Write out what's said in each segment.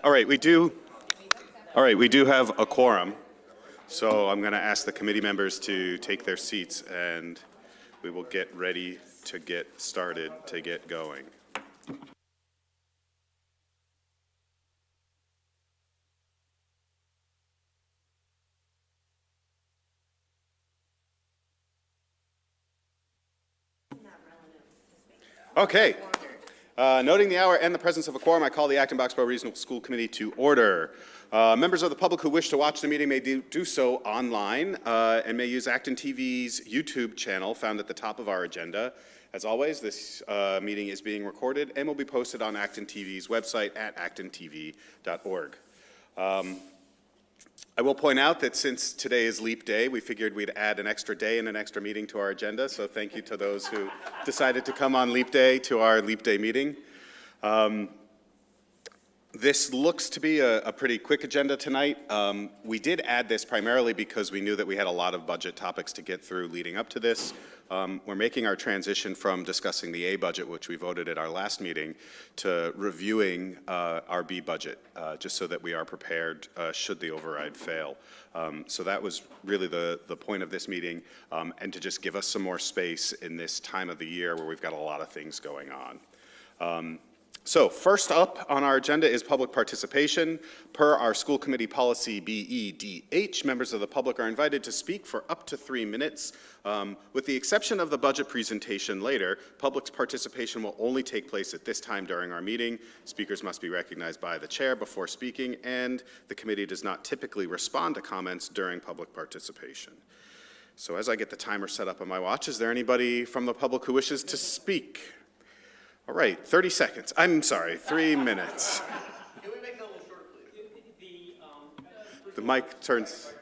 All right, we do have a quorum, so I'm going to ask the committee members to take their seats, and we will get ready to get started, to get going. Okay. Noting the hour and the presence of a quorum, I call the Acton-Boxborough Regional School Committee to order. Members of the public who wish to watch the meeting may do so online and may use ActonTV's YouTube channel found at the top of our agenda. As always, this meeting is being recorded and will be posted on ActonTV's website at actontv.org. I will point out that since today is Leap Day, we figured we'd add an extra day and an extra meeting to our agenda, so thank you to those who decided to come on Leap Day to our Leap Day meeting. This looks to be a pretty quick agenda tonight. We did add this primarily because we knew that we had a lot of budget topics to get through leading up to this. We're making our transition from discussing the A budget, which we voted at our last meeting, to reviewing our B budget, just so that we are prepared should the override fail. So that was really the point of this meeting, and to just give us some more space in this time of the year where we've got a lot of things going on. So first up on our agenda is public participation. Per our school committee policy BEDH, members of the public are invited to speak for up to 3 minutes. With the exception of the budget presentation later, public's participation will only take place at this time during our meeting. Speakers must be recognized by the chair before speaking, and the committee does not typically respond to comments during public participation. So as I get the timer set up on my watch, is there anybody from the public who wishes to speak? All right, 30 seconds. I'm sorry, 3 minutes. Can we make that a little short, please? The mic turns.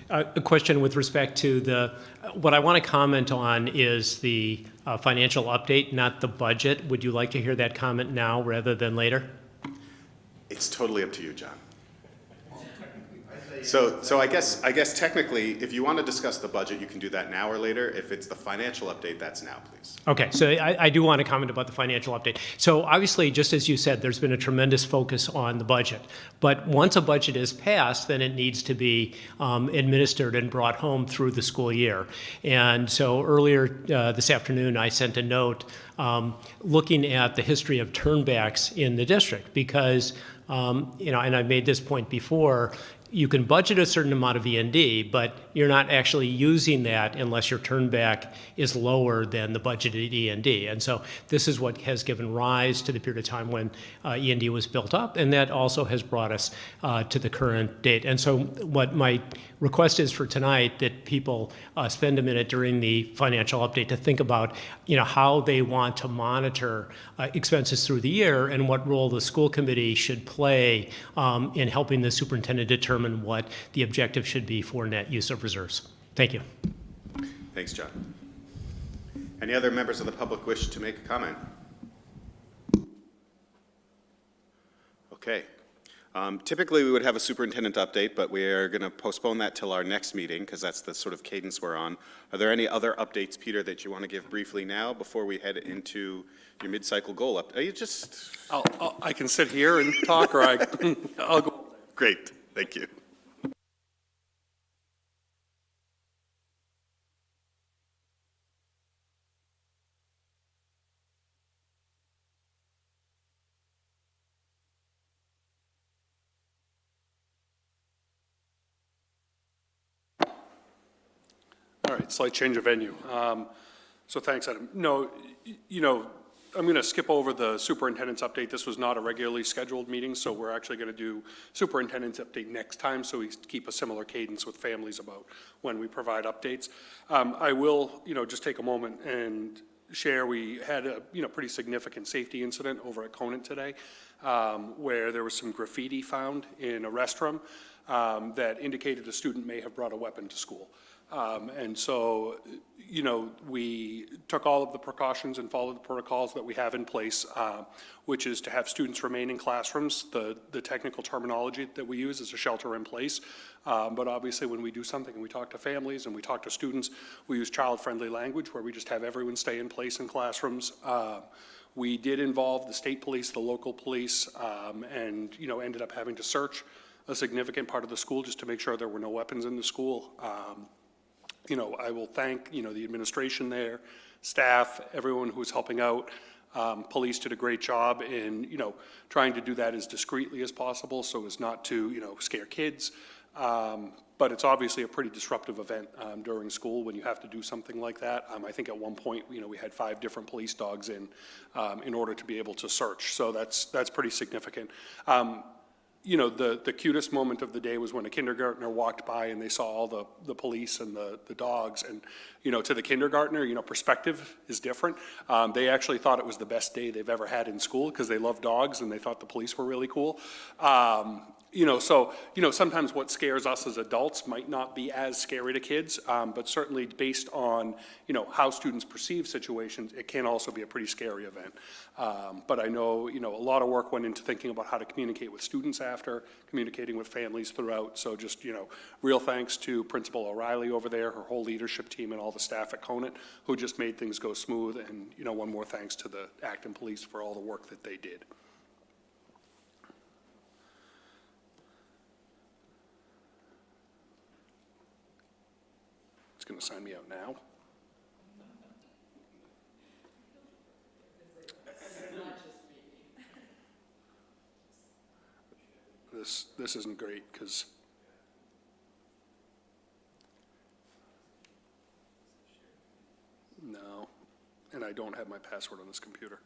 A question with respect to what I want to comment on is the financial update, not the budget. Would you like to hear that comment now rather than later? It's totally up to you, John. So I guess technically, if you want to discuss the budget, you can do that now or later. If it's the financial update, that's now, please. Okay, so I do want to comment about the financial update. So obviously, just as you said, there's been a tremendous focus on the budget. But once a budget is passed, then it needs to be administered and brought home through the school year. And so earlier this afternoon, I sent a note looking at the history of turnbacks in the district because, and I made this point before, you can budget a certain amount of E&D, but you're not actually using that unless your turnback is lower than the budgeted E&D. And so this is what has given rise to the period of time when E&D was built up, and that also has brought us to the current date. And so what my request is for tonight, that people spend a minute during the financial update to think about how they want to monitor expenses through the year and what role the school committee should play in helping the superintendent determine what the objective should be for net use of reserves. Thank you. Thanks, John. Any other members of the public wish to make a comment? Okay. Typically, we would have a superintendent update, but we are going to postpone that till our next meeting because that's the sort of cadence we're on. Are there any other updates, Peter, that you want to give briefly now before we head into your mid-cycle goal update? Are you just... I can sit here and talk, or I'll go. Great. Thank you. All right, slight change of venue. So thanks, Adam. No, I'm going to skip over the superintendent's update. This was not a regularly scheduled meeting, so we're actually going to do superintendent's update next time so we keep a similar cadence with families about when we provide updates. I will, just take a moment and share we had a, pretty significant safety incident over at Conant today where there was some graffiti found in a restroom that indicated a student may have brought a weapon to school. And so, we took all of the precautions and followed the protocols that we have in place, which is to have students remain in classrooms. The technical terminology that we use is a shelter in place. But obviously when we do something and we talk to families and we talk to students, we use child-friendly language where we just have everyone stay in place in classrooms. We did involve the state police, the local police, and, you know, ended up having to search a significant part of the school just to make sure there were no weapons in the school. You know, I will thank, you know, the administration there, staff, everyone who was helping out. Police did a great job in, you know, trying to do that as discreetly as possible so as not to, you know, scare kids. But it's obviously a pretty disruptive event during school when you have to do something like that. I think at one point, you know, we had 5 different police dogs in order to be able to search. So that's pretty significant. You know, the cutest moment of the day was when a kindergartner walked by and they saw all the police and the dogs. And, you know, to the kindergartner, you know, perspective is different. They actually thought it was the best day they've ever had in school because they love dogs and they thought the police were really cool. You know, so, you know, sometimes what scares us as adults might not be as scary to kids, but certainly based on, you know, how students perceive situations, it can also be a pretty scary event. But I know, you know, a lot of work went into thinking about how to communicate with students after, communicating with families throughout. So just, you know, real thanks to Principal O'Reilly over there, her whole leadership team, and all the staff at Conant who just made things go smooth. And, you know, one more thanks to the Acton Police for all the work that they did. It's going to sign me out now. This isn't great because no, and I don't have my password on this computer.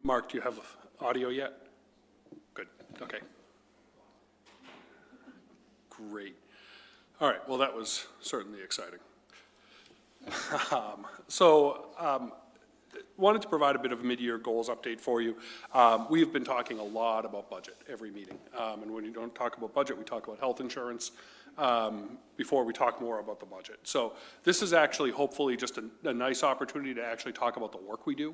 Mark, do you have audio yet? Good, okay. Great. All right, well, that was certainly exciting. Wanted to provide a bit of a mid-year goals update for you. We have been talking a lot about budget every meeting. And when you don't talk about budget, we talk about health insurance before we talk more about the budget. So this is actually hopefully just a nice opportunity to actually talk about the work we do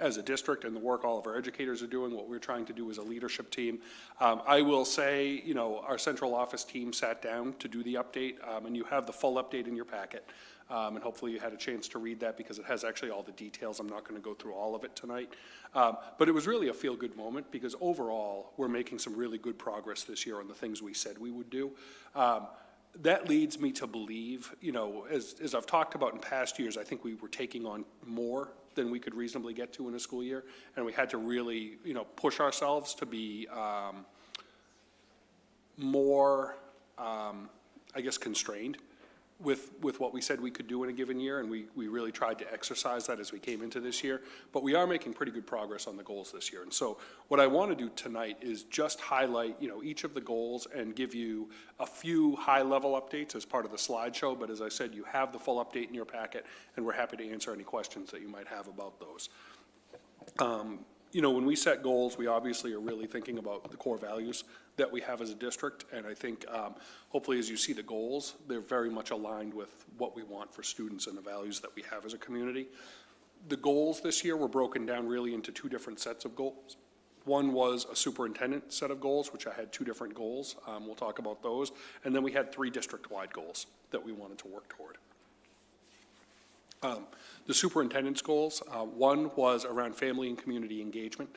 as a district and the work all of our educators are doing, what we're trying to do as a leadership team. I will say, you know, our central office team sat down to do the update, and you have the full update in your packet. And hopefully you had a chance to read that because it has actually all the details. I'm not going to go through all of it tonight. But it was really a feel-good moment because overall we're making some really good progress this year on the things we said we would do. That leads me to believe, you know, as I've talked about in past years, I think we were taking on more than we could reasonably get to in a school year. And we had to really, you know, push ourselves to be more, I guess, constrained with what we said we could do in a given year, and we really tried to exercise that as we came into this year. But we are making pretty good progress on the goals this year. And so what I want to do tonight is just highlight, each of the goals and give you a few high-level updates as part of the slideshow. But as I said, you have the full update in your packet, and we're happy to answer any questions that you might have about those. When we set goals, we obviously are really thinking about the core values that we have as a district, and I think hopefully as you see the goals, they're very much aligned with what we want for students and the values that we have as a community. The goals this year were broken down really into two different sets of goals. One was a superintendent set of goals, which I had two different goals. We'll talk about those. And then we had 3 district-wide goals that we wanted to work toward. The superintendent's goals, one was around family and community engagement,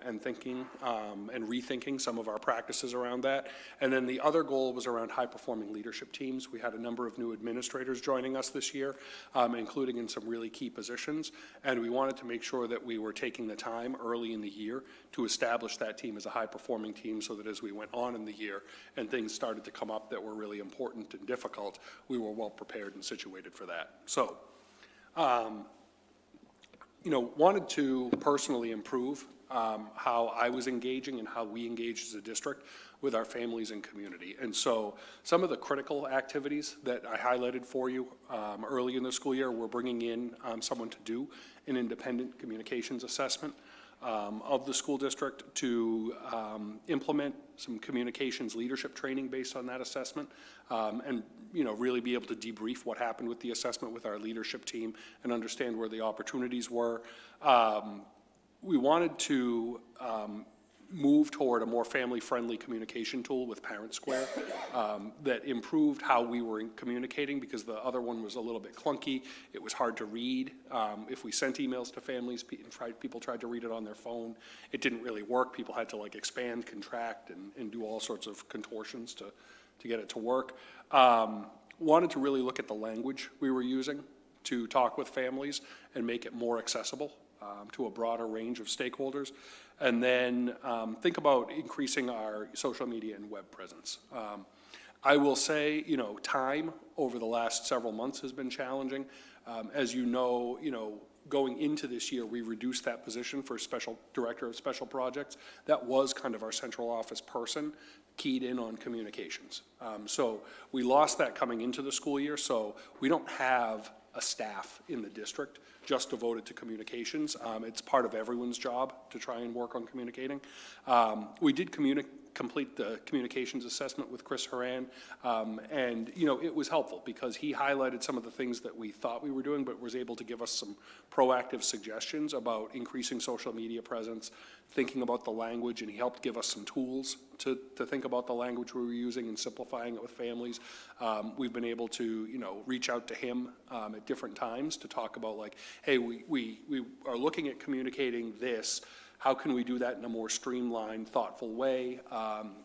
and thinking and rethinking some of our practices around that. And then the other goal was around high-performing leadership teams. We had a number of new administrators joining us this year, including in some really key positions, and we wanted to make sure that we were taking the time early in the year to establish that team as a high-performing team so that as we went on in the year and things started to come up that were really important and difficult, we were well prepared and situated for that. So, wanted to personally improve how I was engaging and how we engaged as a district with our families and community. And so some of the critical activities that I highlighted for you early in the school year, we're bringing in someone to do an independent communications assessment of the school district to implement some communications leadership training based on that assessment, and really be able to debrief what happened with the assessment with our leadership team and understand where the opportunities were. We wanted to move toward a more family-friendly communication tool with Parent Square that improved how we were communicating, because the other one was a little bit clunky. It was hard to read. If we sent emails to families, people tried to read it on their phone. It didn't really work. People had to expand, contract, and do all sorts of contortions to get it to work. Wanted to really look at the language we were using to talk with families and make it more accessible to a broader range of stakeholders. And then think about increasing our social media and web presence. I will say, time over the last several months has been challenging. As you know, going into this year, we reduced that position for special director of special projects. That was kind of our central office person keyed in on communications. So we lost that coming into the school year, so we don't have a staff in the district just devoted to communications. It's part of everyone's job to try and work on communicating. We did complete the communications assessment with Chris Horan, and it was helpful because he highlighted some of the things that we thought we were doing, but was able to give us some proactive suggestions about increasing social media presence, thinking about the language, and he helped give us some tools to think about the language we were using and simplifying it with families. We've been able to reach out to him at different times to talk about hey, we are looking at communicating this. How can we do that in a more streamlined, thoughtful way?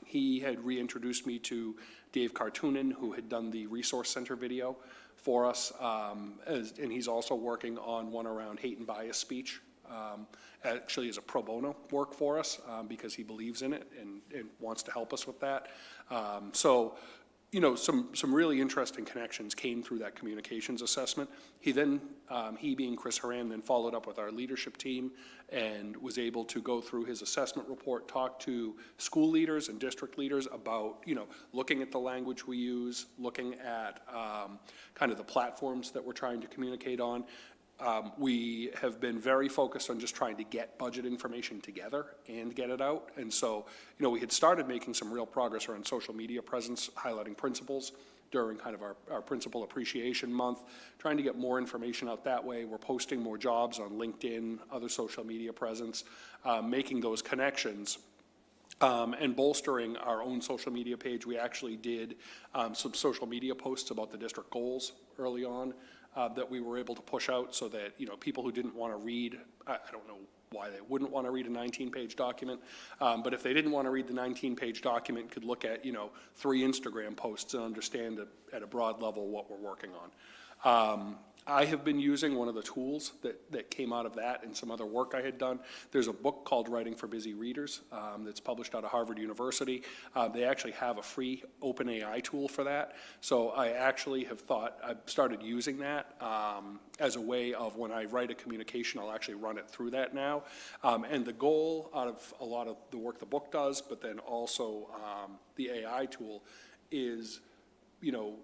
He had reintroduced me to Dave Cartoonan, who had done the Resource Center video for us, and he's also working on one around hate and bias speech. Actually is a pro bono work for us because he believes in it and wants to help us with that. So some really interesting connections came through that communications assessment. He then, he being Chris Horan, then followed up with our leadership team and was able to go through his assessment report, talk to school leaders and district leaders about, looking at the language we use, looking at kind of the platforms that we're trying to communicate on. We have been very focused on just trying to get budget information together and get it out. And so, we had started making some real progress around social media presence, highlighting principals during kind of our Principal Appreciation Month, trying to get more information out that way. We're posting more jobs on LinkedIn, other social media presence, making those connections. And bolstering our own social media page. We actually did some social media posts about the district goals early on that we were able to push out so that, people who didn't want to read, I don't know why they wouldn't want to read a 19-page document, but if they didn't want to read the 19-page document, could look at, 3 Instagram posts and understand at a broad level what we're working on. I have been using one of the tools that came out of that and some other work I had done. There's a book called Writing for Busy Readers that's published out of Harvard University. They actually have a free OpenAI tool for that. So I actually have I've started using that as a way of when I write a communication, I'll actually run it through that now. And the goal out of a lot of the work the book does, but then also the AI tool is,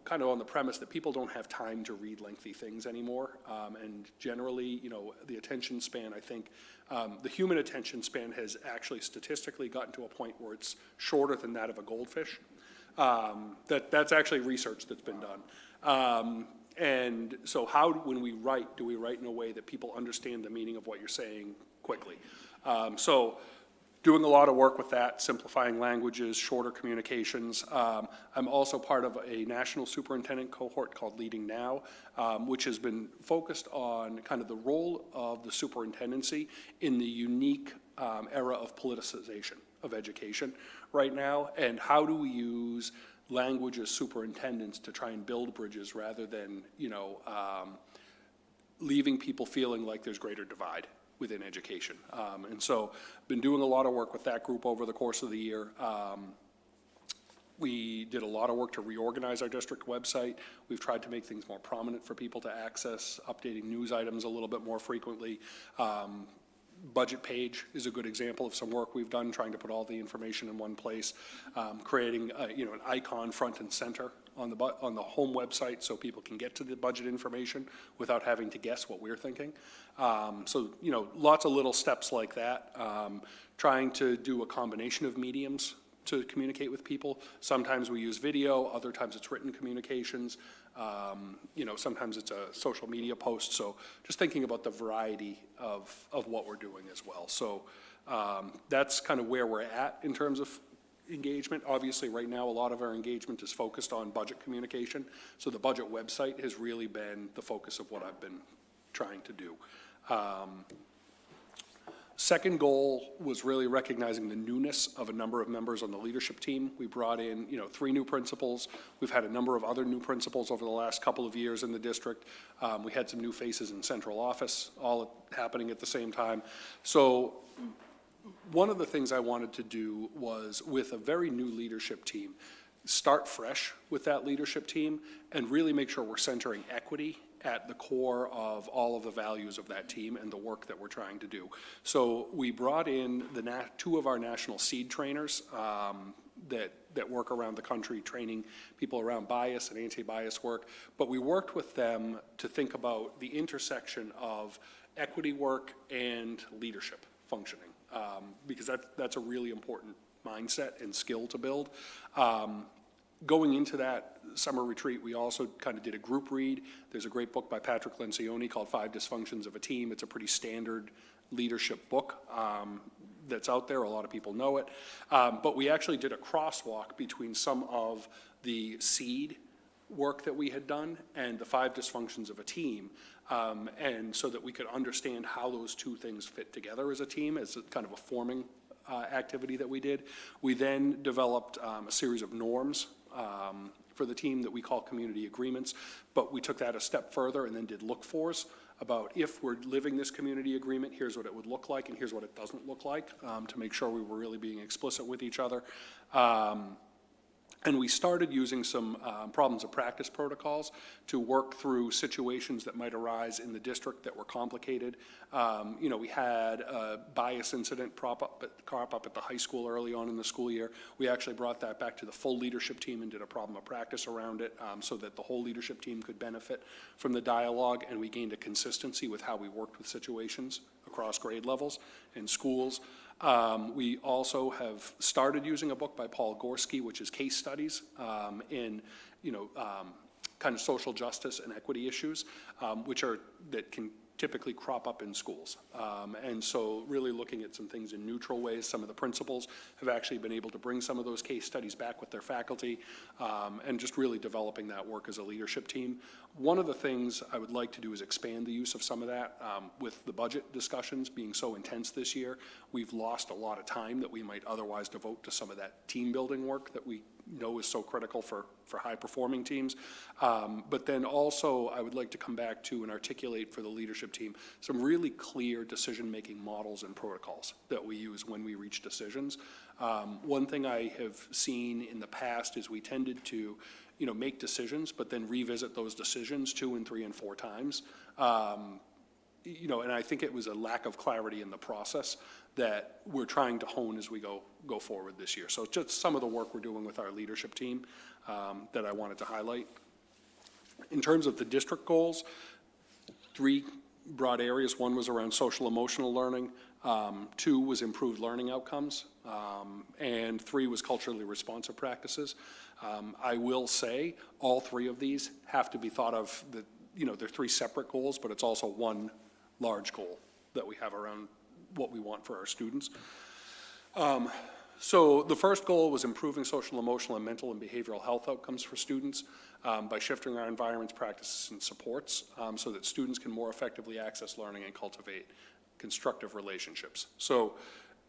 kind of on the premise that people don't have time to read lengthy things anymore. And generally, the attention span, I think, the human attention span has actually statistically gotten to a point where it's shorter than that of a goldfish. That's actually research that's been done. And so when we write, do we write in a way that people understand the meaning of what you're saying quickly? So doing a lot of work with that, simplifying languages, shorter communications. I'm also part of a national superintendent cohort called Leading Now, which has been focused on kind of the role of the superintendency in the unique era of politicization of education right now, and how do we use language as superintendents to try and build bridges rather than, leaving people feeling like there's greater divide within education. And so been doing a lot of work with that group over the course of the year. We did a lot of work to reorganize our district website. We've tried to make things more prominent for people to access, updating news items a little bit more frequently. Budget page is a good example of some work we've done, trying to put all the information in one place, creating an icon front and center on the home website so people can get to the budget information without having to guess what we're thinking. So lots of little steps like that. Trying to do a combination of mediums to communicate with people. Sometimes we use video, other times it's written communications. Sometimes it's a social media post. So just thinking about the variety of what we're doing as well. So that's kind of where we're at in terms of engagement. Obviously, right now, a lot of our engagement is focused on budget communication. So the budget website has really been the focus of what I've been trying to do. Second goal was really recognizing the newness of a number of members on the leadership team. We brought in, 3 new principals. We've had a number of other new principals over the last couple of years in the district. We had some new faces in central office, all happening at the same time. So one of the things I wanted to do was, with a very new leadership team, start fresh with that leadership team and really make sure we're centering equity at the core of all of the values of that team and the work that we're trying to do. So we brought in 2 of our national seed trainers that work around the country training people around bias and anti-bias work, but we worked with them to think about the intersection of equity work and leadership functioning, because that's a really important mindset and skill to build. Going into that summer retreat, we also kind of did a group read. There's a great book by Patrick Lencioni called 5 Dysfunctions of a Team. It's a pretty standard leadership book that's out there. A lot of people know it. But we actually did a crosswalk between some of the seed work that we had done and the 5 Dysfunctions of a Team, and so that we could understand how those two things fit together as a team, as a kind of a forming activity that we did. We then developed a series of norms for the team that we call community agreements, but we took that a step further and then did look-fors about, if we're living this community agreement, here's what it would look like and here's what it doesn't look like, to make sure we were really being explicit with each other. And we started using some problems of practice protocols to work through situations that might arise in the district that were complicated. We had a bias incident crop up at the high school early on in the school year. We actually brought that back to the full leadership team and did a problem of practice around it, so that the whole leadership team could benefit from the dialogue, and we gained a consistency with how we worked with situations across grade levels in schools. We also have started using a book by Paul Gorski, which is case studies in, kind of social justice and equity issues, that can typically crop up in schools. And so really looking at some things in neutral ways. Some of the principals have actually been able to bring some of those case studies back with their faculty, and just really developing that work as a leadership team. One of the things I would like to do is expand the use of some of that. With the budget discussions being so intense this year, we've lost a lot of time that we might otherwise devote to some of that team building work that we know is so critical for high-performing teams. But then also, I would like to come back to and articulate for the leadership team some really clear decision-making models and protocols that we use when we reach decisions. One thing I have seen in the past is we tended to, make decisions, but then revisit those decisions 2 and 3 and 4 times. And I think it was a lack of clarity in the process that we're trying to hone as we go forward this year. So just some of the work we're doing with our leadership team that I wanted to highlight. In terms of the district goals, 3 broad areas. 1 was around social emotional learning. 2 was improved learning outcomes. And 3 was culturally responsive practices. I will say all 3 of these have to be thought of, they're 3 separate goals, but it's also one large goal that we have around what we want for our students. So the first goal was improving social, emotional, and mental and behavioral health outcomes for students by shifting our environments, practices, and supports so that students can more effectively access learning and cultivate constructive relationships. So,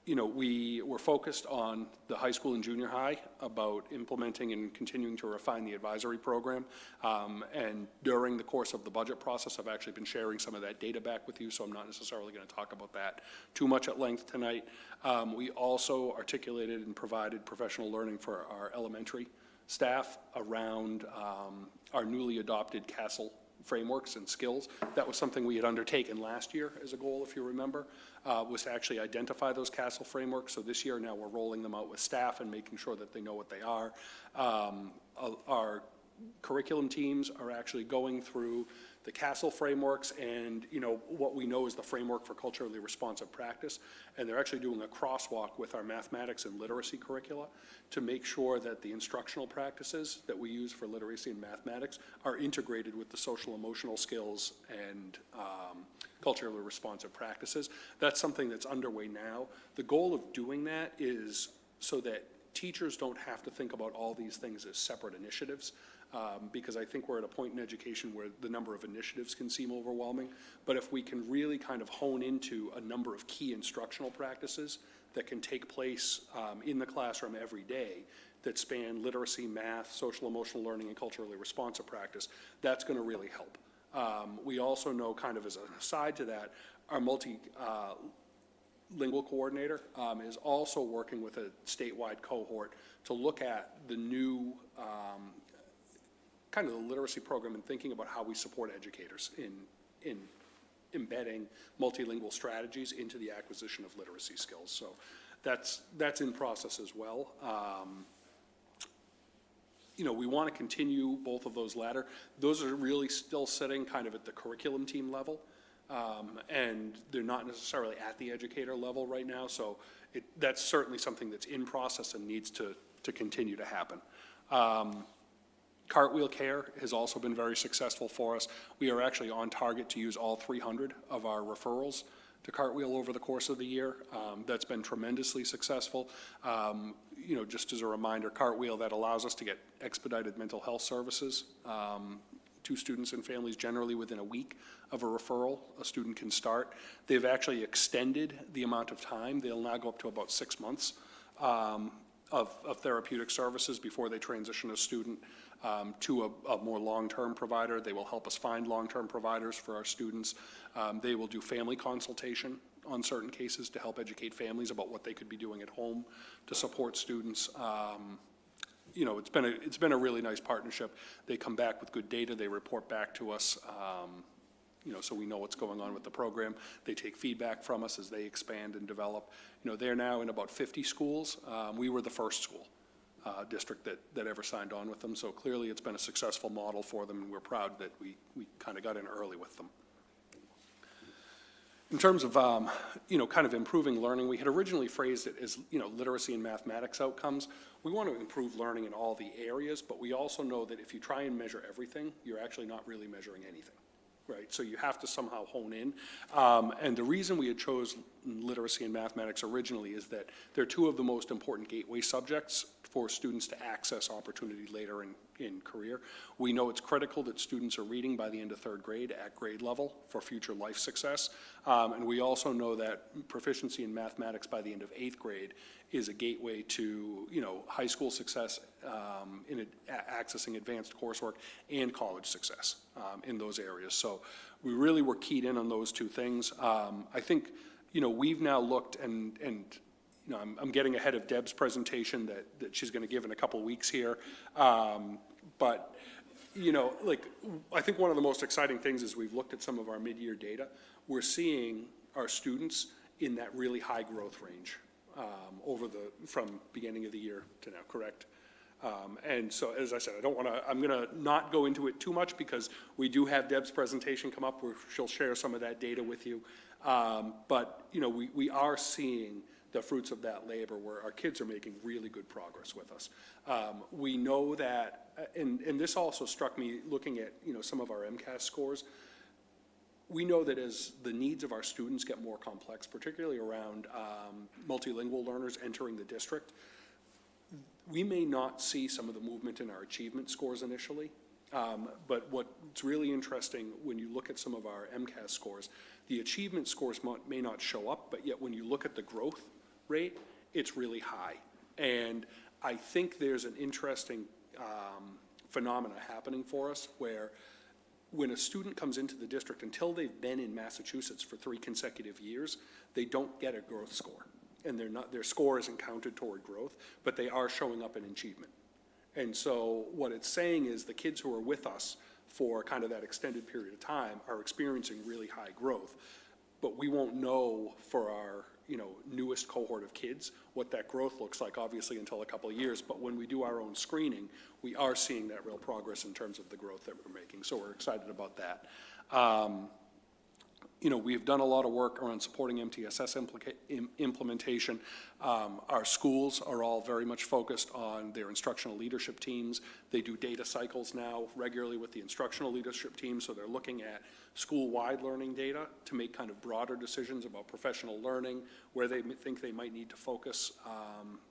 we were focused on the high school and junior high about implementing and continuing to refine the advisory program. And during the course of the budget process, I've actually been sharing some of that data back with you, so I'm not necessarily going to talk about that too much at length tonight. We also articulated and provided professional learning for our elementary staff around our newly adopted CASEL frameworks and skills. That was something we had undertaken last year as a goal, if you remember, was to actually identify those CASEL frameworks. So this year now we're rolling them out with staff and making sure that they know what they are. Our curriculum teams are actually going through the CASEL frameworks and what we know is the framework for culturally responsive practice, and they're actually doing a crosswalk with our mathematics and literacy curricula to make sure that the instructional practices that we use for literacy and mathematics are integrated with the social emotional skills and culturally responsive practices. That's something that's underway now. The goal of doing that is so that teachers don't have to think about all these things as separate initiatives. Because I think we're at a point in education where the number of initiatives can seem overwhelming. But if we can really kind of hone into a number of key instructional practices that can take place in the classroom every day that span literacy, math, social emotional learning, and culturally responsive practice, that's going to really help. We also know, kind of as an aside to that, our multilingual coordinator is also working with a statewide cohort to look at the new kind of the literacy program and thinking about how we support educators in embedding multilingual strategies into the acquisition of literacy skills. So that's in process as well. We want to continue both of those latter. Those are really still sitting kind of at the curriculum team level, and they're not necessarily at the educator level right now. So that's certainly something that's in process and needs to continue to happen. Cartwheel Care has also been very successful for us. We are actually on target to use all 300 of our referrals to Cartwheel over the course of the year. That's been tremendously successful. Just as a reminder, Cartwheel, that allows us to get expedited mental health services to students and families generally within a week of a referral a student can start. They've actually extended the amount of time. They'll now go up to about 6 months of therapeutic services before they transition a student to a more long-term provider. They will help us find long-term providers for our students. They will do family consultation on certain cases to help educate families about what they could be doing at home to support students. It's been a really nice partnership. They come back with good data. They report back to us, so we know what's going on with the program. They take feedback from us as they expand and develop. They're now in about 50 schools. We were the first school district that ever signed on with them. So clearly it's been a successful model for them, and we're proud that we kind of got in early with them. In terms of, kind of improving learning, we had originally phrased it as, literacy and mathematics outcomes. We want to improve learning in all the areas, but we also know that if you try and measure everything, you're actually not really measuring anything. Right, so you have to somehow hone in. And the reason we had chose literacy and mathematics originally is that they're 2 of the most important gateway subjects for students to access opportunity later in career. We know it's critical that students are reading by the end of third grade at grade level for future life success. And we also know that proficiency in mathematics by the end of 8th grade is a gateway to, high school success in accessing advanced coursework and college success in those areas. So we really were keyed in on those two things. I think, we've now looked and I'm getting ahead of Deb's presentation that she's going to give in a couple weeks here. But, I think one of the most exciting things is we've looked at some of our mid-year data. We're seeing our students in that really high growth range from beginning of the year to now, correct? And so, as I said, I'm going to not go into it too much because we do have Deb's presentation come up where she'll share some of that data with you. But, we are seeing the fruits of that labor where our kids are making really good progress with us. We know that, and this also struck me looking at, some of our MCAS scores. We know that as the needs of our students get more complex, particularly around multilingual learners entering the district, we may not see some of the movement in our achievement scores initially. But what's really interesting when you look at some of our MCAS scores, the achievement scores may not show up, but yet when you look at the growth rate, it's really high. And I think there's an interesting phenomena happening for us where when a student comes into the district, until they've been in Massachusetts for 3 consecutive years, they don't get a growth score. And their score isn't counted toward growth, but they are showing up in achievement. And so what it's saying is the kids who are with us for kind of that extended period of time are experiencing really high growth. But we won't know for our newest cohort of kids what that growth looks like, obviously, until a couple of years. But when we do our own screening, we are seeing that real progress in terms of the growth that we're making. So we're excited about that. We've done a lot of work around supporting MTSS implementation. Our schools are all very much focused on their instructional leadership teams. They do data cycles now regularly with the instructional leadership team, so they're looking at school-wide learning data to make kind of broader decisions about professional learning, where they think they might need to focus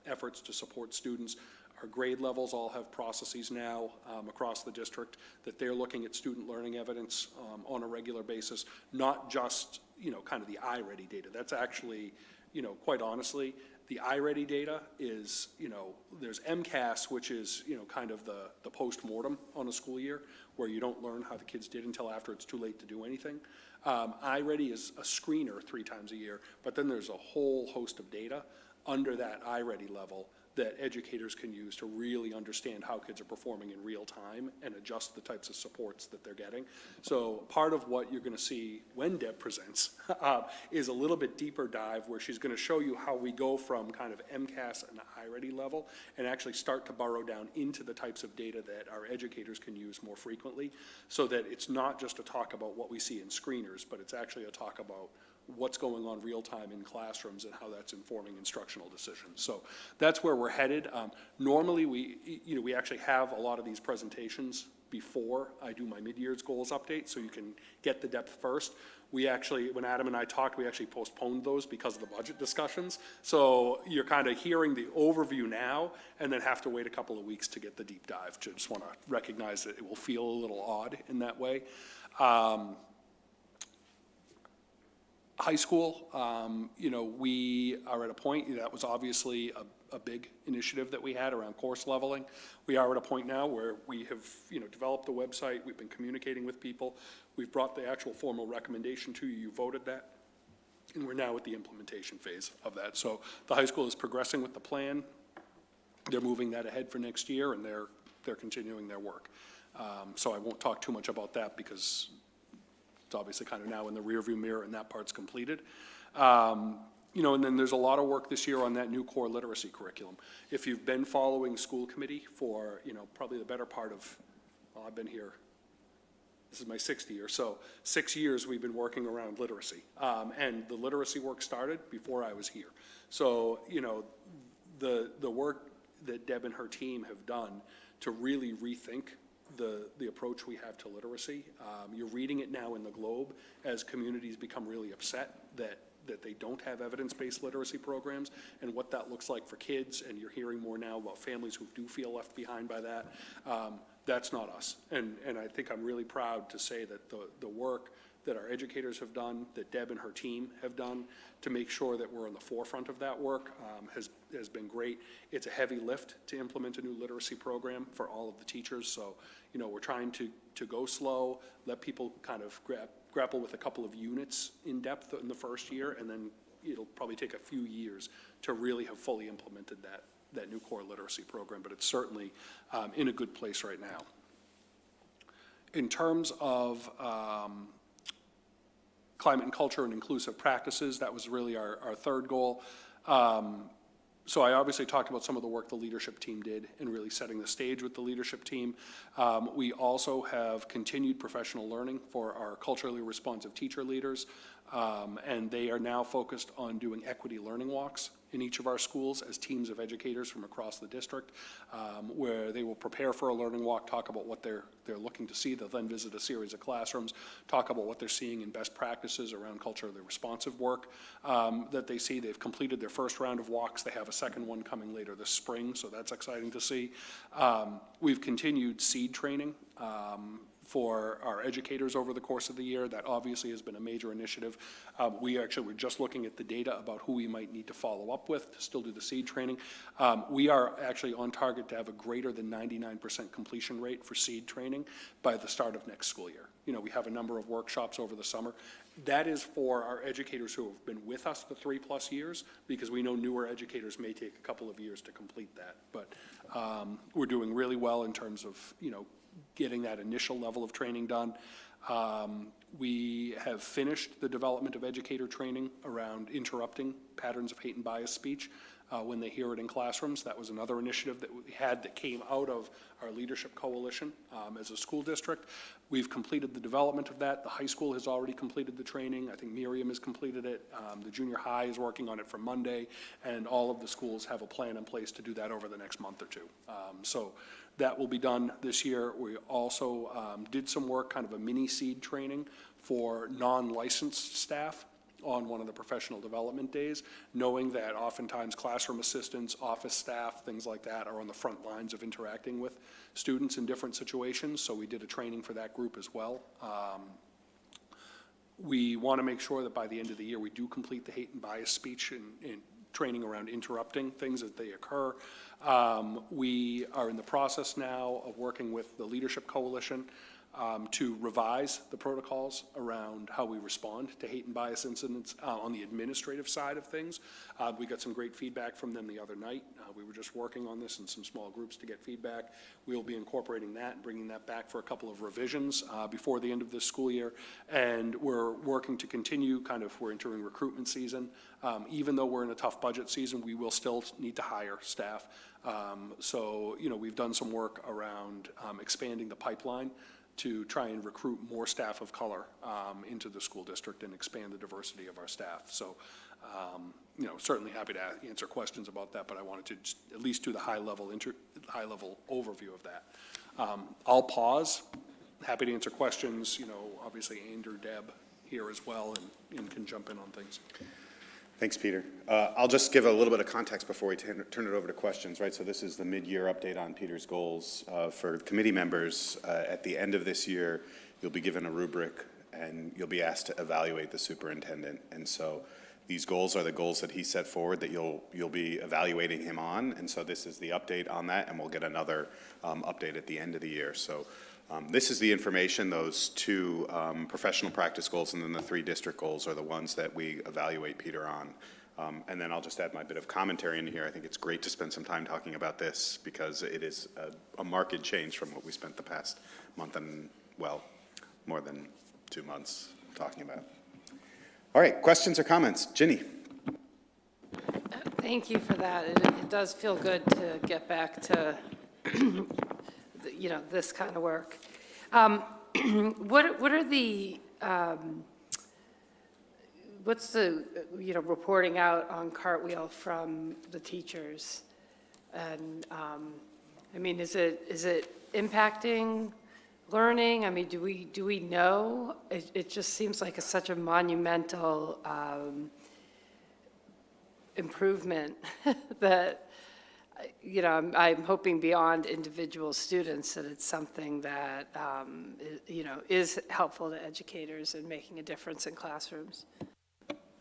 efforts to support students. Our grade levels all have processes now across the district that they're looking at student learning evidence on a regular basis, not just, kind of the iReady data. That's actually, quite honestly, the iReady data is, there's MCAS, which is, kind of the post-mortem on a school year, where you don't learn how the kids did until after it's too late to do anything. iReady is a screener 3 times a year, but then there's a whole host of data under that iReady level that educators can use to really understand how kids are performing in real time and adjust the types of supports that they're getting. So part of what you're going to see when Deb presents is a little bit deeper dive where she's going to show you how we go from kind of MCAS and iReady level and actually start to burrow down into the types of data that our educators can use more frequently, so that it's not just a talk about what we see in screeners, but it's actually a talk about what's going on real time in classrooms and how that's informing instructional decisions. So that's where we're headed. Normally we actually have a lot of these presentations before I do my mid-years goals update, so you can get the depth first. We actually, when Adam and I talked, we actually postponed those because of the budget discussions. So you're kind of hearing the overview now and then have to wait a couple of weeks to get the deep dive. Just want to recognize that it will feel a little odd in that way. High school, we are at a point, that was obviously a big initiative that we had around course leveling. We are at a point now where we have, developed the website, we've been communicating with people, we've brought the actual formal recommendation to you, you voted that, and we're now at the implementation phase of that. So the high school is progressing with the plan, they're moving that ahead for next year, and they're continuing their work. So I won't talk too much about that because it's obviously kind of now in the rearview mirror and that part's completed. And then there's a lot of work this year on that new core literacy curriculum. If you've been following school committee for, probably the better part of, well, I've been here, this is my 6th year, so 6 years we've been working around literacy. And the literacy work started before I was here. So, the work that Deb and her team have done to really rethink the approach we have to literacy. You're reading it now in the Globe as communities become really upset that they don't have evidence-based literacy programs and what that looks like for kids, and you're hearing more now about families who do feel left behind by that. That's not us. And I think I'm really proud to say that the work that our educators have done, that Deb and her team have done to make sure that we're in the forefront of that work has been great. It's a heavy lift to implement a new literacy program for all of the teachers. So, you know, we're trying to go slow, let people kind of grapple with a couple of units in depth in the first year, and then it'll probably take a few years to really have fully implemented that new core literacy program, but it's certainly in a good place right now. In terms of climate and culture and inclusive practices, that was really our third goal. So I obviously talked about some of the work the leadership team did in really setting the stage with the leadership team. We also have continued professional learning for our culturally responsive teacher leaders, and they are now focused on doing equity learning walks in each of our schools as teams of educators from across the district, where they will prepare for a learning walk, talk about what they're looking to see. They'll then visit a series of classrooms, talk about what they're seeing in best practices around culturally responsive work that they see. They've completed their first round of walks. They have a second one coming later this spring, so that's exciting to see. We've continued seed training for our educators over the course of the year. That obviously has been a major initiative. We're just looking at the data about who we might need to follow up with to still do the seed training. We are actually on target to have a greater than 99% completion rate for seed training by the start of next school year. You know, we have a number of workshops over the summer. That is for our educators who have been with us the 3+ years, because we know newer educators may take a couple of years to complete that. But we're doing really well in terms of, you know, getting that initial level of training done. We have finished the development of educator training around interrupting patterns of hate and bias speech when they hear it in classrooms. That was another initiative that we had that came out of our leadership coalition as a school district. We've completed the development of that. The high school has already completed the training. I think Miriam has completed it. The junior high is working on it for Monday, and all of the schools have a plan in place to do that over the next month or two. So that will be done this year. We also did some work, kind of a mini seed training for non-licensed staff on one of the professional development days, knowing that oftentimes classroom assistants, office staff, things like that are on the front lines of interacting with students in different situations. So we did a training for that group as well. We want to make sure that by the end of the year we do complete the hate and bias speech and training around interrupting things as they occur. We are in the process now of working with the Leadership Coalition to revise the protocols around how we respond to hate and bias incidents on the administrative side of things. We got some great feedback from them the other night. We were just working on this in some small groups to get feedback. We'll be incorporating that and bringing that back for a couple of revisions before the end of this school year. And we're working to continue, we're entering recruitment season. Even though we're in a tough budget season, we will still need to hire staff. So, you know, we've done some work around expanding the pipeline to try and recruit more staff of color into the school district and expand the diversity of our staff. So, you know, certainly happy to answer questions about that, but I wanted to just at least do the high-level overview of that. I'll pause. Happy to answer questions. You know, obviously Andrew, Deb here as well, and can jump in on things. Thanks, Peter. I'll just give a little bit of context before we turn it over to questions, right? So this is the mid-year update on Peter's goals. For committee members, at the end of this year, you'll be given a rubric and you'll be asked to evaluate the superintendent. And so these goals are the goals that he set forward that you'll be evaluating him on. And so this is the update on that, and we'll get another update at the end of the year. So this is the information. Those two professional practice goals and then the 3 district goals are the ones that we evaluate Peter on. And then I'll just add my bit of commentary in here. I think it's great to spend some time talking about this because it is a marked change from what we spent the past month and, well, more than 2 months talking about. All right, questions or comments? Ginny. Thank you for that. It does feel good to get back to you know, this kind of work. What are the, what's the, you know, reporting out on Cartwheel from the teachers? And, I mean, is it impacting learning? I mean, do we know? It just seems like such a monumental improvement that, you know, I'm hoping beyond individual students that it's something that, you know, is helpful to educators in making a difference in classrooms.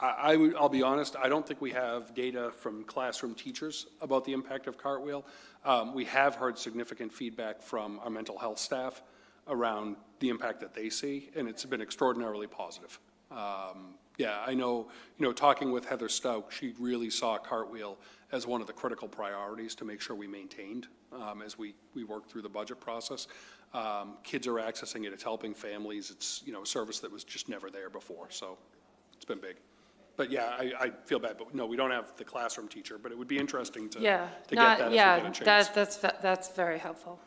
I'll be honest, I don't think we have data from classroom teachers about the impact of Cartwheel. We have heard significant feedback from our mental health staff around the impact that they see, and it's been extraordinarily positive. Yeah, I know, you know, talking with Heather Stout, she really saw Cartwheel as one of the critical priorities to make sure we maintained as we work through the budget process. Kids are accessing it, it's helping families, it's, you know, a service that was just never there before, so it's been big. But yeah, I feel bad, but no, we don't have the classroom teacher, but it would be interesting to get that if we get a chance. That's very helpful.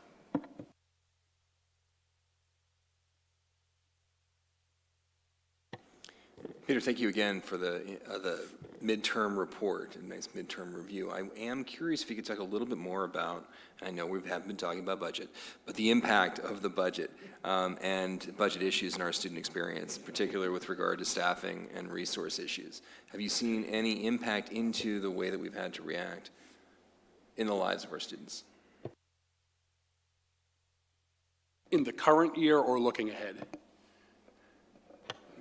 Peter, thank you again for the midterm report and nice midterm review. I am curious if you could talk a little bit more about, I know we have been talking about budget, but the impact of the budget and budget issues in our student experience, particularly with regard to staffing and resource issues. Have you seen any impact into the way that we've had to react in the lives of our students? In the current year or looking ahead?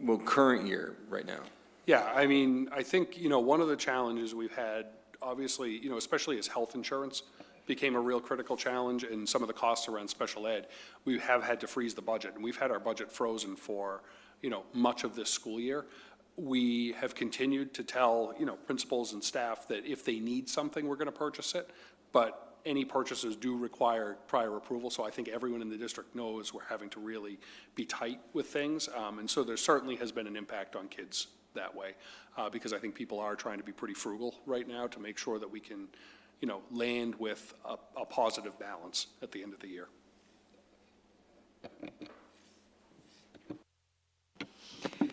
Well, current year right now. Yeah, I mean, I think, you know, one of the challenges we've had, obviously, you know, especially as health insurance became a real critical challenge and some of the costs around special ed, we have had to freeze the budget. And we've had our budget frozen for, you know, much of this school year. We have continued to tell, you know, principals and staff that if they need something, we're going to purchase it. But any purchases do require prior approval, so I think everyone in the district knows we're having to really be tight with things. And so there certainly has been an impact on kids that way, because I think people are trying to be pretty frugal right now to make sure that we can, you know, land with a positive balance at the end of the year.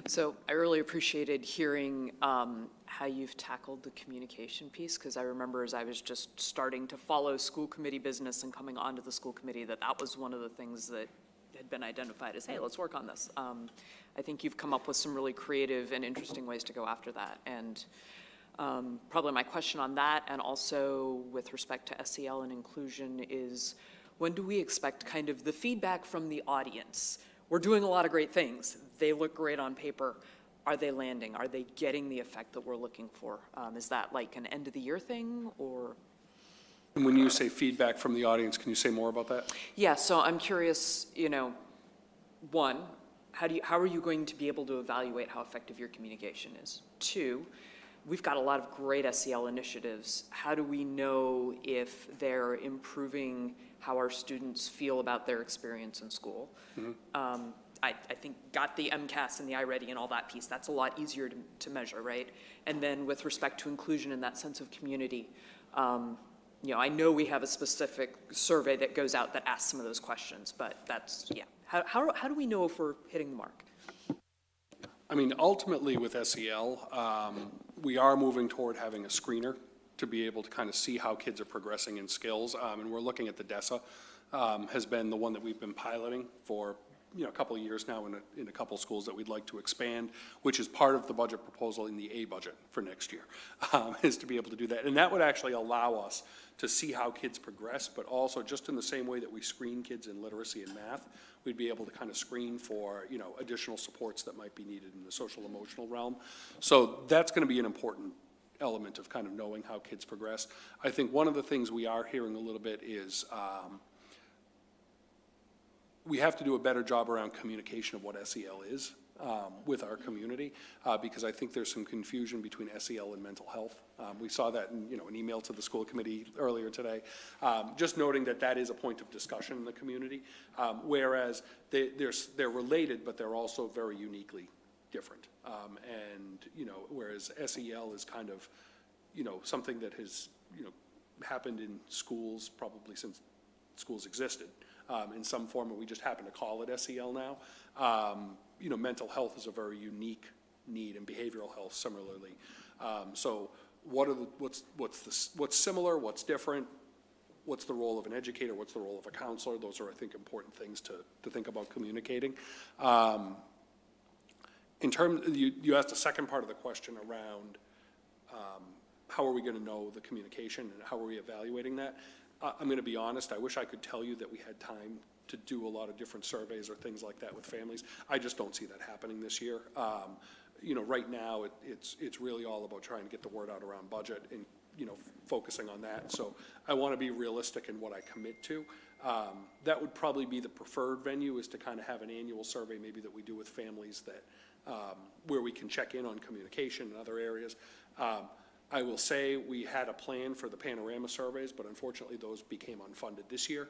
So I really appreciated hearing how you've tackled the communication piece, because I remember as I was just starting to follow school committee business and coming onto the school committee that was one of the things that had been identified as, hey, let's work on this. I think you've come up with some really creative and interesting ways to go after that. And probably my question on that, and also with respect to SEL and inclusion, is when do we expect kind of the feedback from the audience? We're doing a lot of great things. They look great on paper. Are they landing? Are they getting the effect that we're looking for? Is that like an end of the year thing, or? And when you say feedback from the audience, can you say more about that? Yeah, so I'm curious, you know, one, how are you going to be able to evaluate how effective your communication is? Two, we've got a lot of great SEL initiatives. How do we know if they're improving how our students feel about their experience in school? Mm-hmm. I think got the MCAS and the iReady and all that piece. That's a lot easier to measure, right? And then with respect to inclusion and that sense of community, you know, I know we have a specific survey that goes out that asks some of those questions, but that's, yeah. How do we know if we're hitting the mark? I mean, ultimately with SEL, we are moving toward having a screener to be able to kind of see how kids are progressing in skills. And we're looking at the DESA, has been the one that we've been piloting for, you know, a couple of years now in a couple of schools that we'd like to expand, which is part of the budget proposal in the A budget for next year, is to be able to do that. And that would actually allow us to see how kids progress, but also just in the same way that we screen kids in literacy and math, we'd be able to kind of screen for, you know, additional supports that might be needed in the social emotional realm. So that's going to be an important element of kind of knowing how kids progress. I think one of the things we are hearing a little bit is we have to do a better job around communication of what SEL is with our community, because I think there's some confusion between SEL and mental health. We saw that in, you know, an email to the school committee earlier today, just noting that that is a point of discussion in the community, whereas they're related, but they're also very uniquely different. And, you know, whereas SEL is kind of, you know, something that has, you know, happened in schools probably since schools existed in some form, and we just happen to call it SEL now. You know, mental health is a very unique need, and behavioral health similarly. So what's similar, what's different, what's the role of an educator, what's the role of a counselor? Those are, I think, important things to think about communicating. In terms, you asked a second part of the question around how are we going to know the communication and how are we evaluating that? I'm going to be honest, I wish I could tell you that we had time to do a lot of different surveys or things like that with families. I just don't see that happening this year. You know, right now, it's really all about trying to get the word out around budget and, you know, focusing on that. So I want to be realistic in what I commit to. That would probably be the preferred venue, is to kind of have an annual survey maybe that we do with families that, where we can check in on communication and other areas. I will say we had a plan for the panorama surveys, but unfortunately those became unfunded this year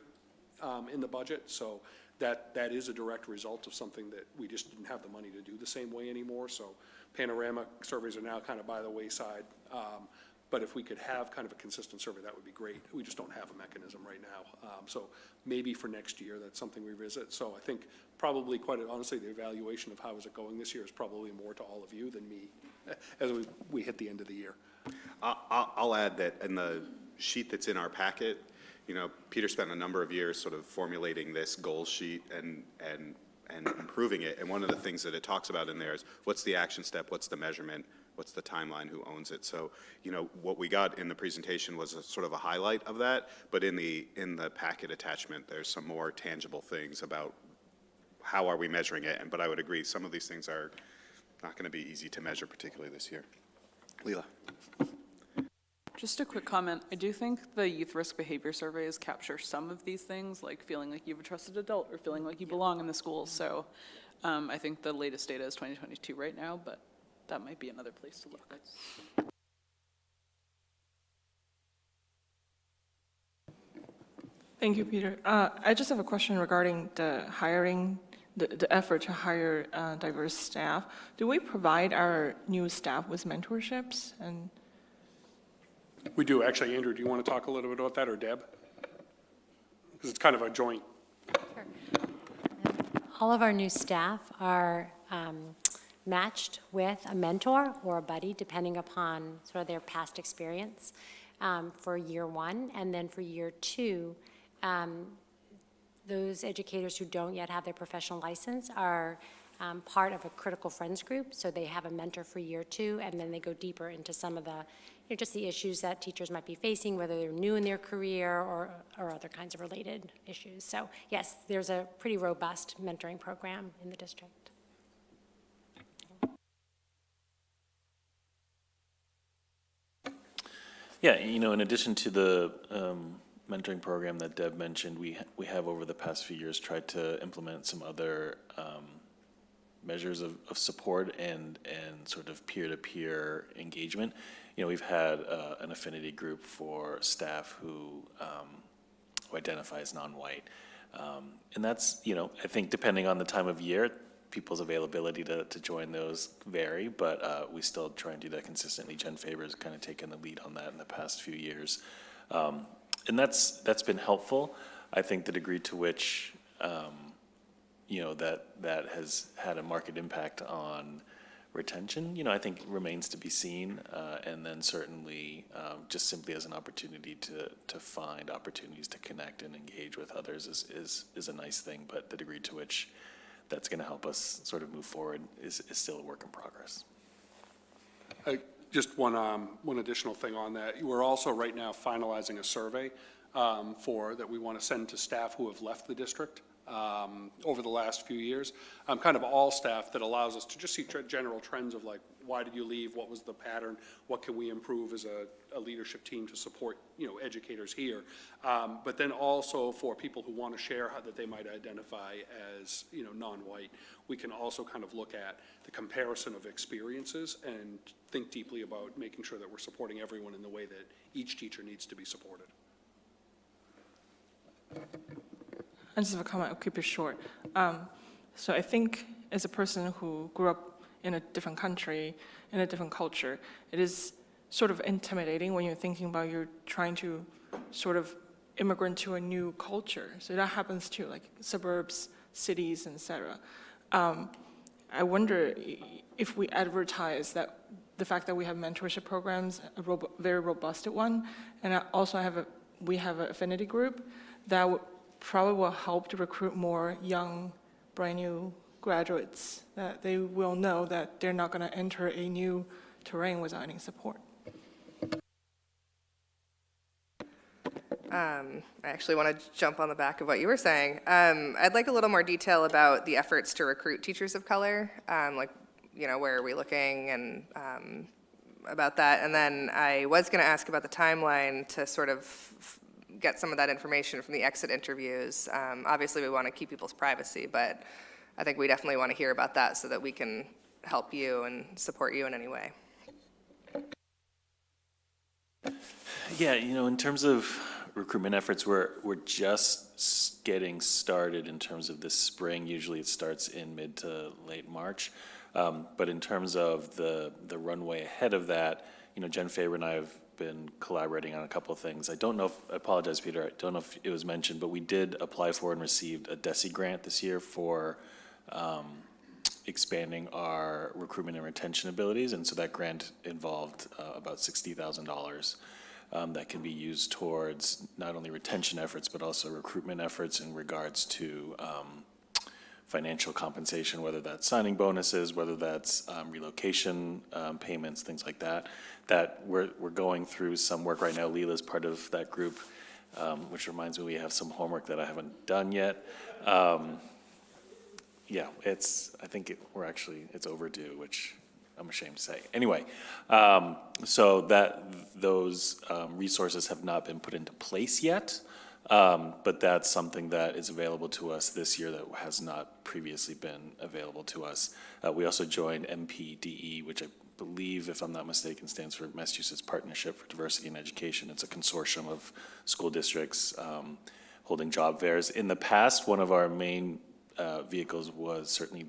in the budget. So that is a direct result of something that we just didn't have the money to do the same way anymore. So panorama surveys are now kind of by the wayside. But if we could have kind of a consistent survey, that would be great. We just don't have a mechanism right now. So maybe for next year, that's something we revisit. So I think probably, quite honestly, the evaluation of how is it going this year is probably more to all of you than me as we hit the end of the year. I'll add that in the sheet that's in our packet, you know, Peter spent a number of years sort of formulating this goal sheet and improving it. And one of the things that it talks about in there is what's the action step, what's the measurement, what's the timeline, who owns it. So, you know, what we got in the presentation was a sort of a highlight of that, but in the packet attachment, there's some more tangible things about how are we measuring it. But I would agree, some of these things are not going to be easy to measure, particularly this year. Leela. Just a quick comment. I do think the youth risk behavior surveys capture some of these things, like feeling like you have a trusted adult or feeling like you belong in the school. So I think the latest data is 2022 right now, but that might be another place to look. Thank you, Peter. I just have a question regarding the hiring, the effort to hire diverse staff. Do we provide our new staff with mentorships? And We do, actually. Andrew, do you want to talk a little bit about that, or Deb? Because it's kind of a joint. Sure. All of our new staff are matched with a mentor or a buddy, depending upon sort of their past experience for year one. And then for year two, those educators who don't yet have their professional license are part of a critical friends group. So they have a mentor for year two, and then they go deeper into some of the, you know, just the issues that teachers might be facing, whether they're new in their career or other kinds of related issues. So yes, there's a pretty robust mentoring program in the district. Yeah, you know, in addition to the mentoring program that Deb mentioned, we have over the past few years tried to implement some other measures of support and sort of peer-to-peer engagement. You know, we've had an affinity group for staff who identify as non-white. And that's, you know, I think depending on the time of year, people's availability to join those vary, but we still try and do that consistently. Jen Faber's kind of taken the lead on that in the past few years. And that's been helpful. I think the degree to which, you know, that has had a marked impact on retention, you know, I think remains to be seen. And then certainly just simply as an opportunity to find opportunities to connect and engage with others is a nice thing, but the degree to which that's going to help us sort of move forward is still a work in progress. Just one additional thing on that. We're also right now finalizing a survey that we want to send to staff who have left the district over the last few years, kind of all staff, that allows us to just see general trends of, like, why did you leave? What was the pattern? What can we improve as a leadership team to support, you know, educators here? But then also for people who want to share how that they might identify as, you know, non-white, we can also kind of look at the comparison of experiences and think deeply about making sure that we're supporting everyone in the way that each teacher needs to be supported. I just have a comment, I'll keep it short. So I think as a person who grew up in a different country, in a different culture, it is sort of intimidating when you're thinking about you're trying to sort of immigrant to a new culture. So that happens too, like suburbs, cities, etc. I wonder if we advertise that the fact that we have mentorship programs, a very robust one, and also we have an affinity group that probably will help to recruit more young, brand new graduates, that they will know that they're not going to enter a new terrain without any support. I actually want to jump on the back of what you were saying. I'd like a little more detail about the efforts to recruit teachers of color, like, where are we looking and about that. And then I was going to ask about the timeline to sort of get some of that information from the exit interviews. Obviously, we want to keep people's privacy, but I think we definitely want to hear about that so that we can help you and support you in any way. Yeah, in terms of recruitment efforts, we're just getting started in terms of this spring. Usually it starts in mid to late March. But in terms of the runway ahead of that, Jen Faber and I have been collaborating on a couple of things. I apologize, Peter, I don't know if it was mentioned, but we did apply for and received a DESI grant this year for expanding our recruitment and retention abilities. And so that grant involved about $60,000 that can be used towards not only retention efforts, but also recruitment efforts in regards to financial compensation, whether that's signing bonuses, whether that's relocation payments, things like that. That we're going through some work right now. Leela's part of that group, which reminds me we have some homework that I haven't done yet. Yeah, it's overdue, which I'm ashamed to say. Anyway, so those resources have not been put into place yet. But that's something that is available to us this year that has not previously been available to us. We also joined MPDE, which I believe, if I'm not mistaken, stands for Massachusetts Partnership for Diversity in Education. It's a consortium of school districts holding job fairs. In the past, one of our main vehicles was certainly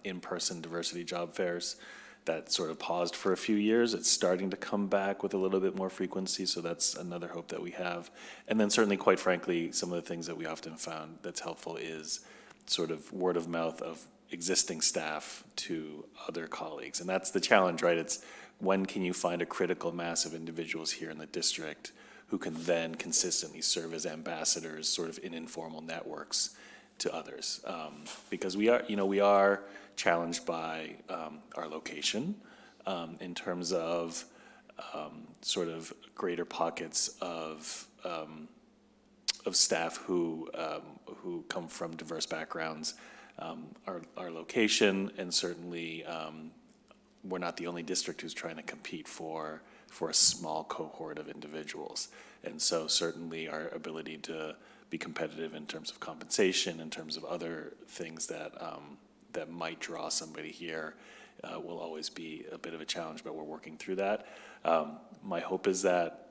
in-person diversity job fairs. That sort of paused for a few years. It's starting to come back with a little bit more frequency, so that's another hope that we have. And then certainly, quite frankly, some of the things that we often found that's helpful is sort of word of mouth of existing staff to other colleagues. And that's the challenge, right? It's when can you find a critical mass of individuals here in the district who can then consistently serve as ambassadors sort of in informal networks to others. Because we are challenged by our location in terms of sort of greater pockets of staff who come from diverse backgrounds. Our location, and certainly we're not the only district who's trying to compete for a small cohort of individuals. And so certainly our ability to be competitive in terms of compensation, in terms of other things that that might draw somebody here will always be a bit of a challenge, but we're working through that. My hope is that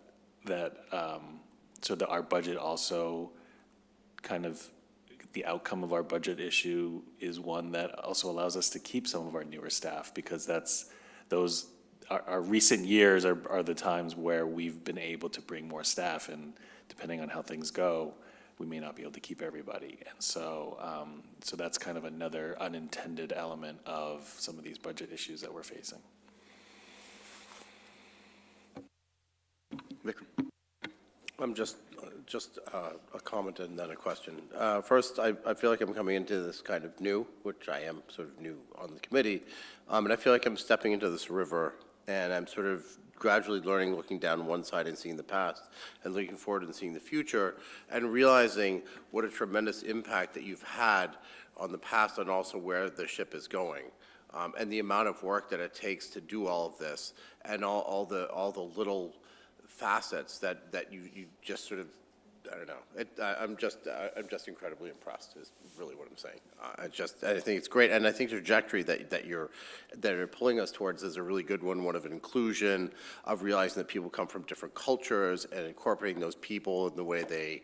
our budget also kind of, the outcome of our budget issue is one that also allows us to keep some of our newer staff, because our recent years are the times where we've been able to bring more staff, and depending on how things go, we may not be able to keep everybody. And so that's kind of another unintended element of some of these budget issues that we're facing. Vikram. I'm just a comment and then a question. First, I feel like I'm coming into this kind of new, which I am sort of new on the committee, and I feel like I'm stepping into this river, and I'm sort of gradually learning, looking down one side and seeing the past, and looking forward and seeing the future, and realizing what a tremendous impact that you've had on the past and also where the ship is going, and the amount of work that it takes to do all of this, and all the little facets that you just sort of, I don't know. I'm just incredibly impressed is really what I'm saying. I think it's great, and I think the trajectory that you're pulling us towards is a really good one of inclusion, of realizing that people come from different cultures and incorporating those people in the way they,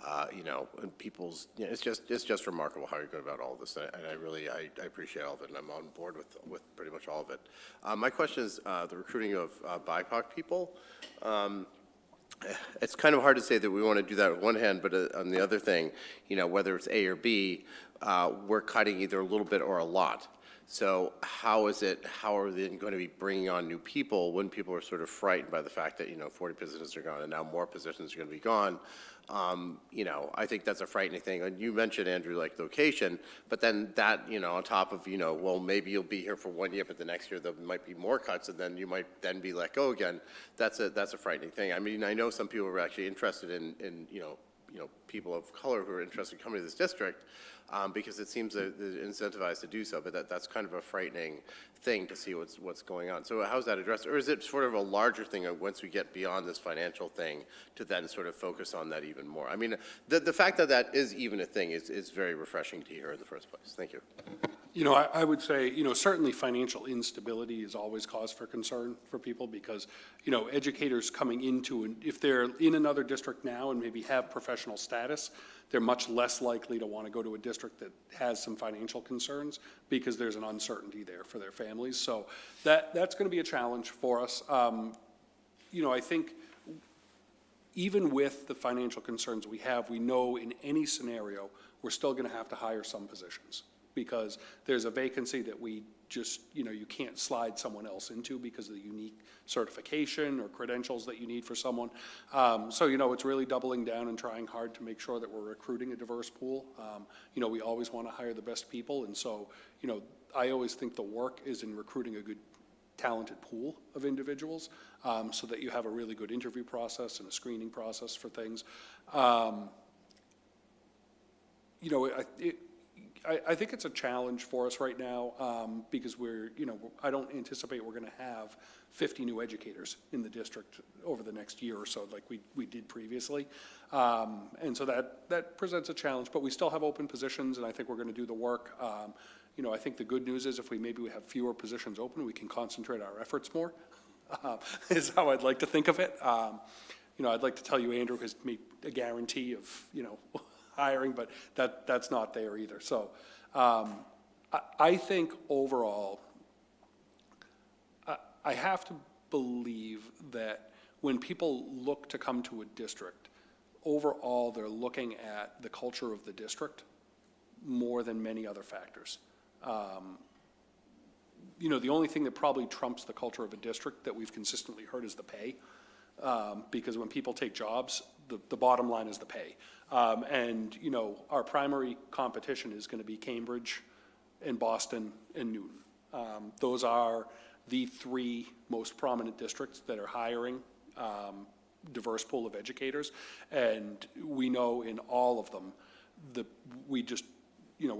and people's, it's just remarkable how you're going about all of this, and I appreciate all of it, and I'm on board with pretty much all of it. My question is the recruiting of BIPOC people. It's kind of hard to say that we want to do that on one hand, but on the other thing, whether it's A or B, we're cutting either a little bit or a lot. So how are they going to be bringing on new people when people are sort of frightened by the fact that, 40 positions are gone and now more positions are going to be gone? I think that's a frightening thing. And you mentioned, Andrew, like location, but then that, on top of, well, maybe you'll be here for 1 year, but the next year there might be more cuts, and then you might then be let go again. That's a frightening thing. I mean, I know some people are actually interested in people of color who are interested in coming to this district, because it seems that they're incentivized to do so, but that's kind of a frightening thing to see what's going on. So how's that addressed? Or is it sort of a larger thing of once we get beyond this financial thing to then sort of focus on that even more? I mean, the fact that that is even a thing is very refreshing to hear in the first place. Thank you. I would say, certainly financial instability is always cause for concern for people because, educators coming into, if they're in another district now and maybe have professional status, they're much less likely to want to go to a district that has some financial concerns because there's an uncertainty there for their families. So that's going to be a challenge for us. I think even with the financial concerns we have, we know in any scenario, we're still going to have to hire some positions, because there's a vacancy that we just, you can't slide someone else into because of the unique certification or credentials that you need for someone. So, it's really doubling down and trying hard to make sure that we're recruiting a diverse pool. We always want to hire the best people. And so, I always think the work is in recruiting a good, talented pool of individuals, so that you have a really good interview process and a screening process for things. I think it's a challenge for us right now, because I don't anticipate we're going to have 50 new educators in the district over the next year or so like we did previously. And so that presents a challenge, but we still have open positions, and I think we're going to do the work. I think the good news is if we have fewer positions open, we can concentrate our efforts more, is how I'd like to think of it. I'd like to tell you Andrew has made a guarantee of, hiring, but that's not there either. So I think overall, I have to believe that when people look to come to a district, overall they're looking at the culture of the district more than many other factors. The only thing that probably trumps the culture of a district that we've consistently heard is the pay, because when people take jobs, the bottom line is the pay. And our primary competition is going to be Cambridge and Boston and Newton. Those are the three most prominent districts that are hiring diverse pool of educators. And we know in all of them that we're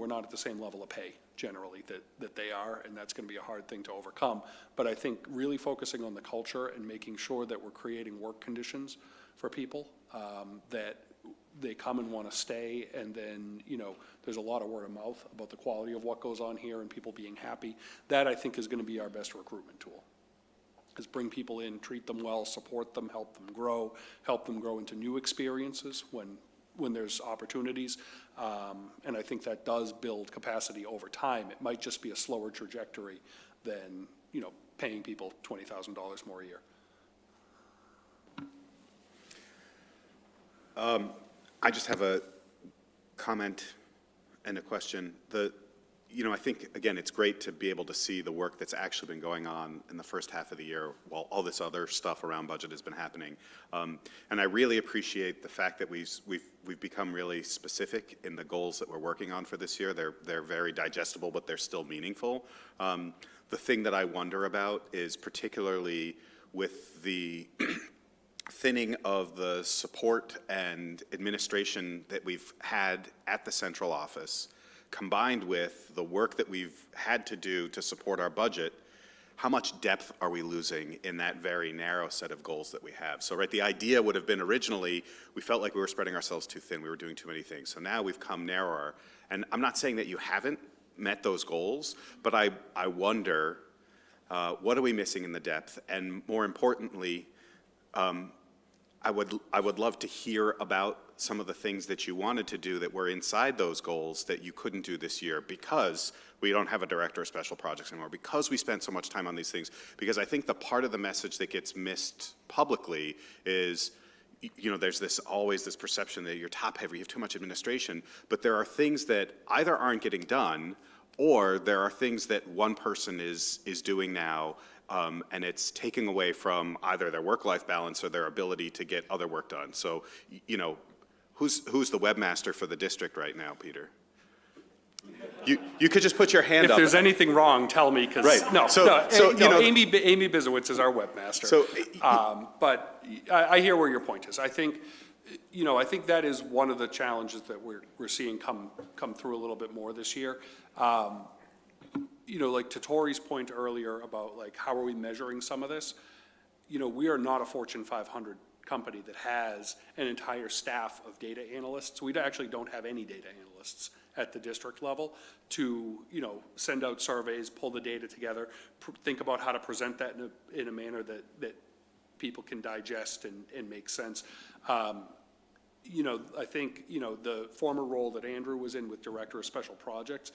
not at the same level of pay generally that they are, and that's going to be a hard thing to overcome. But I think really focusing on the culture and making sure that we're creating work conditions for people that they come and want to stay, and then, there's a lot of word of mouth about the quality of what goes on here and people being happy. That, I think, is going to be our best recruitment tool, is bring people in, treat them well, support them, help them grow into new experiences when there's opportunities. And I think that does build capacity over time. It might just be a slower trajectory than, paying people $20,000 more a year. I just have a comment and a question. I think, again, it's great to be able to see the work that's actually been going on in the first half of the year while all this other stuff around budget has been happening. And I really appreciate the fact that we've become really specific in the goals that we're working on for this year. They're very digestible, but they're still meaningful. The thing that I wonder about is particularly with the thinning of the support and administration that we've had at the central office, combined with the work that we've had to do to support our budget, how much depth are we losing in that very narrow set of goals that we have? So, the idea would have been originally, we felt like we were spreading ourselves too thin, we were doing too many things. So now we've come narrower. And I'm not saying that you haven't met those goals, but I wonder, what are we missing in the depth? And more importantly, I would love to hear about some of the things that you wanted to do that were inside those goals that you couldn't do this year because we don't have a director of special projects anymore, because we spent so much time on these things. Because I think the part of the message that gets missed publicly is, there's always this perception that you're top heavy, you have too much administration, but there are things that either aren't getting done, or there are things that one person is doing now, and it's taking away from either their work-life balance or their ability to get other work done. So, who's the webmaster for the district right now, Peter? You could just put your hand up. If there's anything wrong, tell me, because, Right. Amy Bizowitz is our webmaster. So, but I hear where your point is. I think that is one of the challenges that we're seeing come through a little bit more this year. Like to Tori's point earlier about like, how are we measuring some of this? We are not a Fortune 500 company that has an entire staff of data analysts. We actually don't have any data analysts at the district level to, send out surveys, pull the data together, think about how to present that in a manner that people can digest and make sense. I think, the former role that Andrew was in with Director of Special Projects,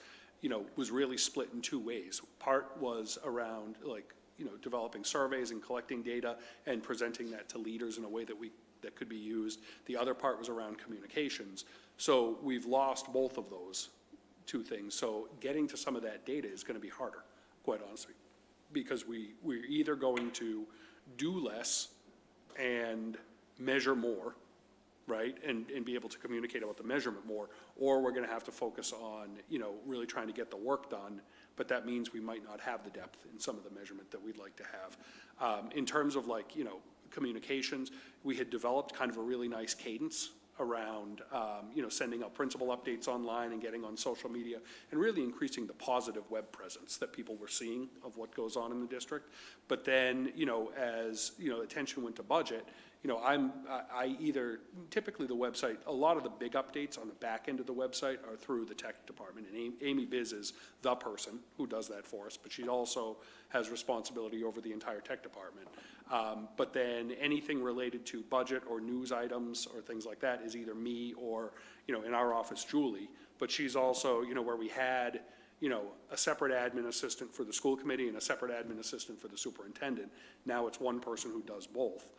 was really split in two ways. Part was around developing surveys and collecting data and presenting that to leaders in a way that could be used. The other part was around communications. So we've lost both of those two things. So getting to some of that data is going to be harder, quite honestly, because we're either going to do less and measure more, right, and be able to communicate about the measurement more, or we're going to have to focus on, really trying to get the work done, but that means we might not have the depth in some of the measurement that we'd like to have. In terms of communications, we had developed kind of a really nice cadence around, sending out principal updates online and getting on social media and really increasing the positive web presence that people were seeing of what goes on in the district. But then, as, attention went to budget, typically the website, a lot of the big updates on the back end of the website are through the tech department. And Amy Biz is the person who does that for us, but she also has responsibility over the entire tech department. But then anything related to budget or news items or things like that is either me or, in our office, Julie. But she's also, where we had, a separate admin assistant for the school committee and a separate admin assistant for the superintendent. Now it's one person who does both.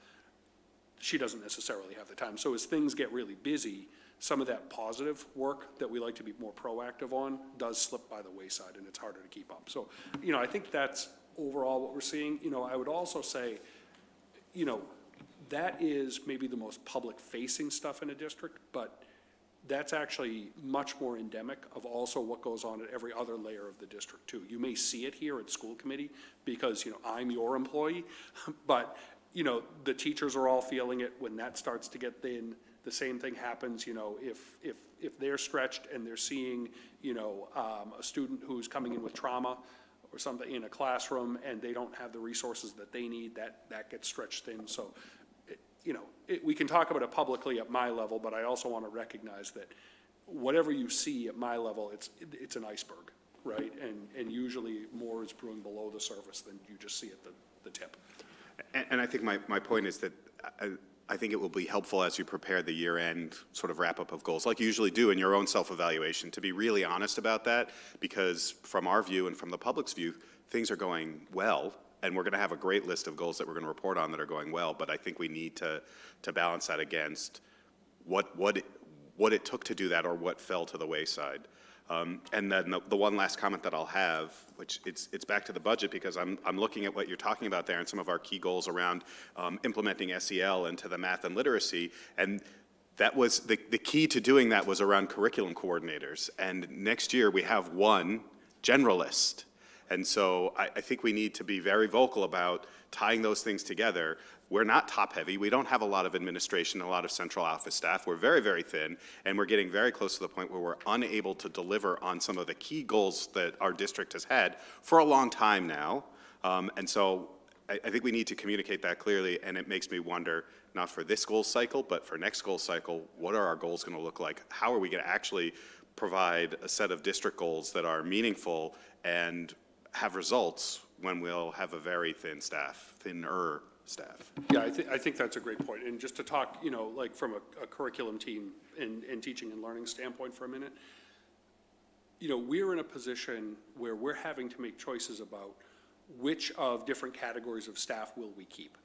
She doesn't necessarily have the time. So as things get really busy, some of that positive work that we like to be more proactive on does slip by the wayside, and it's harder to keep up. So, I think that's overall what we're seeing. I would also say, that is maybe the most public-facing stuff in a district, but that's actually much more endemic of also what goes on at every other layer of the district too. You may see it here at school committee because, I'm your employee, but, the teachers are all feeling it when that starts to get thin. The same thing happens, if they're stretched and they're seeing, a student who's coming in with trauma or something in a classroom and they don't have the resources that they need, that gets stretched thin. So, we can talk about it publicly at my level, but I also want to recognize that whatever you see at my level, it's an iceberg, right? And usually more is brewing below the surface than you just see at the tip. And I think my point is that I think it will be helpful as you prepare the year-end sort of wrap-up of goals, like you usually do in your own self-evaluation, to be really honest about that, because from our view and from the public's view, things are going well, and we're going to have a great list of goals that we're going to report on that are going well, but I think we need to balance that against what it took to do that or what fell to the wayside. And then the one last comment that I'll have, which it's back to the budget, because I'm looking at what you're talking about there and some of our key goals around implementing SEL into the math and literacy, and that was the key to doing that was around curriculum coordinators. And next year we have one generalist. And so I think we need to be very vocal about tying those things together. We're not top-heavy. We don't have a lot of administration, a lot of central office staff. We're very, very thin, and we're getting very close to the point where we're unable to deliver on some of the key goals that our district has had for a long time now. And so I think we need to communicate that clearly, and it makes me wonder, not for this goal cycle, but for next goal cycle, what are our goals going to look like? How are we going to actually provide a set of district goals that are meaningful and have results when we'll have a very thinner staff? Yeah, I think that's a great point. And just to talk, like from a curriculum team and teaching and learning standpoint for a minute, we're in a position where we're having to make choices about which of different categories of staff will we keep.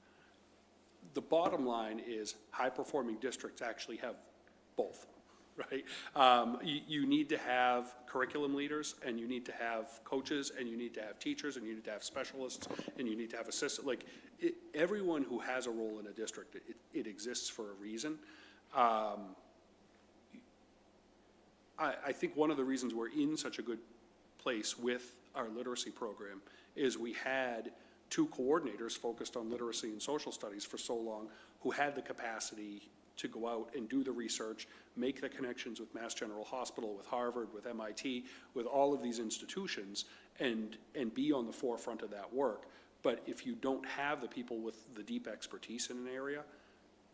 the bottom line is high-performing districts actually have both, right? You need to have curriculum leaders, and you need to have coaches, and you need to have teachers, and you need to have specialists, and you need to have assistants. Like, everyone who has a role in a district, it exists for a reason. I think one of the reasons we're in such a good place with our literacy program is we had 2 coordinators focused on literacy and social studies for so long who had the capacity to go out and do the research, make the connections with Mass General Hospital, with Harvard, with MIT, with all of these institutions, and be on the forefront of that work. But if you don't have the people with the deep expertise in an area,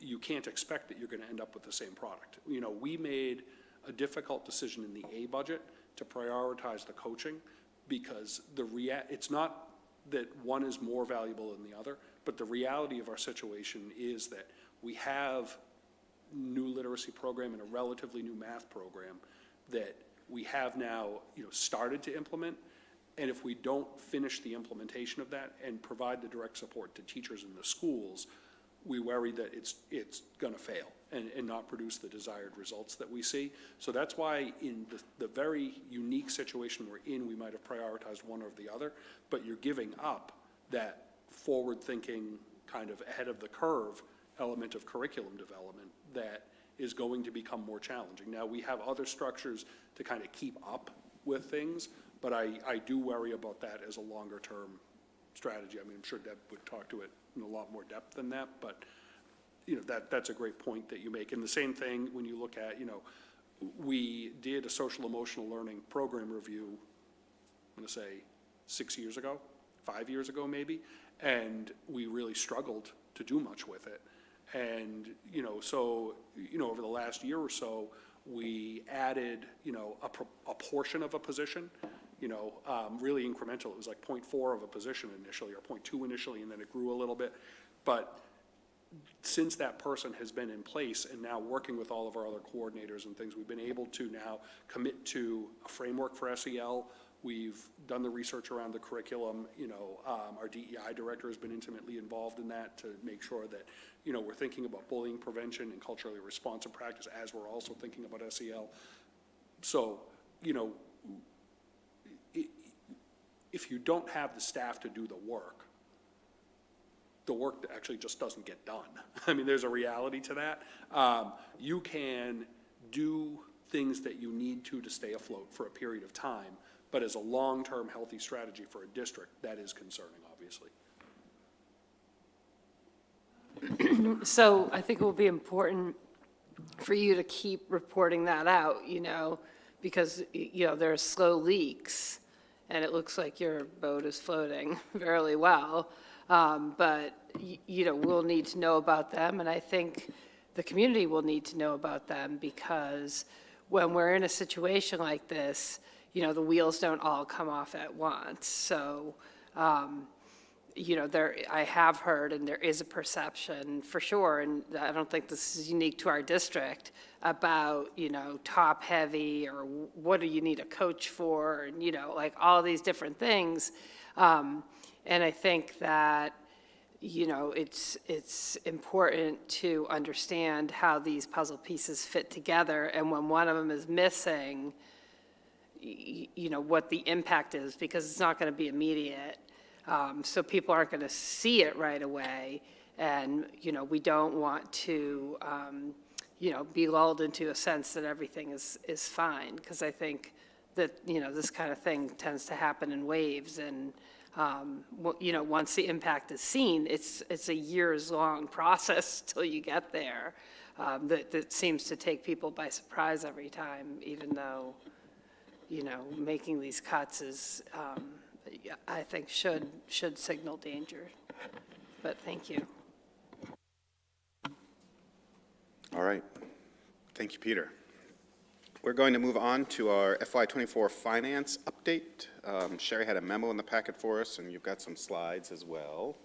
you can't expect that you're going to end up with the same product. You know, we made a difficult decision in the A budget to prioritize the coaching because it's not that one is more valuable than the other, but the reality of our situation is that we have new literacy program and a relatively new math program that we have now, started to implement. And if we don't finish the implementation of that and provide the direct support to teachers in the schools, we worry that it's going to fail and not produce the desired results that we see. So that's why in the very unique situation we're in, we might have prioritized one over the other, but you're giving up that forward-thinking, kind of ahead of the curve element of curriculum development that is going to become more challenging. Now, we have other structures to kind of keep up with things, but I do worry about that as a longer-term strategy. I mean, I'm sure Deb would talk to it in a lot more depth than that, but that's a great point that you make. And the same thing when you look at, we did a social emotional learning program review, I'm going to say 6 years ago, 5 years ago maybe, and we really struggled to do much with it. And, so, over the last year or so, we added, a portion of a position, really incremental. It was like 0.4 of a position initially, or 0.2 initially, and then it grew a little bit. But since that person has been in place and now working with all of our other coordinators and things, we've been able to now commit to a framework for SEL. We've done the research around the curriculum. Our DEI director has been intimately involved in that to make sure that, we're thinking about bullying prevention and culturally responsive practice as we're also thinking about SEL. So, if you don't have the staff to do the work actually just doesn't get done. I mean, there's a reality to that. You can do things that you need to stay afloat for a period of time, but as a long-term healthy strategy for a district, that is concerning, obviously. So I think it will be important for you to keep reporting that out, because, there are slow leaks, and it looks like your boat is floating fairly well. But, we'll need to know about them, and I think the community will need to know about them, because when we're in a situation like this, the wheels don't all come off at once. So, I have heard, and there is a perception for sure, and I don't think this is unique to our district, about, top heavy, or what do you need a coach for, and, like all these different things. And I think that, it's important to understand how these puzzle pieces fit together, and when one of them is missing, what the impact is, because it's not going to be immediate. So people aren't going to see it right away, and, we don't want to, be lulled into a sense that everything is fine, because I think that, this kind of thing tends to happen in waves, and, once the impact is seen, it's a years-long process till you get there, that seems to take people by surprise every time, even though, making these cuts is, I think should signal danger. But thank you. All right. Thank you, Peter. We're going to move on to our FY24 finance update. Sheri had a memo in the packet for us, and you've got some slides as well.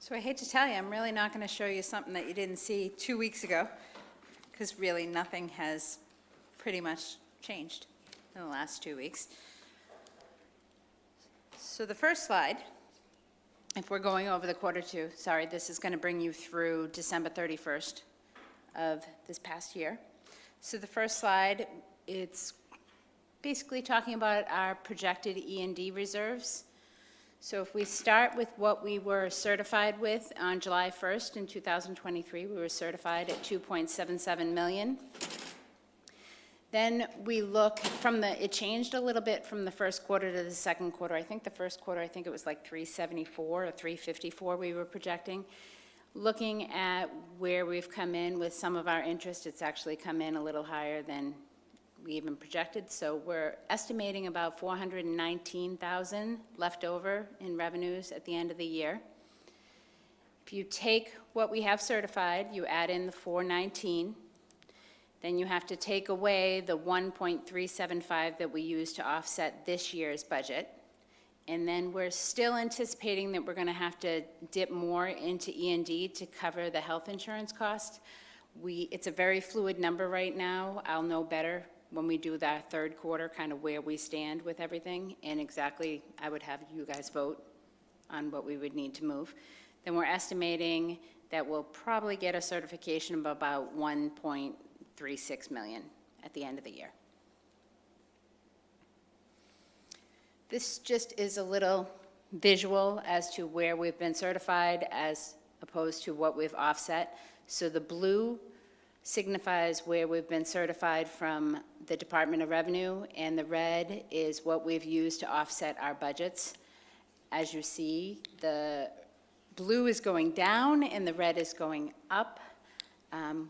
So I hate to tell you, I'm really not going to show you something that you didn't see 2 weeks ago, because really nothing has pretty much changed in the last 2 weeks. So the first slide, if we're going over the quarter two, sorry, this is going to bring you through December 31st of this past year. So the first slide, it's basically talking about our projected E&D reserves. So if we start with what we were certified with on July 1st in 2023, we were certified at 2.77 million. Then we look from it changed a little bit from the first quarter to the second quarter. I think the first quarter, I think it was like 374 or 354 we were projecting. Looking at where we've come in with some of our interest, it's actually come in a little higher than we even projected. So we're estimating about 419,000 left over in revenues at the end of the year. If you take what we have certified, you add in the 419, then you have to take away the 1.375 that we use to offset this year's budget. And then we're still anticipating that we're going to have to dip more into E&D to cover the health insurance cost. It's a very fluid number right now. I'll know better when we do that third quarter, kind of where we stand with everything, and exactly, I would have you guys vote on what we would need to move. Then we're estimating that we'll probably get a certification of about 1.36 million at the end of the year. This just is a little visual as to where we've been certified as opposed to what we've offset. So the blue signifies where we've been certified from the Department of Revenue, and the red is what we've used to offset our budgets. As you see, the blue is going down and the red is going up.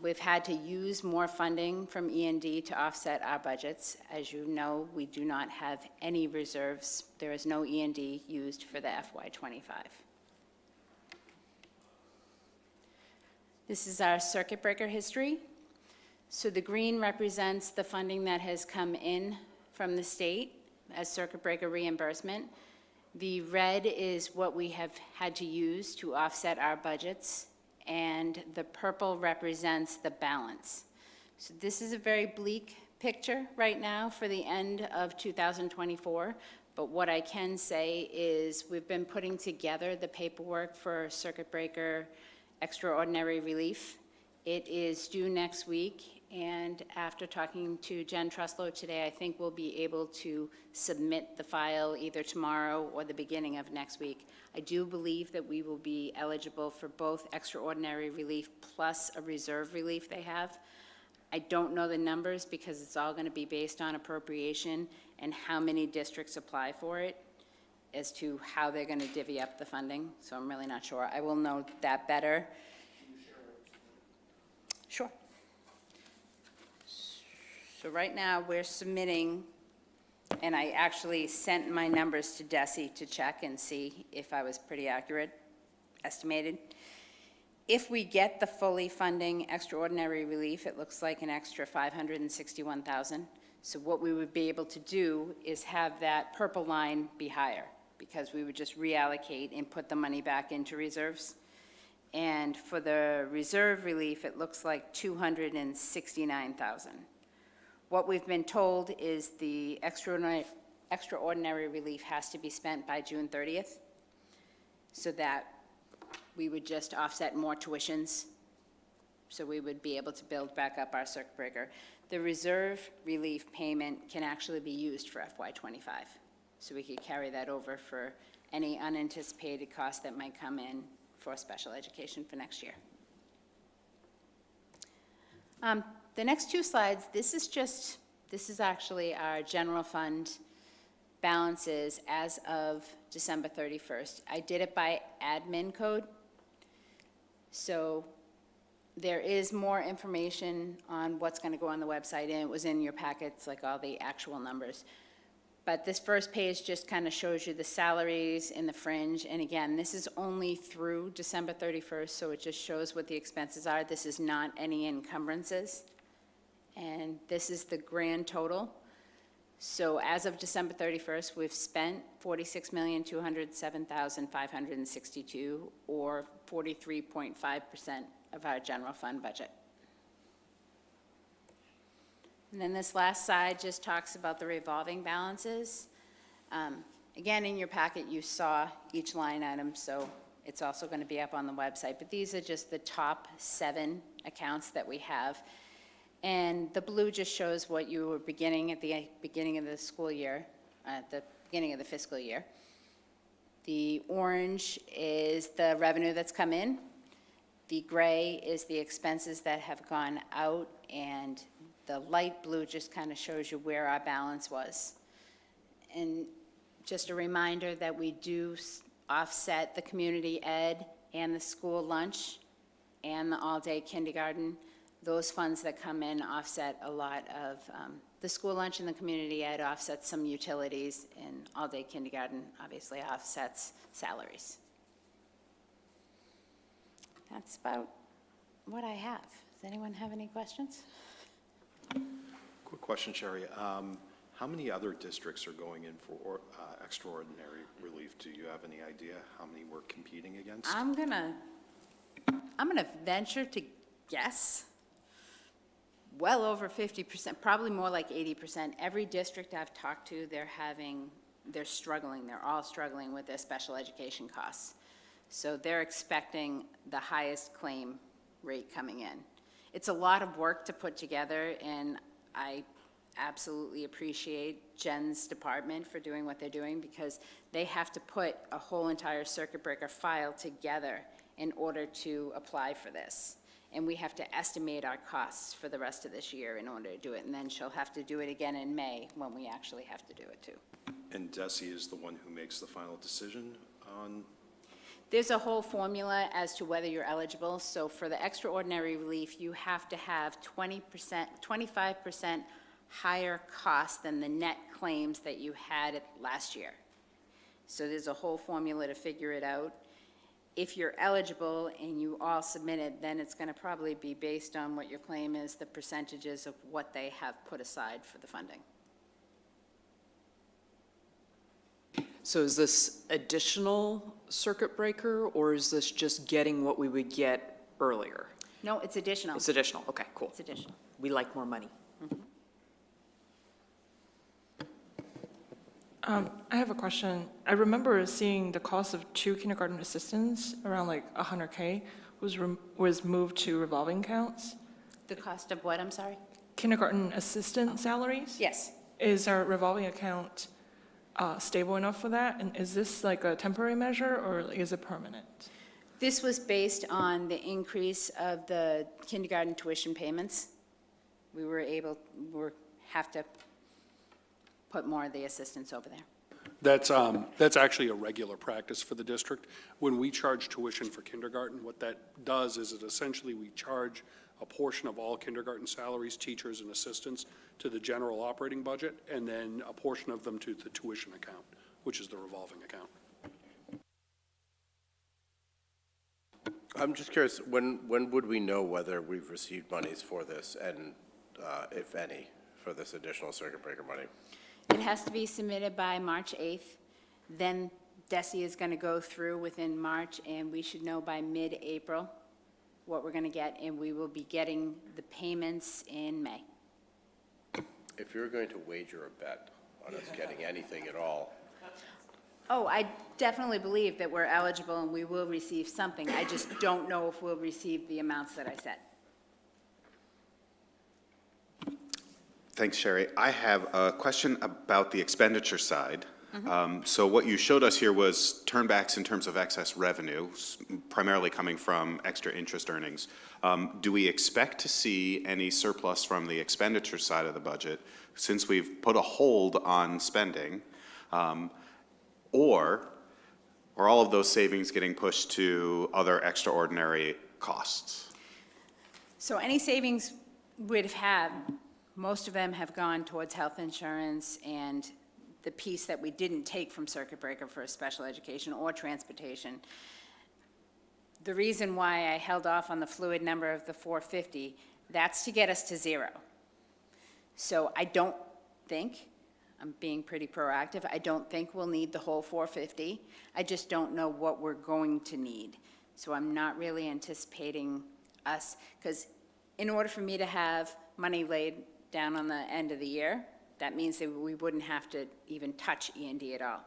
We've had to use more funding from E&D to offset our budgets. As you know, we do not have any reserves. There is no E&D used for the FY25. This is our circuit breaker history. So the green represents the funding that has come in from the state as circuit breaker reimbursement. The red is what we have had to use to offset our budgets, and the purple represents the balance. So this is a very bleak picture right now for the end of 2024, but what I can say is we've been putting together the paperwork for circuit breaker extraordinary relief. It is due next week, and after talking to Jen Truslow today, I think we'll be able to submit the file either tomorrow or the beginning of next week. I do believe that we will be eligible for both extraordinary relief plus a reserve relief they have. I don't know the numbers because it's all going to be based on appropriation and how many districts apply for it as to how they're going to divvy up the funding, so I'm really not sure. I will know that better. Sure. So right now, we're submitting, and I actually sent my numbers to Desi to check and see if I was pretty accurate, estimated. If we get the fully funding extraordinary relief, it looks like an extra 561,000. So what we would be able to do is have that purple line be higher, because we would just reallocate and put the money back into reserves. And for the reserve relief, it looks like 269,000. What we've been told is the extraordinary relief has to be spent by June 30th, so that we would just offset more tuitions, so we would be able to build back up our circuit breaker. The reserve relief payment can actually be used for FY25, so we could carry that over for any unanticipated costs that might come in for special education for next year. The next two slides, this is actually our general fund balances as of December 31st. I did it by admin code. So there is more information on what's going to go on the website, and it was in your packets, like all the actual numbers. But this first page just kind of shows you the salaries in the fringe. And again, this is only through December 31st, so it just shows what the expenses are. This is not any encumbrances. And this is the grand total. So as of December 31st, we've spent $46,207,562, or 43.5% of our general fund budget. And then this last slide just talks about the revolving balances. Again, in your packet, you saw each line item, so it's also going to be up on the website. But these are just the top 7 accounts that we have. And the blue just shows what you were beginning at the beginning of the school year, at the beginning of the fiscal year. The orange is the revenue that's come in. The gray is the expenses that have gone out, and the light blue just kind of shows you where our balance was. And just a reminder that we do offset the community ed and the school lunch and the all-day kindergarten. Those funds that come in offset a lot of, the school lunch and the community ed offsets some utilities, and all-day kindergarten obviously offsets salaries. That's about what I have. Does anyone have any questions? Quick question, Sheri. How many other districts are going in for extraordinary relief? Do you have any idea how many we're competing against? I'm gonna venture to guess well over 50%, probably more like 80%. Every district I've talked to, they're struggling. They're all struggling with their special education costs. So they're expecting the highest claim rate coming in. It's a lot of work to put together, and I absolutely appreciate Jen's department for doing what they're doing, because they have to put a whole entire circuit breaker file together in order to apply for this. And we have to estimate our costs for the rest of this year in order to do it. And then she'll have to do it again in May when we actually have to do it too. And DESE is the one who makes the final decision on? There's a whole formula as to whether you're eligible. So for the extraordinary relief, you have to have 20%, 25% higher cost than the net claims that you had last year. So there's a whole formula to figure it out. If you're eligible and you all submitted, then it's going to probably be based on what your claim is, the percentages of what they have put aside for the funding. So is this additional circuit breaker, or is this just getting what we would get earlier? No, it's additional. It's additional, okay, cool. It's additional. We like more money. I have a question. I remember seeing the cost of 2 kindergarten assistants around like 100K was moved to revolving accounts. The cost of what, I'm sorry? Kindergarten assistant salaries? Yes. Is our revolving account stable enough for that? And is this like a temporary measure, or is it permanent? This was based on the increase of the kindergarten tuition payments. We have to put more of the assistants over there. That's actually a regular practice for the district. When we charge tuition for kindergarten, what that does is it essentially, we charge a portion of all kindergarten salaries, teachers and assistants, to the general operating budget, and then a portion of them to the tuition account, which is the revolving account. I'm just curious, when would we know whether we've received monies for this, and if any, for this additional circuit breaker money? It has to be submitted by March 8th. Then DESE is going to go through within March, and we should know by mid-April what we're going to get, and we will be getting the payments in May. If you're going to wager a bet on us getting anything at all, Oh, I definitely believe that we're eligible and we will receive something. I just don't know if we'll receive the amounts that I said. Thanks, Sheri. I have a question about the expenditure side. So what you showed us here was turnbacks in terms of excess revenue, primarily coming from extra interest earnings. Do we expect to see any surplus from the expenditure side of the budget, since we've put a hold on spending? Or are all of those savings getting pushed to other extraordinary costs? So any savings we'd have had, most of them have gone towards health insurance and the piece that we didn't take from circuit breaker for special education or transportation. The reason why I held off on the fluid number of the 450, that's to get us to zero. So I don't think I'm being pretty proactive. I don't think we'll need the whole 450. I just don't know what we're going to need. So I'm not really anticipating us, because in order for me to have money laid down on the end of the year, that means that we wouldn't have to even touch E&D at all,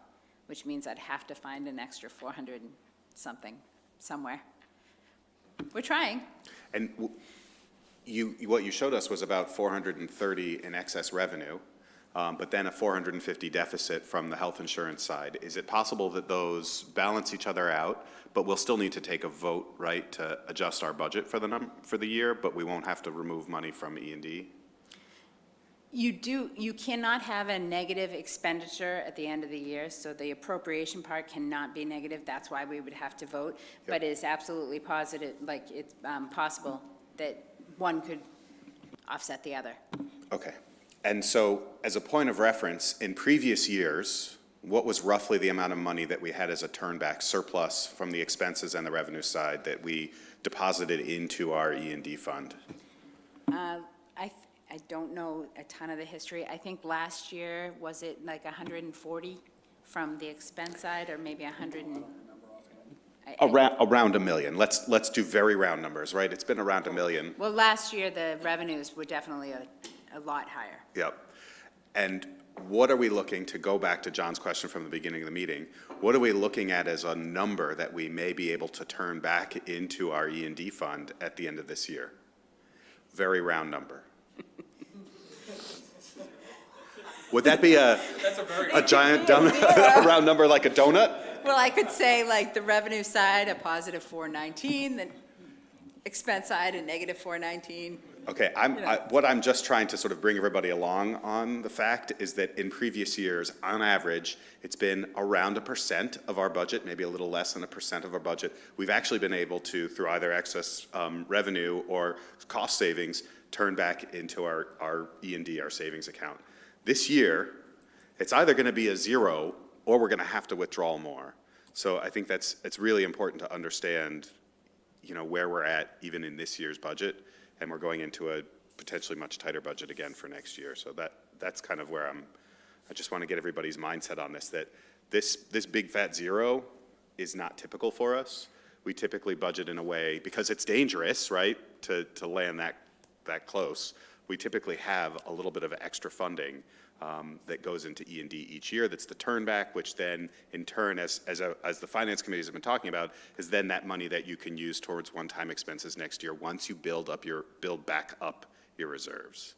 which means I'd have to find an extra 400 and something somewhere. We're trying. And what you showed us was about 430 in excess revenue, but then a 450 deficit from the health insurance side. Is it possible that those balance each other out, but we'll still need to take a vote, right, to adjust our budget for the year, but we won't have to remove money from E&D? You cannot have a negative expenditure at the end of the year, so the appropriation part cannot be negative. That's why we would have to vote. Yep. But it's absolutely positive, like it's possible that one could offset the other. Okay. And so, as a point of reference, in previous years, what was roughly the amount of money that we had as a turnback surplus from the expenses and the revenue side that we deposited into our E&D fund? I don't know a ton of the history. I think last year, was it like 140 from the expense side, or maybe 100 and... Around $1 million. Let's do very round numbers, right? It's been around $1 million. Well, last year, the revenues were definitely a lot higher. Yep. And what are we looking, to go back to John's question from the beginning of the meeting, what are we looking at as a number that we may be able to turn back into our E&D fund at the end of this year? Very round number. Would that be a giant a round number like a donut? Well, I could say like the revenue side, a positive 419, the expense side, a negative 419. Okay, what I'm just trying to sort of bring everybody along on the fact is that in previous years, on average, it's been around 1% of our budget, maybe a little less than 1% of our budget. We've actually been able to, through either excess revenue or cost savings, turn back into our E&D, our savings account. This year, it's either going to be a zero or we're going to have to withdraw more. So I think it's really important to understand, where we're at even in this year's budget, and we're going into a potentially much tighter budget again for next year. So that's kind of where I just want to get everybody's mindset on this, that this big fat zero is not typical for us. We typically budget in a way, because it's dangerous, right, to land that close. We typically have a little bit of extra funding that goes into E&D each year. That's the turnback, which then, in turn, as the finance committees have been talking about, is then that money that you can use towards one-time expenses next year once you build back up your reserves.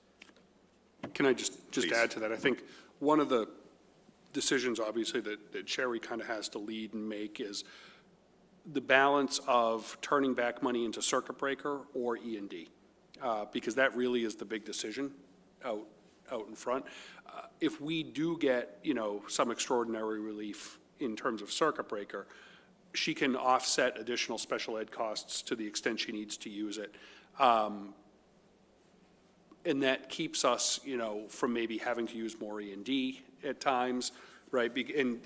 Can I just Please. add to that? I think one of the decisions, obviously, that Sheri kind of has to lead and make is the balance of turning back money into circuit breaker or E&D. Because that really is the big decision out in front. If we do get, some extraordinary relief in terms of circuit breaker, she can offset additional special ed costs to the extent she needs to use it. And that keeps us, from maybe having to use more E&D at times, right? And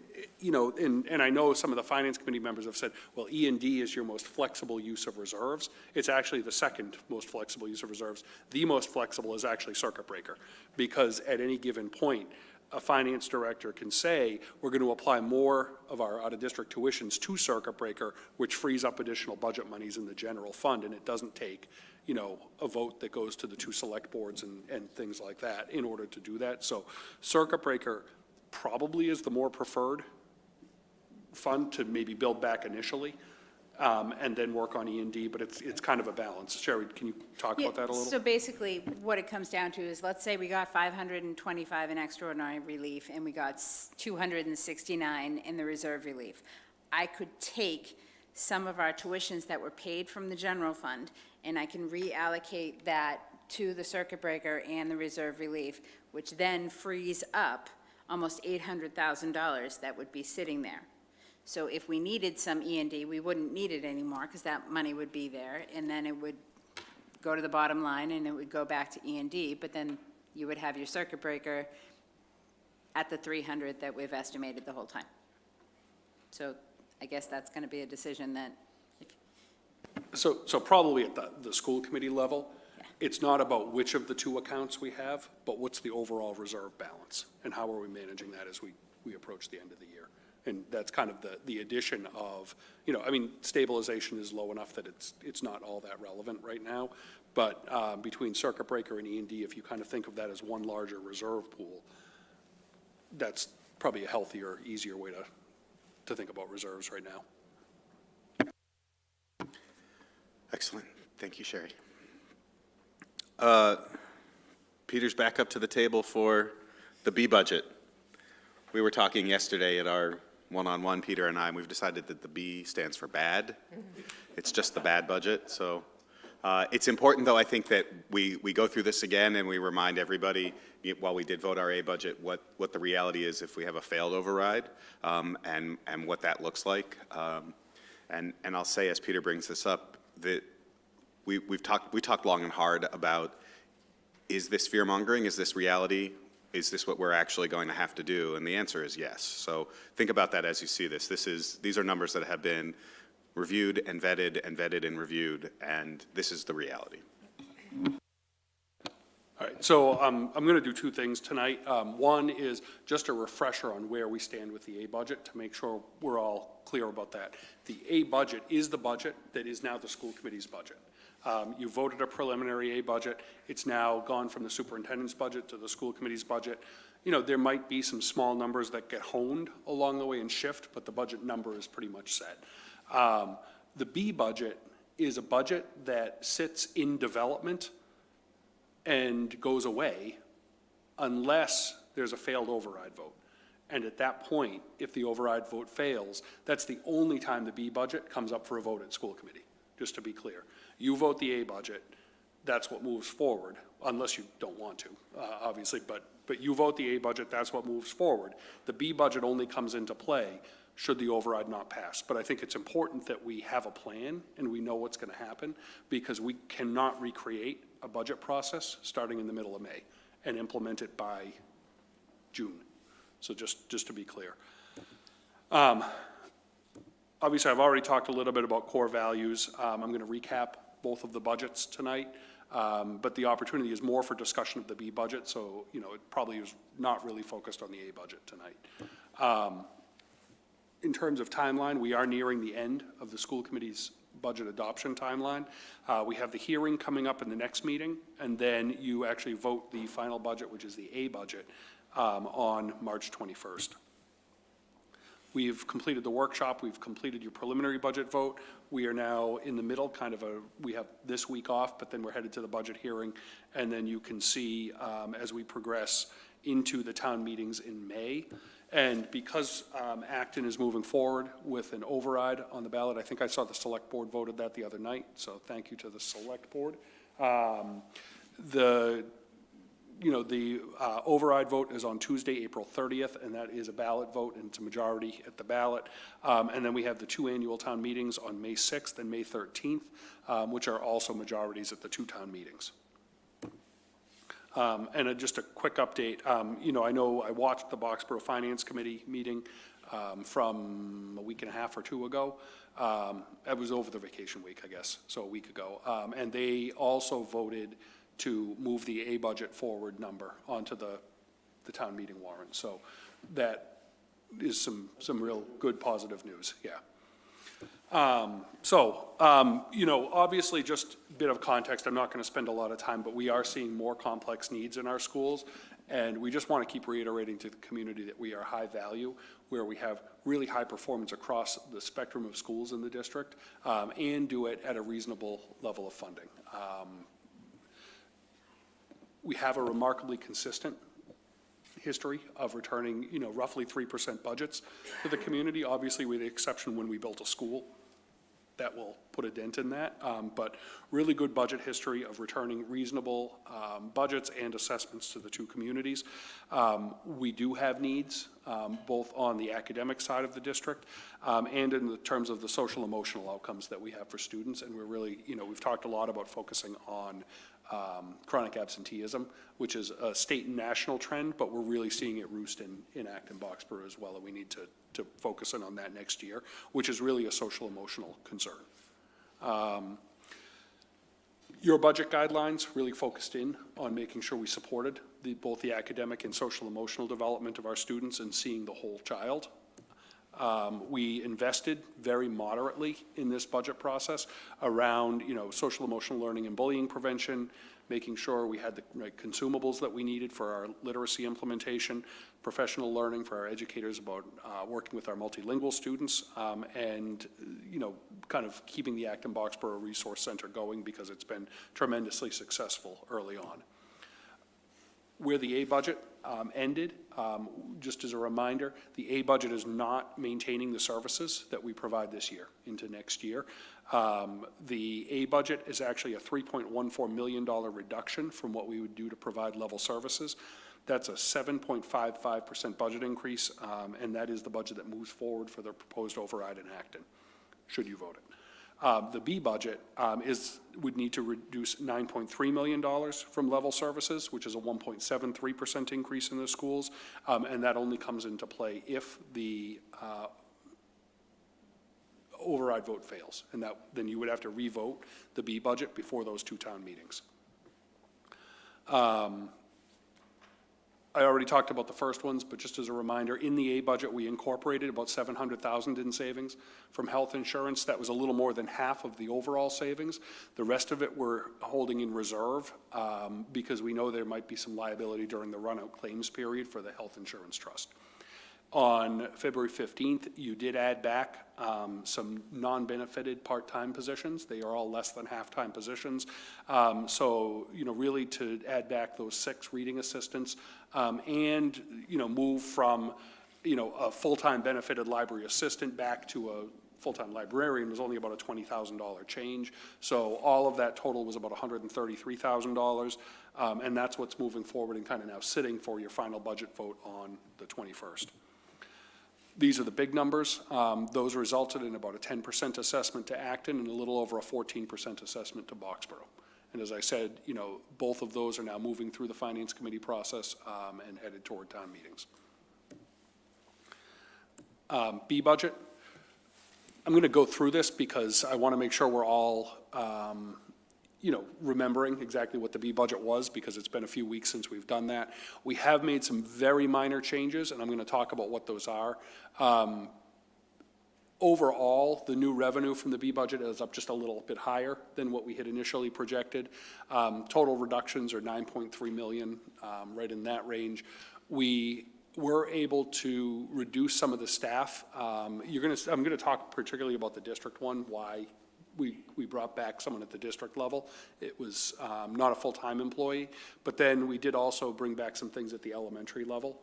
I know some of the finance committee members have said, well, E&D is your most flexible use of reserves. It's actually the second most flexible use of reserves. The most flexible is actually circuit breaker, because at any given point, a finance director can say, we're going to apply more of our out-of-district tuitions to circuit breaker, which frees up additional budget monies in the general fund, and it doesn't take, a vote that goes to the two select boards and things like that in order to do that. So circuit breaker probably is the more preferred fund to maybe build back initially, and then work on E&D, but it's kind of a balance. Sheri, can you talk about that a little? So basically, what it comes down to is, let's say we got 525 in extraordinary relief, and we got 269 in the reserve relief. I could take some of our tuitions that were paid from the general fund, and I can reallocate that to the circuit breaker and the reserve relief, which then frees up almost $800,000 that would be sitting there. So if we needed some E&D, we wouldn't need it anymore, because that money would be there, and then it would go to the bottom line and it would go back to E&D, but then you would have your circuit breaker at the 300 that we've estimated the whole time. So I guess that's going to be a decision that... So probably at the school committee level, it's not about which of the two accounts we have, but what's the overall reserve balance, and how are we managing that as we approach the end of the year. And that's kind of the addition of, you know, I mean, stabilization is low enough that it's not all that relevant right now, but between circuit breaker and E&D, if you kind of think of that as one larger reserve pool, that's probably a healthier, easier way to think about reserves right now. Excellent. Thank you, Sheri. Peter's back up to the table for the B budget. We were talking yesterday at our one-on-one, Peter and I, and we've decided that the B stands for bad. It's just the bad budget. So it's important, though, I think that we go through this again and we remind everybody, while we did vote our A budget, what the reality is if we have a failed override, and what that looks like. And I'll say, as Peter brings this up, that we talked long and hard about, is this fear-mongering? Is this reality? Is this what we're actually going to have to do? And the answer is yes. So think about that as you see this. These are numbers that have been reviewed and vetted and vetted and reviewed, and this is the reality. All right, so I'm going to do two things tonight. One is just a refresher on where we stand with the A budget to make sure we're all clear about that. The A budget is the budget that is now the school committee's budget. You voted a preliminary A budget. It's now gone from the superintendent's budget to the school committee's budget. You know, there might be some small numbers that get honed along the way and shift, but the budget number is pretty much set. The B budget is a budget that sits in development and goes away unless there's a failed override vote. And at that point, if the override vote fails, that's the only time the B budget comes up for a vote at school committee, just to be clear. You vote the A budget, that's what moves forward, unless you don't want to, obviously, but you vote the A budget, that's what moves forward. The B budget only comes into play should the override not pass. But I think it's important that we have a plan and we know what's going to happen, because we cannot recreate a budget process starting in the middle of May and implement it by June. So just to be clear. Obviously, I've already talked a little bit about core values. I'm going to recap both of the budgets tonight, but the opportunity is more for discussion of the B budget, so you know it probably is not really focused on the A budget tonight. In terms of timeline, we are nearing the end of the school committee's budget adoption timeline. We have the hearing coming up in the next meeting, and then you actually vote the final budget, which is the A budget, on March 21st. We've completed the workshop, we've completed your preliminary budget vote. We are now in the middle, we have this week off, but then we're headed to the budget hearing, and then you can see as we progress into the town meetings in May. And because Acton is moving forward with an override on the ballot, I think I saw the select board voted that the other night, so thank you to the select board. The override vote is on Tuesday, April 30th, and that is a ballot vote, and it's a majority at the ballot. And then we have the two annual town meetings on May 6th and May 13th, which are also majorities at the two town meetings. And just a quick update, I know I watched the Boxborough Finance Committee meeting from a week and a half or two ago. It was over the vacation week, I guess, so a week ago. And they also voted to move the A budget forward number onto the town meeting warrant. So that is some real good positive news, yeah. Obviously just a bit of context, I'm not going to spend a lot of time, but we are seeing more complex needs in our schools, and we just want to keep reiterating to the community that we are high value, where we have really high performance across the spectrum of schools in the district, and do it at a reasonable level of funding. We have a remarkably consistent history of returning, roughly 3% budgets to the community, obviously with the exception when we built a school. That will put a dent in that, but really good budget history of returning reasonable budgets and assessments to the two communities. We do have needs, both on the academic side of the district and in the terms of the social emotional outcomes that we have for students, and we're really, we've talked a lot about focusing on chronic absenteeism, which is a state and national trend, but we're really seeing it roost in Acton-Boxborough as well, and we need to focus in on that next year, which is really a social emotional concern. Your budget guidelines really focused in on making sure we supported both the academic and social emotional development of our students and seeing the whole child. We invested very moderately in this budget process around, social emotional learning and bullying prevention, making sure we had the right consumables that we needed for our literacy implementation, professional learning for our educators about working with our multilingual students, and, kind of keeping the Acton-Boxborough Resource Center going because it's been tremendously successful early on. Where the A budget ended, just as a reminder, the A budget is not maintaining the services that we provide this year into next year. The A budget is actually a $3.14 million reduction from what we would do to provide level services. That's a 7.55% budget increase, and that is the budget that moves forward for the proposed override in Acton, should you vote it. The B budget would need to reduce $9.3 million from level services, which is a 1.73% increase in the schools, and that only comes into play if the override vote fails, and then you would have to revote the B budget before those two town meetings. I already talked about the first ones, but just as a reminder, in the A budget, we incorporated about $700,000 in savings from health insurance. That was a little more than half of the overall savings. The rest of it we're holding in reserve because we know there might be some liability during the run-out claims period for the health insurance trust. On February 15th, you did add back some non-benefited part-time positions. They are all less than half-time positions. So, really to add back those 6 reading assistants and, move from, a full-time benefited library assistant back to a full-time librarian was only about a $20,000 change. So all of that total was about $133,000. And that's what's moving forward and kind of now sitting for your final budget vote on the 21st. These are the big numbers. Those resulted in about a 10% assessment to Acton and a little over a 14% assessment to Boxborough. And as I said, both of those are now moving through the Finance Committee process and headed toward town meetings. B budget. I'm going to go through this because I want to make sure we're all remembering exactly what the B budget was because it's been a few weeks since we've done that. We have made some very minor changes, and I'm going to talk about what those are. Overall, the new revenue from the B budget is up just a little bit higher than what we had initially projected. Total reductions are $9.3 million, right in that range. We were able to reduce some of the staff. I'm going to talk particularly about the district one, why we brought back someone at the district level. It was not a full-time employee, but then we did also bring back some things at the elementary level.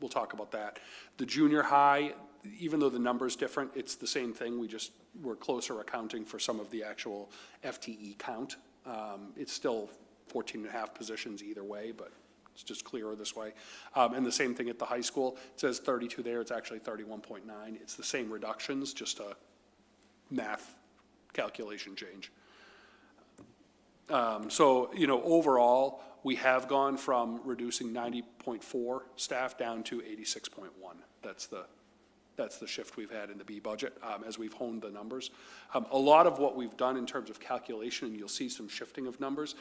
We'll talk about that. The junior high, even though the number's different, it's the same thing. We're closer accounting for some of the actual FTE count. It's still 14.5 positions either way, but it's just clearer this way. And the same thing at the high school. It says 32 there, it's actually 31.9. It's the same reductions, just a math calculation change. So, overall, we have gone from reducing 90.4 staff down to 86.1. That's the shift we've had in the B budget as we've honed the numbers. A lot of what we've done in terms of calculation, and you'll see some shifting of numbers,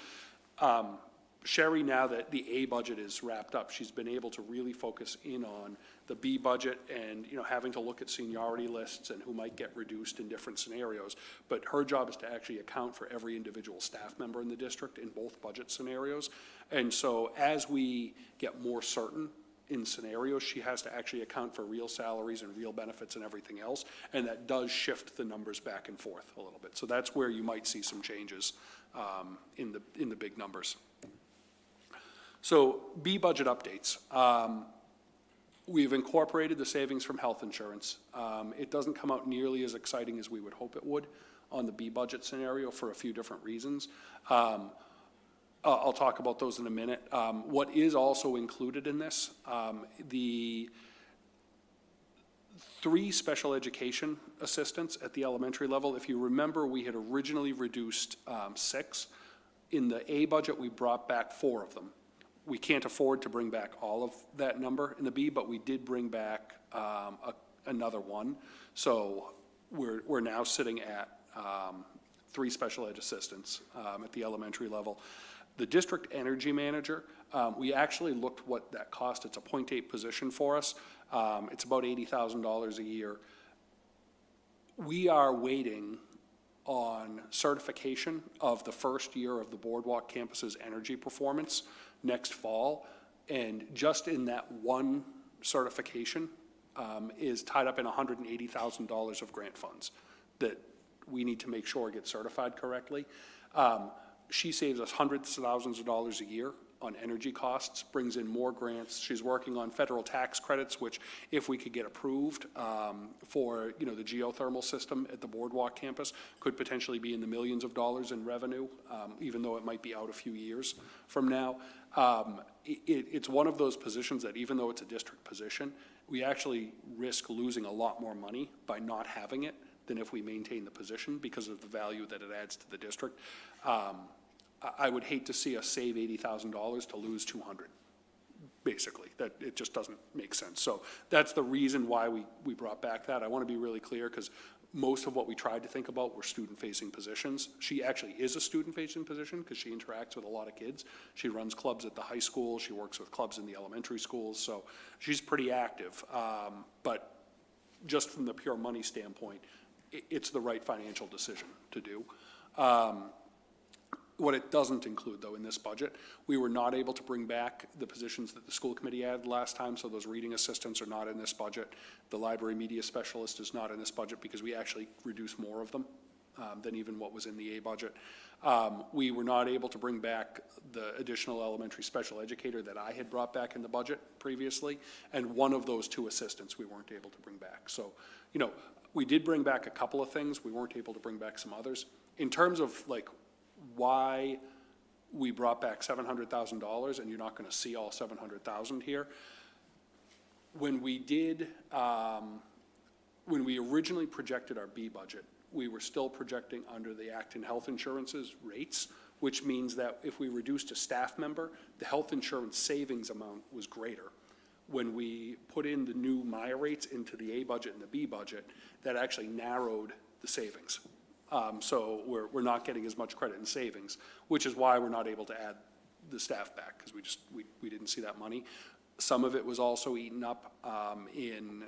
Sheri, now that the A budget is wrapped up, she's been able to really focus in on the B budget and, having to look at seniority lists and who might get reduced in different scenarios. But her job is to actually account for every individual staff member in the district in both budget scenarios. And so as we get more certain in scenarios, she has to actually account for real salaries and real benefits and everything else. And that does shift the numbers back and forth a little bit. So that's where you might see some changes in the big numbers. So B budget updates. We've incorporated the savings from health insurance. It doesn't come out nearly as exciting as we would hope it would on the B budget scenario for a few different reasons. I'll talk about those in a minute. What is also included in this, the 3 special education assistants at the elementary level. If you remember, we had originally reduced 6. In the A budget, we brought back 4 of them. We can't afford to bring back all of that number in the B, but we did bring back another one. So we're now sitting at 3 special ed assistants at the elementary level. The district energy manager, we actually looked what that cost. It's a .8 position for us. It's about $80,000 a year. We are waiting on certification of the first year of the Boardwalk campus's energy performance next fall. And just in that one certification is tied up in $180,000 of grant funds that we need to make sure get certified correctly. She saves us hundreds of thousands of dollars a year on energy costs, brings in more grants. She's working on federal tax credits, which if we could get approved for, you know, the geothermal system at the Boardwalk campus, could potentially be in the millions of dollars in revenue, even though it might be out a few years from now. It's one of those positions that even though it's a district position, we actually risk losing a lot more money by not having it than if we maintain the position because of the value that it adds to the district. I would hate to see us save $80,000 to lose 200, basically. That it just doesn't make sense. So that's the reason why we brought back that. I want to be really clear because most of what we tried to think about were student-facing positions. She actually is a student-facing position because she interacts with a lot of kids. She runs clubs at the high school. She works with clubs in the elementary schools. So she's pretty active. But just from the pure money standpoint, it's the right financial decision to do. What it doesn't include, though, in this budget, we were not able to bring back the positions that the school committee had last time, so those reading assistants are not in this budget. The library media specialist is not in this budget because we actually reduced more of them than even what was in the A budget. We were not able to bring back the additional elementary special educator that I had brought back in the budget previously, and one of those 2 assistants we weren't able to bring back. So, you know, we did bring back a couple of things. We weren't able to bring back some others. In terms of, like, why we brought back $700,000, and you're not going to see all $700,000 here. When we did, when we originally projected our B budget, we were still projecting under the Acton Health Insurance's rates, which means that if we reduced a staff member, the health insurance savings amount was greater. When we put in the new Maya rates into the A budget and the B budget, that actually narrowed the savings. So we're not getting as much credit in savings, which is why we're not able to add the staff back, because we didn't see that money. Some of it was also eaten up in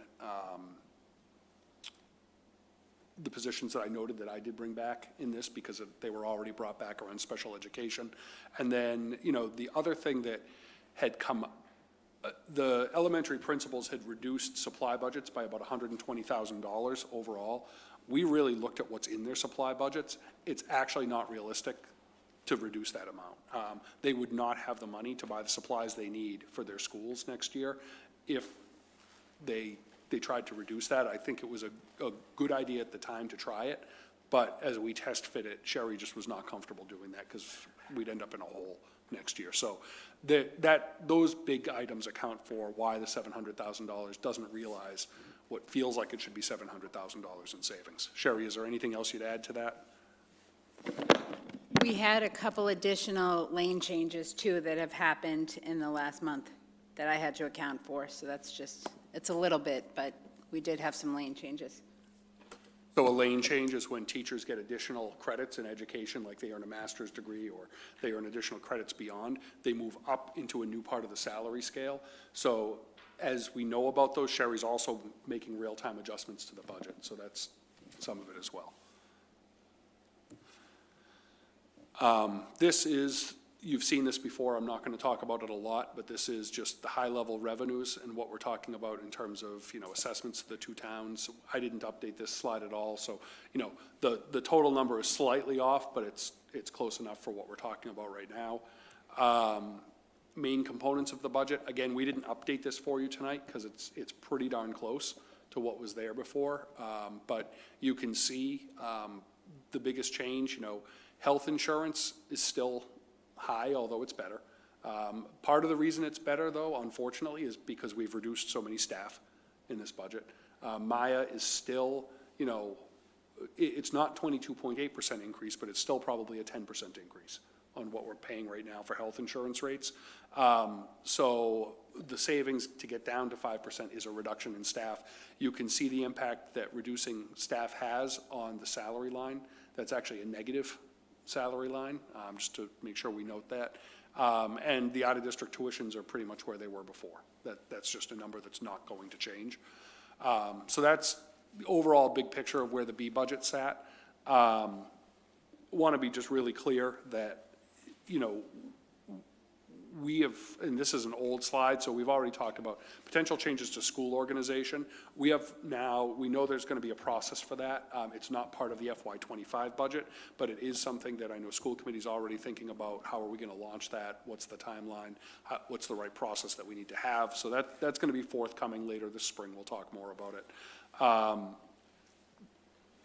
the positions that I noted that I did bring back in this because they were already brought back around special education. And then, you know, the other thing that had come up, the elementary principals had reduced supply budgets by about $120,000 overall. We really looked at what's in their supply budgets. It's actually not realistic to reduce that amount. They would not have the money to buy the supplies they need for their schools next year if they tried to reduce that. I think it was a good idea at the time to try it, but as we test fit it, Sheri just was not comfortable doing that because we'd end up in a hole next year. So those big items account for why the $700,000 doesn't realize what feels like it should be $700,000 in savings. Sheri, is there anything else you'd add to that? We had a couple additional lane changes, too, that have happened in the last month that I had to account for, so that's just, it's a little bit, but we did have some lane changes. So a lane change is when teachers get additional credits in education, like they earn a master's degree or they earn additional credits beyond. They move up into a new part of the salary scale. So as we know about those, Sheri's also making real-time adjustments to the budget, so that's some of it as well. This is, you've seen this before, I'm not going to talk about it a lot, but this is just the high-level revenues and what we're talking about in terms of, you know, assessments to the 2 towns. I didn't update this slide at all, so, you know, the total number is slightly off, but it's close enough for what we're talking about right now. Main components of the budget, again, we didn't update this for you tonight because it's pretty darn close to what was there before, but you can see the biggest change, you know, health insurance is still high, although it's better. Part of the reason it's better, though, unfortunately, is because we've reduced so many staff in this budget. Maya is still, you know, it's not 22.8% increase, but it's still probably a 10% increase on what we're paying right now for health insurance rates. So the savings to get down to 5% is a reduction in staff. You can see the impact that reducing staff has on the salary line. That's actually a negative salary line, just to make sure we note that. And the out-of-district tuitions are pretty much where they were before. That's just a number that's not going to change. So that's the overall big picture of where the B budget sat. Want to be just really clear that, you know, we have, and this is an old slide, so we've already talked about potential changes to school organization. We have now, we know there's going to be a process for that. It's not part of the FY25 budget, but it is something that I know school committee's already thinking about. How are we going to launch that? What's the timeline? What's the right process that we need to have? So that's going to be forthcoming later this spring. We'll talk more about it.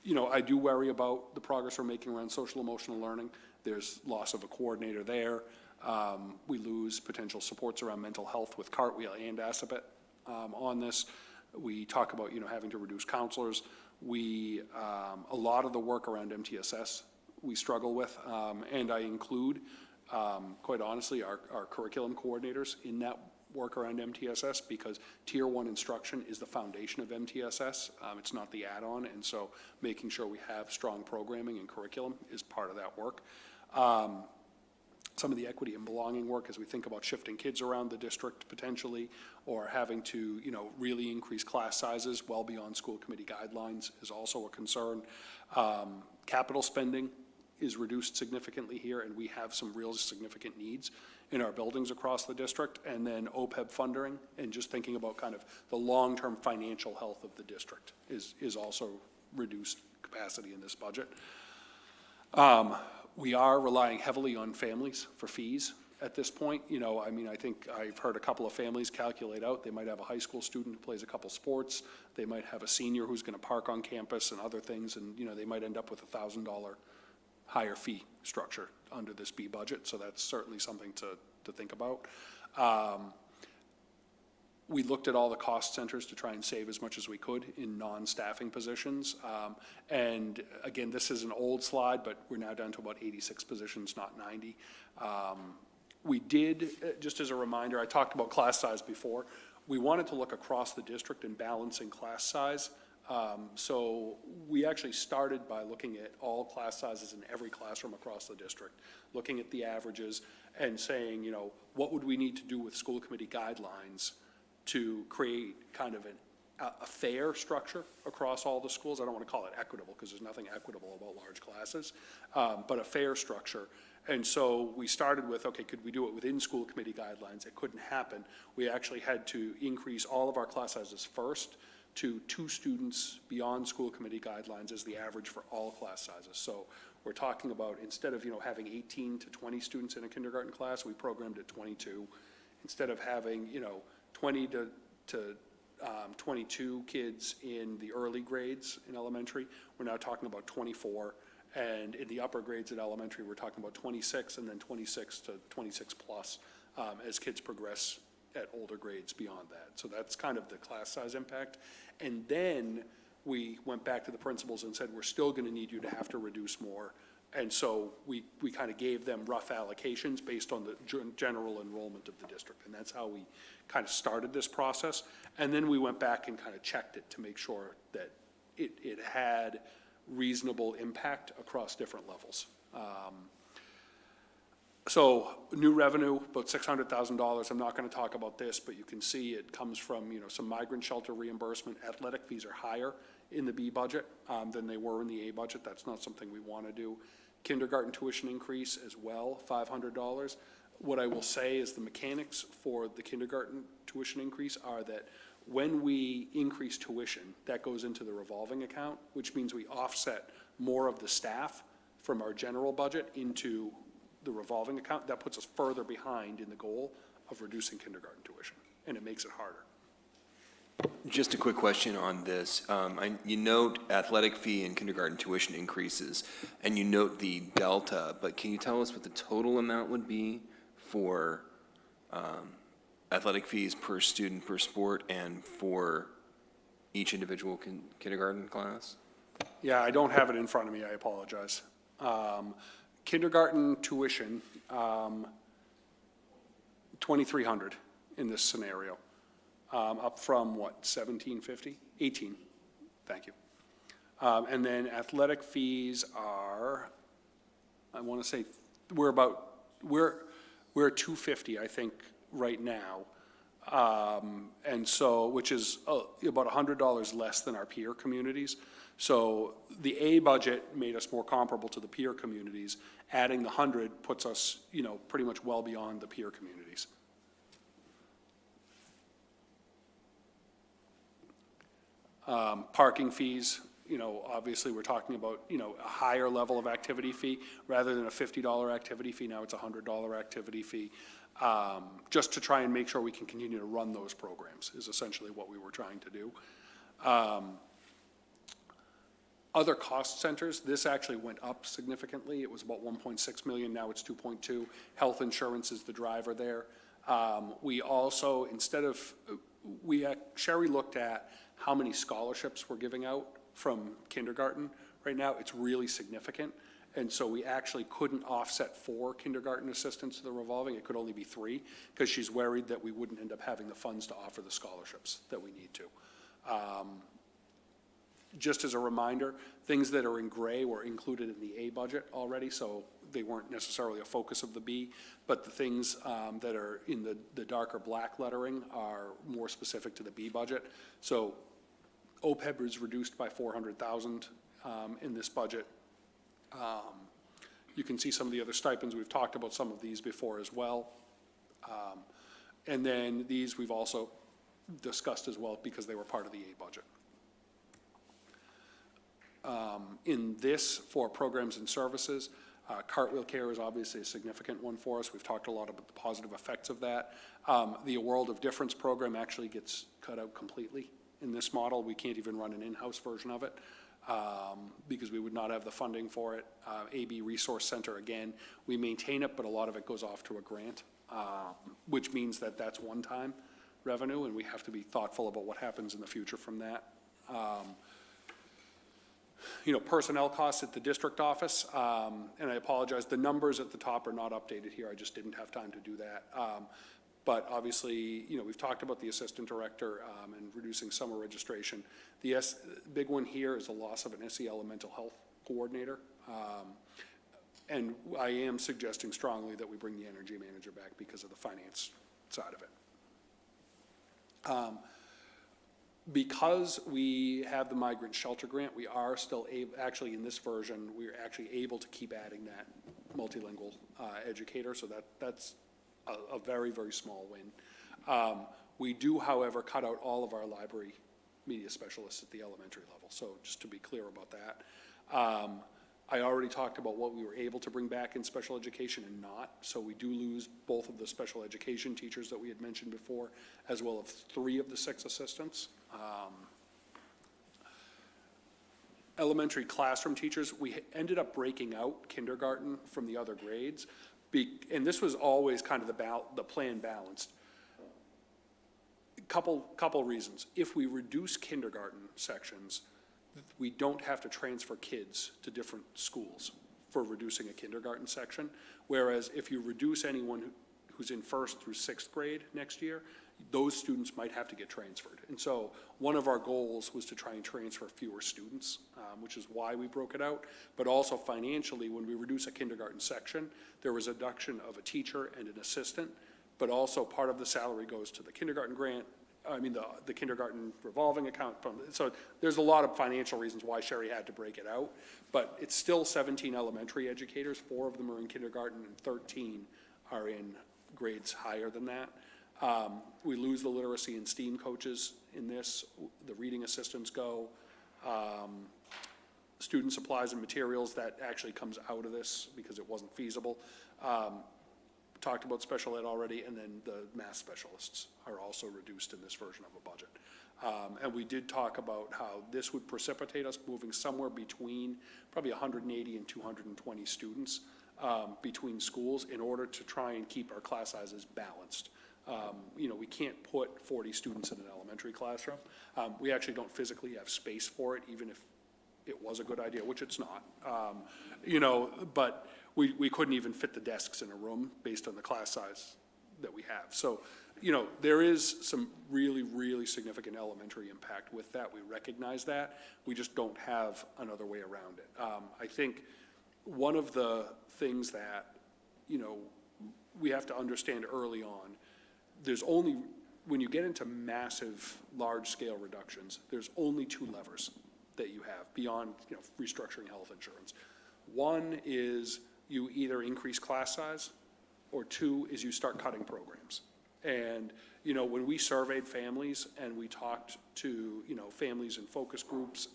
You know, I do worry about the progress we're making around social emotional learning. There's loss of a coordinator there. We lose potential supports around mental health with Cartwheel and Assabet on this. We talk about, you know, having to reduce counselors. A lot of the work around MTSS we struggle with, and I include, quite honestly, our curriculum coordinators in that work around MTSS, because Tier 1 instruction is the foundation of MTSS. It's not the add-on, and so making sure we have strong programming and curriculum is part of that work. Some of the equity and belonging work as we think about shifting kids around the district potentially, or having to, you know, really increase class sizes well beyond school committee guidelines is also a concern. Capital spending is reduced significantly here, and we have some real significant needs in our buildings across the district. And then OPEB funding, and just thinking about kind of the long-term financial health of the district is also reduced capacity in this budget. We are relying heavily on families for fees at this point. You know, I mean, I think I've heard a couple of families calculate out, they might have a high school student who plays a couple sports, they might have a senior who's going to park on campus and other things, and, you know, they might end up with $1,000 higher fee structure under this B budget, so that's certainly something to think about. We looked at all the cost centers to try and save as much as we could in non-staffing positions. And again, this is an old slide, but we're now down to about 86 positions, not 90. We did, just as a reminder, I talked about class size before. We wanted to look across the district and balancing class size. So we actually started by looking at all class sizes in every classroom across the district, looking at the averages and saying, you know, what would we need to do with school committee guidelines to create kind of a fair structure across all the schools. I don't want to call it equitable, because there's nothing equitable about large classes, but a fair structure. And so we started with, okay, could we do it within school committee guidelines? It couldn't happen. We actually had to increase all of our class sizes first to 2 students beyond school committee guidelines as the average for all class sizes. So we're talking about, instead of, you know, having 18 to 20 students in a kindergarten class, we programmed at 22. Instead of having, you know, 20 to 22 kids in the early grades in elementary, we're now talking about 24. And in the upper grades at elementary, we're talking about 26, and then 26 to 26 plus as kids progress at older grades beyond that. So that's kind of the class size impact. And then we went back to the principals and said, we're still going to need you to have to reduce more. And so we kind of gave them rough allocations based on the general enrollment of the district. And that's how we kind of started this process. And then we went back and kind of checked it to make sure that it had reasonable impact across different levels. So new revenue, about $600,000. I'm not going to talk about this, but you can see it comes from, you know, some migrant shelter reimbursement. Athletic fees are higher in the B budget than they were in the A budget. That's not something we want to do. Kindergarten tuition increase as well, $500. What I will say is the mechanics for the kindergarten tuition increase are that when we increase tuition, that goes into the revolving account, which means we offset more of the staff from our general budget into the revolving account. That puts us further behind in the goal of reducing kindergarten tuition, and it makes it harder. Just a quick question on this. You note athletic fee and kindergarten tuition increases, and you note the delta, but can you tell us what the total amount would be for athletic fees per student per sport and for each individual kindergarten class? Yeah, I don't have it in front of me, I apologize. Kindergarten tuition, $2,300 in this scenario, up from what, 1750? 18, thank you. And then athletic fees are, I want to say, we're at 250, I think, right now. And so, which is about $100 less than our peer communities. So the A budget made us more comparable to the peer communities. Adding the 100 puts us, you know, pretty much well beyond the peer communities. Parking fees, you know, obviously we're talking about, you know, a higher level of activity fee rather than a $50 activity fee. Now it's a $100 activity fee. Just to try and make sure we can continue to run those programs is essentially what we were trying to do. Other cost centers, this actually went up significantly. It was about 1.6 million, now it's 2.2. Health insurance is the driver there. We also, instead of, Sheri looked at how many scholarships we're giving out from kindergarten. Right now, it's really significant. And so we actually couldn't offset 4 kindergarten assistants to the revolving. It could only be 3 because she's worried that we wouldn't end up having the funds to offer the scholarships that we need to. Just as a reminder, things that are in gray were included in the A budget already, so they weren't necessarily a focus of the B, but the things that are in the darker black lettering are more specific to the B budget. So OPEB is reduced by 400,000 in this budget. You can see some of the other stipends. We've talked about some of these before as well. And then these we've also discussed as well because they were part of the A budget. In this, for programs and services, Cartwheel Care is obviously a significant one for us. We've talked a lot about the positive effects of that. The World of Difference program actually gets cut out completely in this model. We can't even run an in-house version of it because we would not have the funding for it. AB Resource Center, again, we maintain it, but a lot of it goes off to a grant, which means that that's one-time revenue, and we have to be thoughtful about what happens in the future from that. You know, personnel costs at the district office, and I apologize, the numbers at the top are not updated here. I just didn't have time to do that. But obviously, you know, we've talked about the assistant director and reducing summer registration. The big one here is the loss of an SEL mental health coordinator. And I am suggesting strongly that we bring the energy manager back because of the finance side of it. Because we have the migrant shelter grant, we are still able, actually in this version, we're actually able to keep adding that multilingual educator, so that's a very, very small win. We do, however, cut out all of our library media specialists at the elementary level, so just to be clear about that. I already talked about what we were able to bring back in special education and not, so we do lose both of the special education teachers that we had mentioned before, as well as 3 of the 6 assistants. Elementary classroom teachers, we ended up breaking out kindergarten from the other grades, and this was always kind of the plan balanced. Couple reasons. If we reduce kindergarten sections, we don't have to transfer kids to different schools for reducing a kindergarten section, whereas if you reduce anyone who's in 1st through 6th grade next year, those students might have to get transferred. And so one of our goals was to try and transfer fewer students, which is why we broke it out. But also financially, when we reduce a kindergarten section, there was a reduction of a teacher and an assistant, but also part of the salary goes to the kindergarten grant, the kindergarten revolving account. So there's a lot of financial reasons why Sheri had to break it out, but it's still 17 elementary educators. 4 of them are in kindergarten and 13 are in grades higher than that. We lose the literacy and STEAM coaches in this. The reading assistants go. Student supplies and materials, that actually comes out of this because it wasn't feasible. Talked about special ed already, and then the math specialists are also reduced in this version of a budget. And we did talk about how this would precipitate us moving somewhere between probably 180 and 220 students between schools in order to try and keep our class sizes balanced. You know, we can't put 40 students in an elementary classroom. We actually don't physically have space for it, even if it was a good idea, which it's not. You know, but we couldn't even fit the desks in a room based on the class size that we have. So there is some really, really significant elementary impact with that. We recognize that. We just don't have another way around it. I think one of the things that, we have to understand early on, there's only, when you get into massive, large-scale reductions, there's only two levers that you have beyond, restructuring health insurance. One is you either increase class size, or two is you start cutting programs. And, when we surveyed families and we talked to, families in focus groups,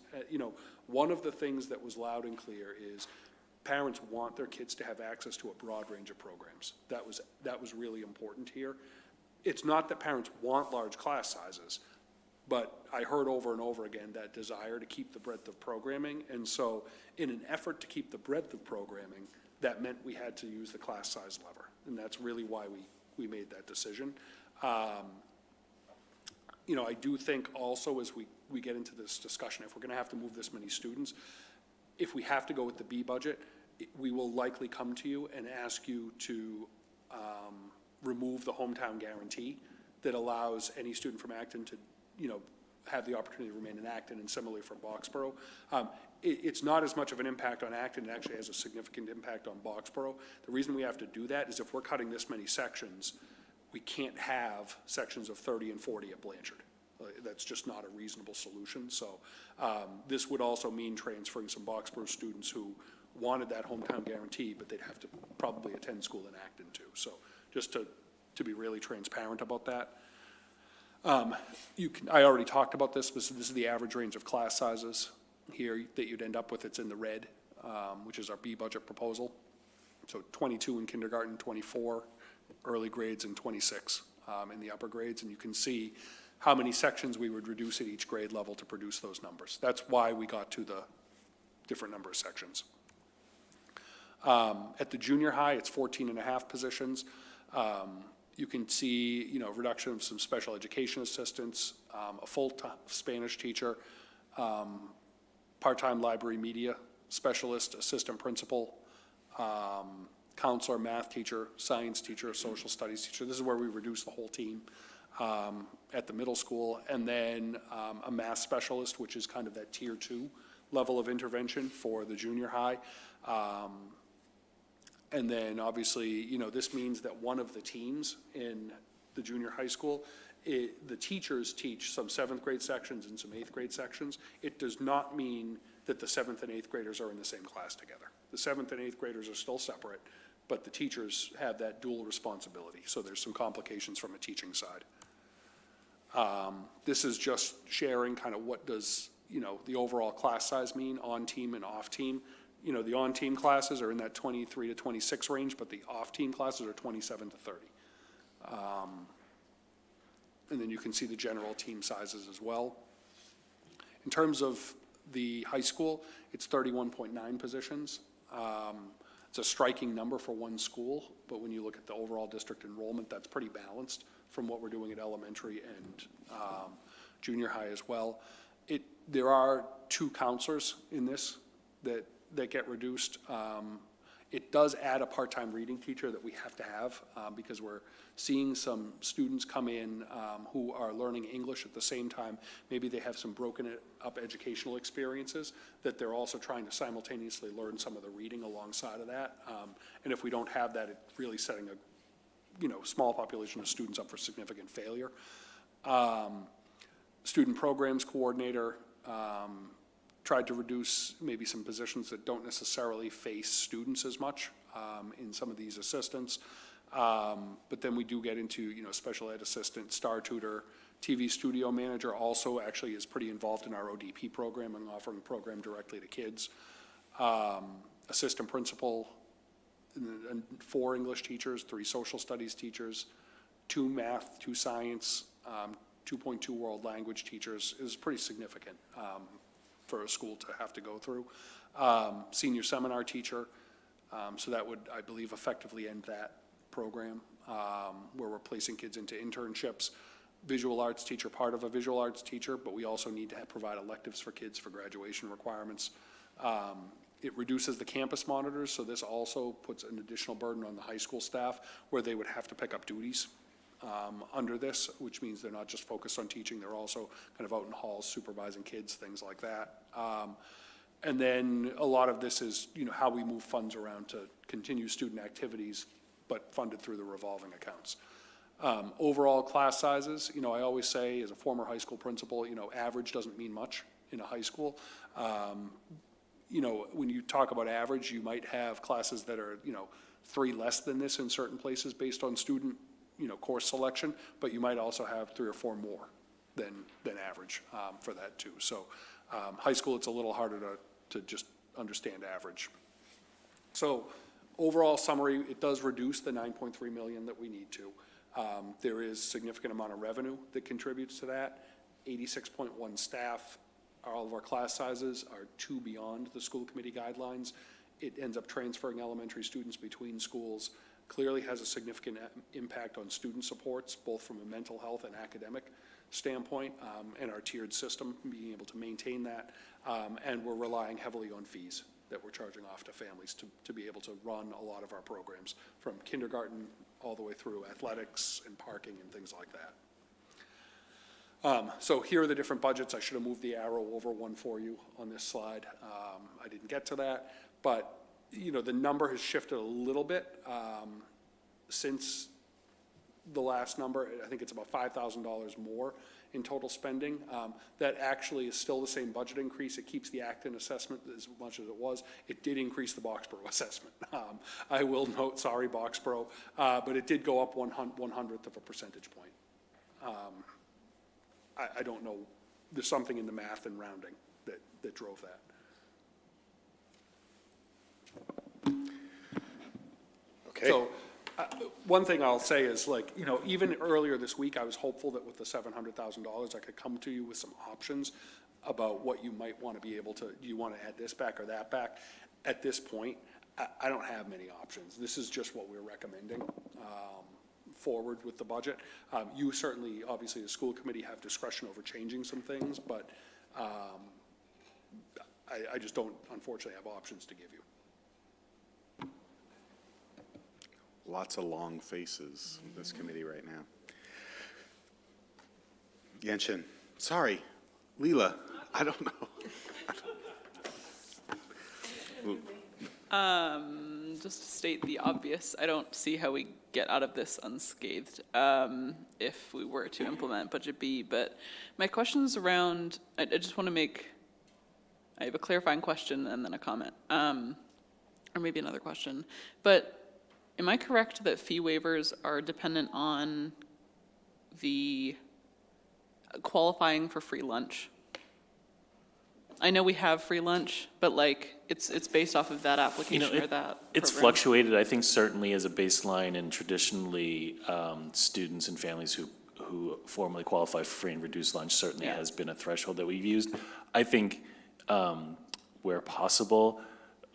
one of the things that was loud and clear is parents want their kids to have access to a broad range of programs. That was really important here. It's not that parents want large class sizes, but I heard over and over again that desire to keep the breadth of programming. And so in an effort to keep the breadth of programming, that meant we had to use the class size lever. And that's really why we made that decision. I do think also as we get into this discussion, if we're going to have to move this many students, if we have to go with the B budget, we will likely come to you and ask you to remove the hometown guarantee that allows any student from Acton to, have the opportunity to remain in Acton, and similarly for Boxborough. It's not as much of an impact on Acton. It actually has a significant impact on Boxborough. The reason we have to do that is if we're cutting this many sections, we can't have sections of 30 and 40 at Blanchard. That's just not a reasonable solution. So this would also mean transferring some Boxborough students who wanted that hometown guarantee, but they'd have to probably attend school in Acton too. So just to be really transparent about that. I already talked about this, but this is the average range of class sizes here that you'd end up with. It's in the red, which is our B budget proposal. So 22 in kindergarten, 24 early grades, and 26 in the upper grades. And you can see how many sections we would reduce at each grade level to produce those numbers. That's why we got to the different number of sections. At the junior high, it's 14 and a half positions. You can see, reduction of some special education assistants, a full-time Spanish teacher, part-time library media specialist, assistant principal, counselor, math teacher, science teacher, social studies teacher. This is where we reduce the whole team at the middle school. And then a math specialist, which is kind of that tier 2 level of intervention for the junior high. And then obviously, this means that one of the teams in the junior high school, the teachers teach some 7th grade sections and some 8th grade sections. It does not mean that the 7th and 8th graders are in the same class together. The 7th and 8th graders are still separate, but the teachers have that dual responsibility. So there's some complications from a teaching side. This is just sharing kind of what does, the overall class size mean on team and off team. The on-team classes are in that 23 to 26 range, but the off-team classes are 27 to 30. And then you can see the general team sizes as well. In terms of the high school, it's 31.9 positions. It's a striking number for one school, but when you look at the overall district enrollment, that's pretty balanced from what we're doing at elementary and junior high as well. There are 2 counselors in this that get reduced. It does add a part-time reading teacher that we have to have because we're seeing some students come in who are learning English at the same time. Maybe they have some broken up educational experiences that they're also trying to simultaneously learn some of the reading alongside of that. And if we don't have that, it's really setting a small population of students up for significant failure. Student programs coordinator, tried to reduce maybe some positions that don't necessarily face students as much in some of these assistants. But then we do get into, special ed assistant, star tutor, TV studio manager also actually is pretty involved in our ODP program and offering the program directly to kids. Assistant principal, and 4 English teachers, 3 social studies teachers, 2 math, 2 science, 2.2 world language teachers is pretty significant for a school to have to go through. Senior seminar teacher, so that would, I believe, effectively end that program where we're placing kids into internships. Visual arts teacher, part of a visual arts teacher, but we also need to provide electives for kids for graduation requirements. It reduces the campus monitors, so this also puts an additional burden on the high school staff where they would have to pick up duties under this, which means they're not just focused on teaching, they're also kind of out in halls supervising kids, things like that. And then a lot of this is, how we move funds around to continue student activities, but funded through the revolving accounts. Overall class sizes, I always say as a former high school principal, average doesn't mean much in a high school. When you talk about average, you might have classes that are, 3 less than this in certain places based on student, course selection, but you might also have 3 or 4 more than average for that too. So high school, it's a little harder to just understand average. So overall summary, it does reduce the 9.3 million that we need to. There is significant amount of revenue that contributes to that. 86.1 staff. All of our class sizes are 2 beyond the school committee guidelines. It ends up transferring elementary students between schools. Clearly has a significant impact on student supports, both from a mental health and academic standpoint, and our tiered system, being able to maintain that. And we're relying heavily on fees that we're charging off to families to be able to run a lot of our programs, from kindergarten all the way through athletics and parking and things like that. So here are the different budgets. I should have moved the arrow over one for you on this slide. I didn't get to that, but the number has shifted a little bit since the last number. I think it's about $5,000 more in total spending. That actually is still the same budget increase. It keeps the Acton assessment as much as it was. It did increase the Boxborough assessment. I will note, sorry, Boxborough, but it did go up 1/100th of a percentage point. I don't know, there's something in the math and rounding that drove that. Okay. So one thing I'll say is, even earlier this week, I was hopeful that with the $700,000, I could come to you with some options about what you might want to be able to, do you want to add this back or that back? At this point, I don't have many options. This is just what we're recommending forward with the budget. You certainly, obviously, the school committee have discretion over changing some things, but I just don't, unfortunately, have options to give you. Lots of long faces in this committee right now. Yanshin, sorry. Leela, I don't know. Just to state the obvious, I don't see how we get out of this unscathed if we were to implement Budget B. But my question's around, I just want to I have a clarifying question and then a comment, or maybe another question. But am I correct that fee waivers are dependent on the qualifying for free lunch? I know we have free lunch, but it's based off of that application or that It's program. fluctuated, I think, certainly as a baseline, and traditionally, students and families who formally qualify for free and reduced lunch certainly has been a threshold that we've used. I think where possible,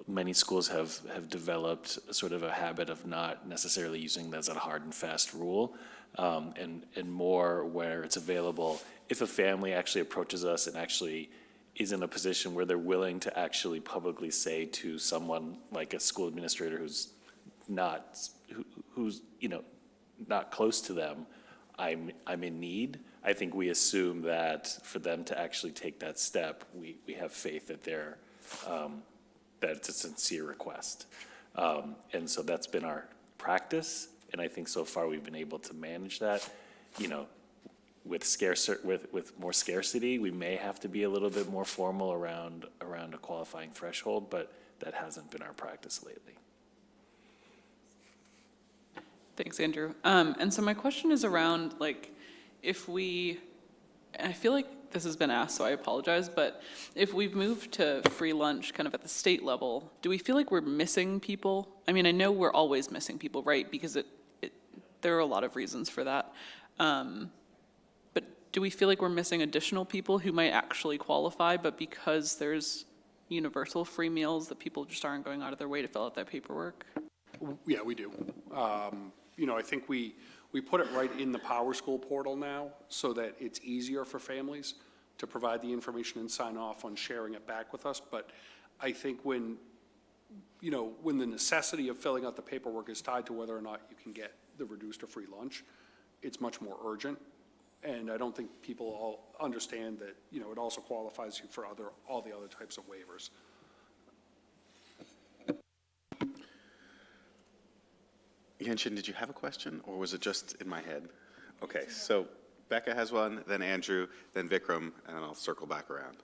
many schools have developed sort of a habit of not necessarily using that as a hard and fast rule, and more where it's available. If a family actually approaches us and actually is in a position where they're willing to actually publicly say to someone like a school administrator who's not close to them, I'm in need, I think we assume that for them to actually take that step, we have faith that that it's a sincere request. And so that's been our practice, and I think so far we've been able to manage that. With more scarcity, we may have to be a little bit more formal around a qualifying threshold, but that hasn't been our practice lately. Thanks, Andrew. And so my question is around, if we, and I feel like this has been asked, so I apologize, but if we've moved to free lunch kind of at the state level, do we feel like we're missing people? I mean, I know we're always missing people, right? Because there are a lot of reasons for that. But do we feel like we're missing additional people who might actually qualify, but because there's universal free meals that people just aren't going out of their way to fill out that paperwork? Yeah, we do. I think we put it right in the Power School portal now so that it's easier for families to provide the information and sign off on sharing it back with us. But I think when the necessity of filling out the paperwork is tied to whether or not you can get the reduced or free lunch, it's much more urgent. And I don't think people all understand that, you know, it also qualifies you for all the other types of waivers. Yenshin, did you have a question, or was it just in my head? Okay, so Becca has one, then Andrew, then Vikram, and then I'll circle back around.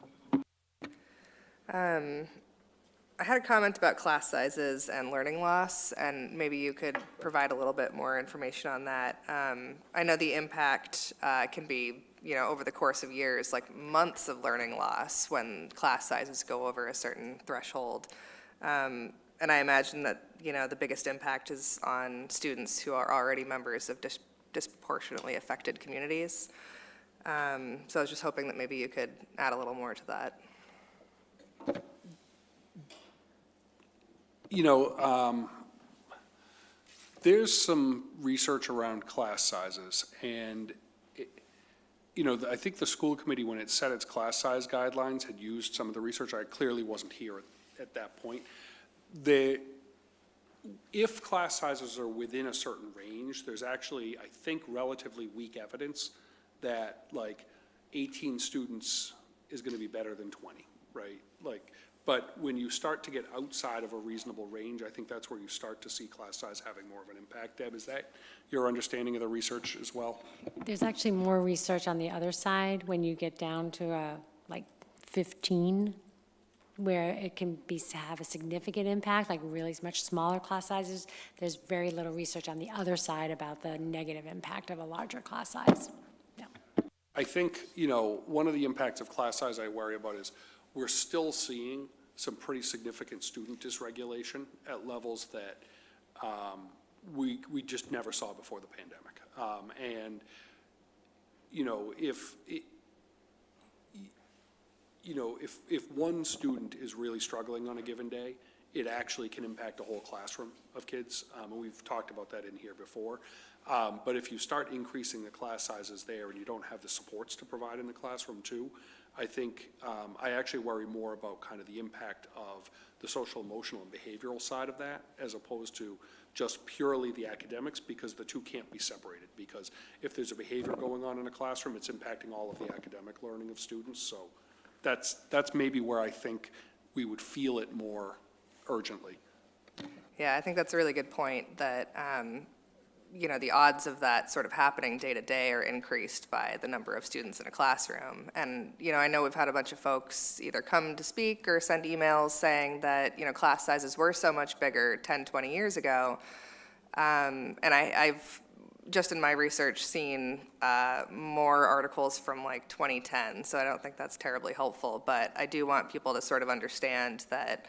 I had a comment about class sizes and learning loss, and maybe you could provide a little bit more information on that. I know the impact can be, you know, over the course of years, like months of learning loss when class sizes go over a certain threshold. And I imagine that, you know, the biggest impact is on students who are already members of disproportionately affected communities. So I was just hoping that maybe you could add a little more to that. You know, there's some research around class sizes, and you know, I think the school committee, when it set its class size guidelines, had used some of the research. I clearly wasn't here at that point. If class sizes are within a certain range, there's actually, I think, relatively weak evidence that like 18 students is going to be better than 20, right? Like, but when you start to get outside of a reasonable range, I think that's where you start to see class size having more of an impact. Deb, is that your understanding of the research as well? There's actually more research on the other side when you get down to like 15, where it can have a significant impact, like really much smaller class sizes. There's very little research on the other side about the negative impact of a larger class size. Yeah. I think, you know, one of the impacts of class size I worry about is we're still seeing some pretty significant student dysregulation at levels that we just never saw before the pandemic. And, you know, if one student is really struggling on a given day, it actually can impact a whole classroom of kids. And we've talked about that in here before. But if you start increasing the class sizes there and you don't have the supports to provide in the classroom too, I think I actually worry more about kind of the impact of the social, emotional, and behavioral side of that, as opposed to just purely the academics, because the two can't be separated. Because if there's a behavior going on in a classroom, it's impacting all of the academic learning of students. So that's maybe where I think we would feel it more urgently. Yeah, I think that's a really good point, that you know, the odds of that sort of happening day to day are increased by the number of students in a classroom. And, you know, I know we've had a bunch of folks either come to speak or send emails saying that, you know, class sizes were so much bigger 10, 20 years ago. And I've just in my research seen more articles from like 2010, so I don't think that's terribly helpful. But I do want people to sort of understand that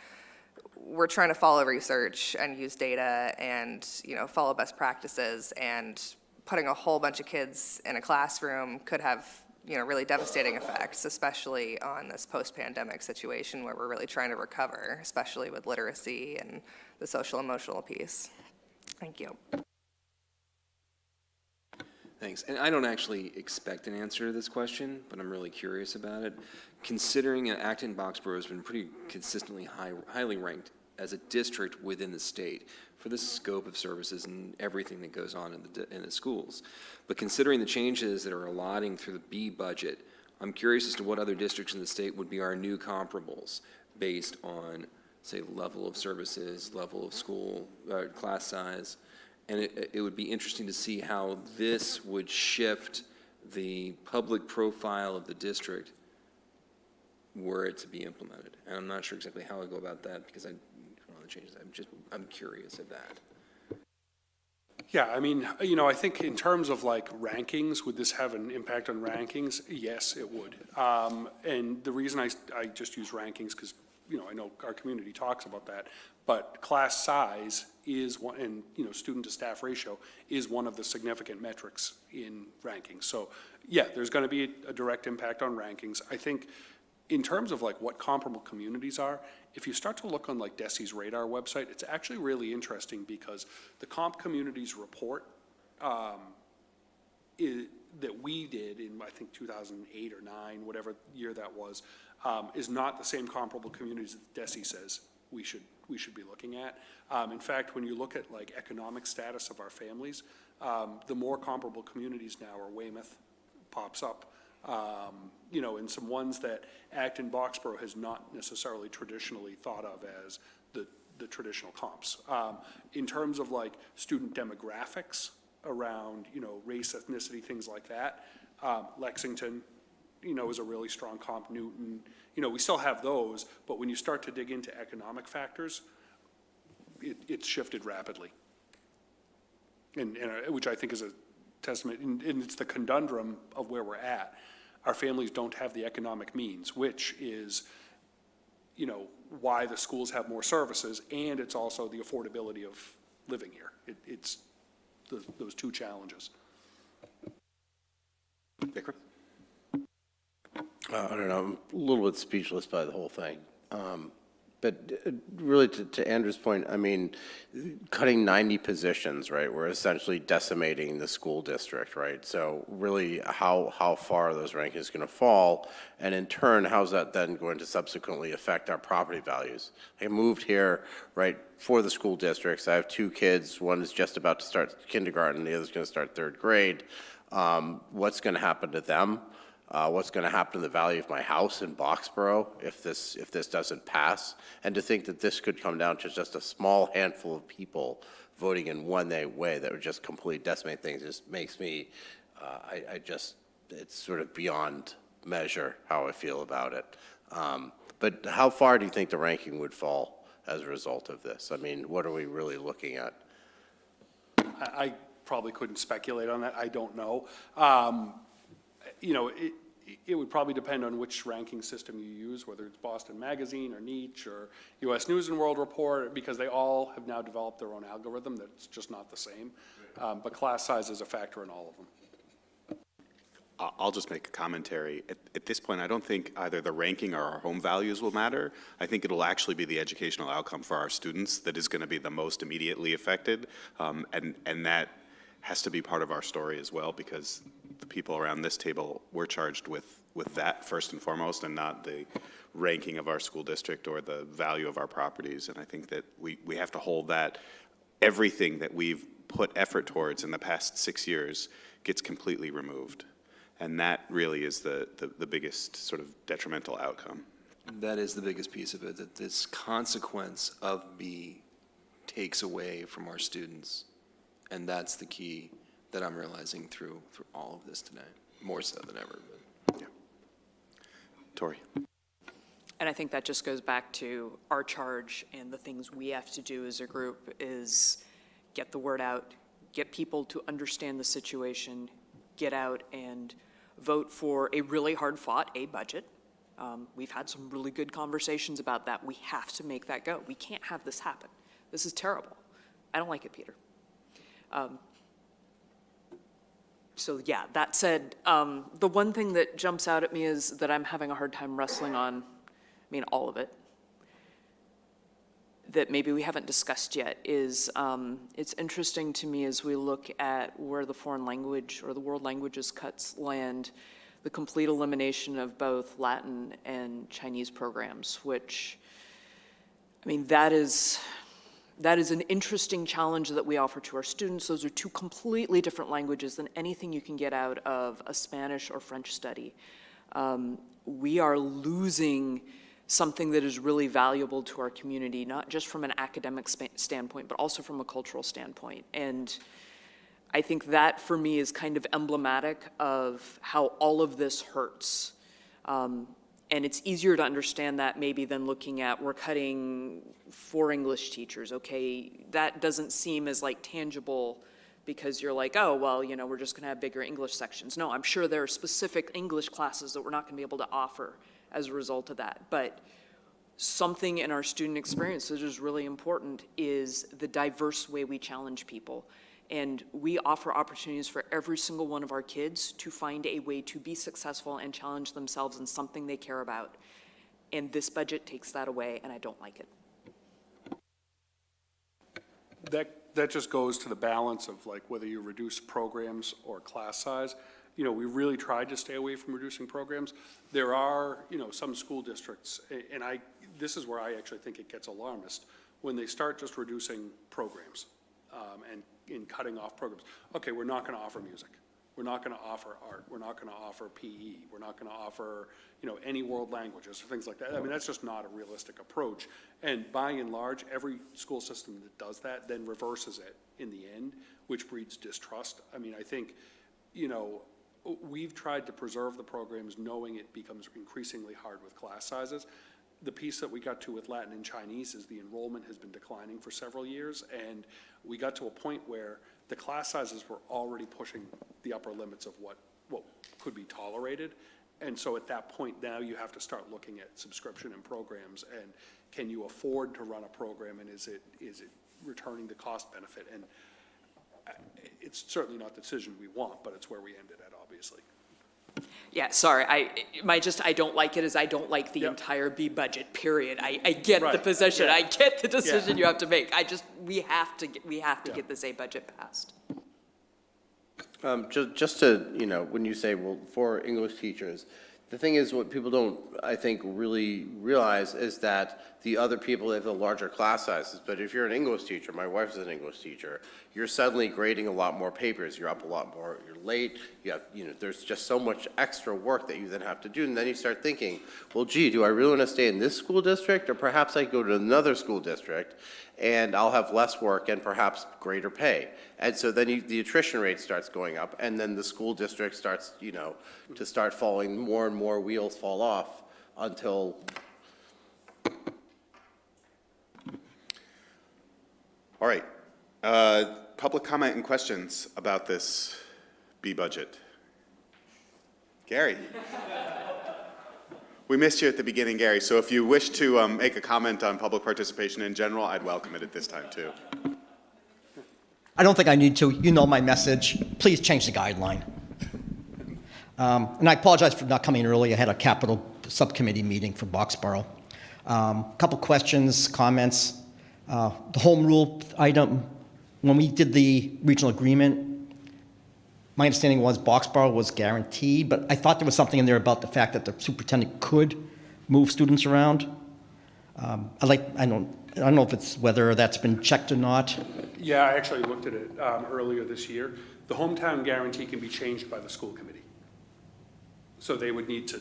we're trying to follow research and use data and, you know, follow best practices, and putting a whole bunch of kids in a classroom could have, you know, really devastating effects, especially on this post-pandemic situation where we're really trying to recover, especially with literacy and the social emotional piece. Thank you. Thanks. And I don't actually expect an answer to this question, but I'm really curious about it. Considering Acton-Boxborough has been pretty consistently highly ranked as a district within the state for the scope of services and everything that goes on in the schools. But considering the changes that are allotting through the B budget, I'm curious as to what other districts in the state would be our new comparables based on, say, level of services, level of school, class size. And it would be interesting to see how this would shift the public profile of the district were it to be implemented. And I'm not sure exactly how I go about that, because I don't know the changes. I'm curious of that. Yeah, I mean, you know, I think in terms of like rankings, would this have an impact on rankings? Yes, it would. And the reason I just use rankings, because, you know, I know our community talks about that, but class size is one, and, you know, student to staff ratio is one of the significant metrics in rankings. So yeah, there's going to be a direct impact on rankings. I think in terms of like what comparable communities are, if you start to look on like DESE's radar website, it's actually really interesting, because the comp communities report that we did in, I think, 2008 or 9, whatever year that was, is not the same comparable communities that DESE says we should we should be looking at. In fact, when you look at like economic status of our families, the more comparable communities now are Weymouth pops up, you know, and some ones that Acton-Boxborough has not necessarily traditionally thought of as the traditional comps. In terms of like student demographics around, you know, race, ethnicity, things like that, Lexington, you know, is a really strong comp. Newton, you know, we still have those, but when you start to dig into economic factors, it's shifted rapidly. And which I think is a testament, and it's the conundrum of where we're at. Our families don't have the economic means, which is, you know, why the schools have more services, and it's also the affordability of living here. It's those two challenges. Vikram? I don't know, I'm a little bit speechless by the whole thing. But really, to Andrew's point, I mean, cutting 90 positions, right? We're essentially decimating the school district, right? So really, how far are those rankings going to fall? And in turn, how's that then going to subsequently affect our property values? I moved here, right, for the school districts. I have 2 kids. One is just about to start kindergarten. The other's going to start 3rd grade. What's going to happen to them? What's going to happen to the value of my house in Boxborough if this doesn't pass? And to think that this could come down to just a small handful of people voting in one way that would just completely decimate things just makes me, it's sort of beyond measure how I feel about it. But how far do you think the ranking would fall as a result of this? I mean, what are we really looking at? I probably couldn't speculate on that. I don't know. You know, it would probably depend on which ranking system you use, whether it's Boston Magazine or Niche or U.S. News and World Report, because they all have now developed their own algorithm that's just not the same. But class size is a factor in all of them. I'll just make a commentary. At this point, I don't think either the ranking or our home values will matter. I think it'll actually be the educational outcome for our students that is going to be the most immediately affected, and that has to be part of our story as well, because the people around this table, we're charged with that first and foremost, and not the ranking of our school district or the value of our properties. And I think that we have to hold that. Everything that we've put effort towards in the past 6 years gets completely removed. And that really is the biggest sort of detrimental outcome. That is the biggest piece of it, that this consequence of B takes away from our students. And that's the key that I'm realizing through all of this tonight, more so than ever. But. Yeah. Tori. And I think that just goes back to our charge and the things we have to do as a group is get the word out, get people to understand the situation, get out and vote for a really hard-fought budget. We've had some really good conversations about that. We have to make that go. We can't have this happen. This is terrible. I don't like it, Peter. So yeah, that said, the one thing that jumps out at me is that I'm having a hard time wrestling on, I mean, all of it, that maybe we haven't discussed yet is, it's interesting to me as we look at where the foreign language or the world languages cuts land, the complete elimination of both Latin and Chinese programs, which, I mean, that is an interesting challenge that we offer to our students. Those are 2 completely different languages than anything you can get out of a Spanish or French study. We are losing something that is really valuable to our community, not just from an academic standpoint, but also from a cultural standpoint. And I think that, for me, is kind of emblematic of how all of this hurts. And it's easier to understand that maybe than looking at, we're cutting 4 English teachers, okay? That doesn't seem as like tangible because you're like, oh, well, you know, we're just gonna have bigger English sections. No, I'm sure there are specific English classes that we're not gonna be able to offer as a result of that. But something in our student experience that is really important is the diverse way we challenge people. And we offer opportunities for every single one of our kids to find a way to be successful and challenge themselves in something they care about. And this budget takes that away, and I don't like it. That just goes to the balance of like whether you reduce programs or class size. You know, we really tried to stay away from reducing programs. There are, you know, some school districts, and this is where I actually think it gets alarmist, when they start just reducing programs and in cutting off programs, okay, we're not going to offer music. We're not going to offer art. We're not going to offer PE. We're not going to offer, any world languages or things like that. I mean, that's just not a realistic approach. And by and large, every school system that does that then reverses it in the end, which breeds distrust. I mean, I think, we've tried to preserve the programs knowing it becomes increasingly hard with class sizes. The piece that we got to with Latin and Chinese is the enrollment has been declining for several years, and we got to a point where the class sizes were already pushing the upper limits of what could be tolerated. And so at that point, now you have to start looking at subscription and programs, and can you afford to run a program, and is it returning the cost benefit? And it's certainly not the decision we want, but it's where we ended at, obviously. Yeah, sorry, I don't like it is I don't like the entire B budget, period. I get the position, I get the decision you have to make. We have to get this A budget passed. Just to, when you say, well, for English teachers, the thing is what people don't, I think, really realize is that the other people have the larger class sizes. But if you're an English teacher, my wife's an English teacher, you're suddenly grading a lot more papers. You're up a lot more, you're late, you have, there's just so much extra work that you then have to do. And then you start thinking, well, gee, do I really want to stay in this school district? Or perhaps I go to another school district and I'll have less work and perhaps greater pay. And so then the attrition rate starts going up, and then the school district starts, to start falling, more and more wheels fall off until. All right. Public comment and questions about this B budget. Gary. We missed you at the beginning, Gary, so if you wish to make a comment on public participation in general, I'd welcome it at this time, too. I don't think I need to. You know my message. Please change the guideline. And I apologize for not coming early. I had a capital subcommittee meeting for Boxborough. Couple questions, comments. The home rule item, when we did the regional agreement, my understanding was Boxborough was guaranteed, but I thought there was something in there about the fact that the superintendent could move students around. I don't know if it's whether that's been checked or not. Yeah, I actually looked at it earlier this year. The hometown guarantee can be changed by the school committee. So they would need to.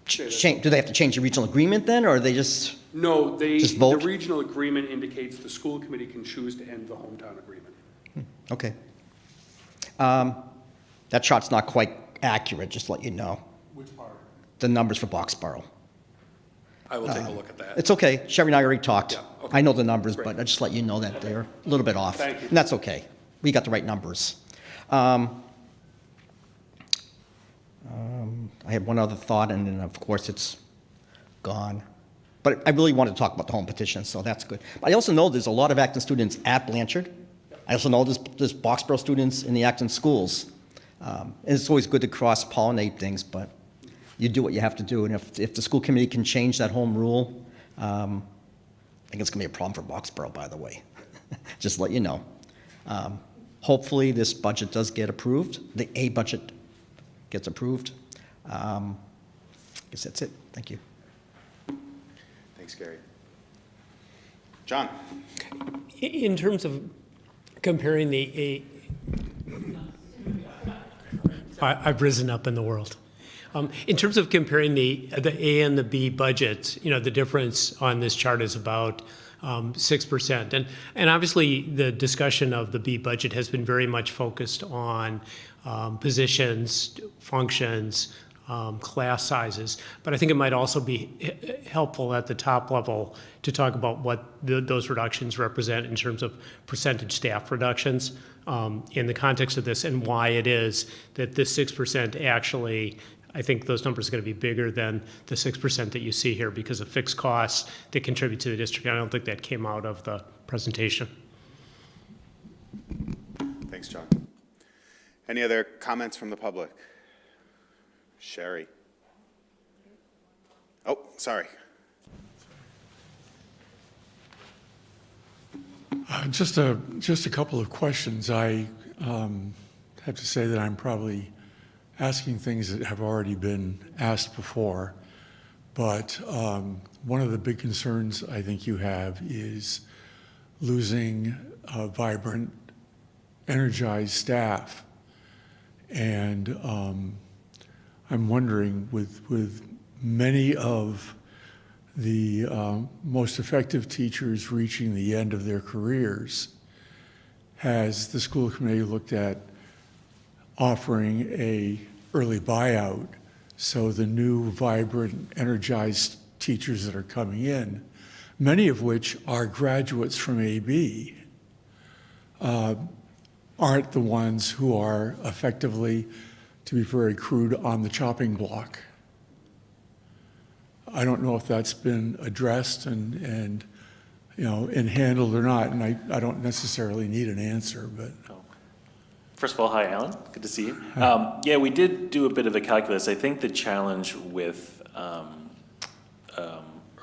Do they have to change the regional agreement then, or are they just? No, just vote? The regional agreement indicates the school committee can choose to end the hometown agreement. Okay. That chart's not quite accurate, just to let you know. Which part? The numbers for Boxborough. I will take a look at that. It's okay. Sheri and I already talked. Yeah, okay. I know the numbers, Great. but I just let you know that they're a little bit off. Thank you. And that's okay. We got the right numbers. I had one other thought, and then, of course, it's gone. But I really wanted to talk about the home petition, so that's good. But I also know there's a lot of Acton students at Blanchard. I also know there's Boxborough students in the Acton schools. And it's always good to cross-pollinate things, but you do what you have to do. And if the school committee can change that home rule, I think it's going to be a problem for Boxborough, by the way. Just to let you know. Hopefully, this budget does get approved. The A budget gets approved. I guess that's it. Thank you. Thanks, Gary. John. In terms of comparing the I've risen up in the world. In terms of comparing the A and the B budgets, the difference on this chart is about 6%. And obviously, the discussion of the B budget has been very much focused on positions, functions, class sizes. But I think it might also be helpful at the top level to talk about what those reductions represent in terms of percentage staff reductions in the context of this, and why it is that this 6% actually, I think those numbers are going to be bigger than the 6% that you see here because of fixed costs that contribute to the district. I don't think that came out of the presentation. Thanks, John. Any other comments from the public? Sheri. Oh, sorry. Just a couple of questions. I have to say that I'm probably asking things that have already been asked before, but one of the big concerns I think you have is losing vibrant, energized staff. And I'm wondering, with many of the most effective teachers reaching the end of their careers, has the school committee looked at offering a early buyout so the new, vibrant, energized teachers that are coming in, many of which are graduates from AB, aren't the ones who are effectively, to be very crude, on the chopping block. I don't know if that's been addressed and handled or not, and I don't necessarily need an answer, but. First of all, hi, Alan. Good to see you. Yeah, we did do a bit of a calculus. I think the challenge with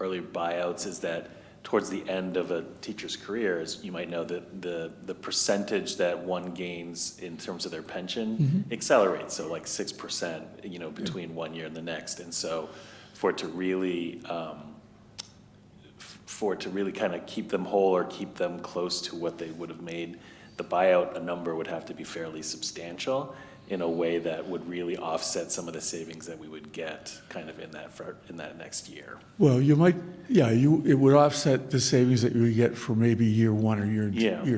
early buyouts is that towards the end of a teacher's career, as you might know, the percentage that one gains in terms of their pension accelerates. So like 6%, between 1 year and the next. And so for it to really kind of keep them whole or keep them close to what they would have made, the buyout number would have to be fairly substantial in a way that would really offset some of the savings that we would get kind of in that next year. Well, you might, it would offset the savings that you would get for maybe year one or year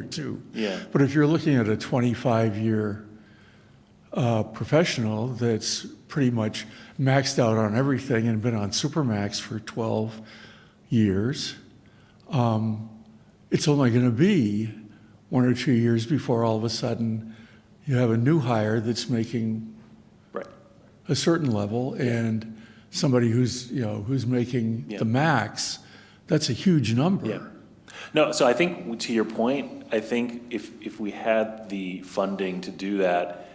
two. Yeah. But if you're looking at a 25-year professional that's pretty much maxed out on everything and been on Supermax for 12 years, it's only going to be 1 or 2 years before all of a sudden you have a new hire that's making a certain level, and somebody who's making the max. That's a huge number. Yeah. No, so I think to your point, I think if we had the funding to do that,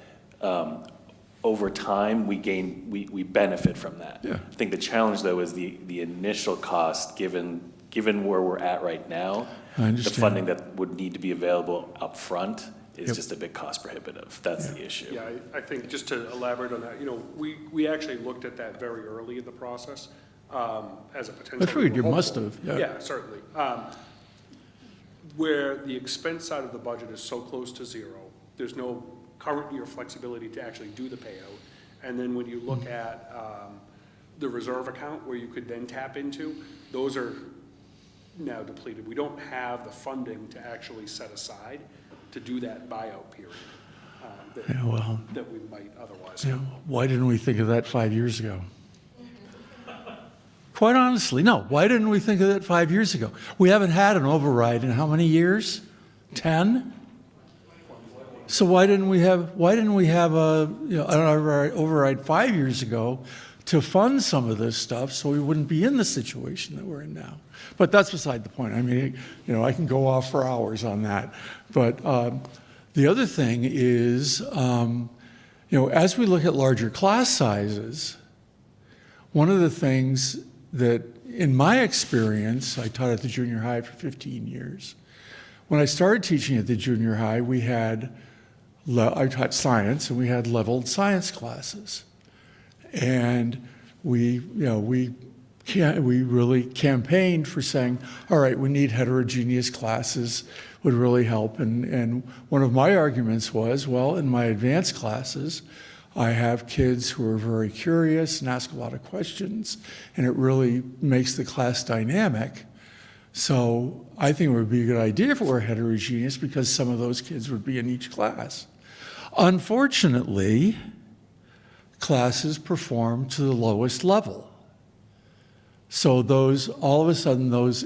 over time we benefit from that. Yeah. I think the challenge though is the initial cost given where we're at right now. I understand. The funding that would need to be available up front is just a bit cost prohibitive. That's the issue. Yeah, I think just to elaborate on that, we actually looked at that very early in the process as a potential. I figured you hopeful. must have. Yeah, certainly. Where the expense side of the budget is so close to zero, there's no current year flexibility to actually do the payout. And then when you look at the reserve account where you could then tap into, those are now depleted. We don't have the funding to actually set aside to do that buyout period that we might otherwise have. Why didn't we think of that 5 years ago? Quite honestly, no. Why didn't we think of that 5 years ago? We haven't had an override in how many years? 10? So why didn't we have an override 5 years ago to fund some of this stuff so we wouldn't be in the situation that we're in now? But that's beside the point. I mean, I can go off for hours on that. But the other thing is, as we look at larger class sizes, one of the things that, in my experience, I taught at the junior high for 15 years. When I started teaching at the junior high, I taught science, and we had leveled science classes. And we really campaigned for saying, all right, we need heterogeneous classes, would really help. And one of my arguments was, well, in my advanced classes, I have kids who are very curious and ask a lot of questions, and it really makes the class dynamic. So I think it would be a good idea if it were heterogeneous, because some of those kids would be in each class. Unfortunately, classes perform to the lowest level. So all of a sudden, those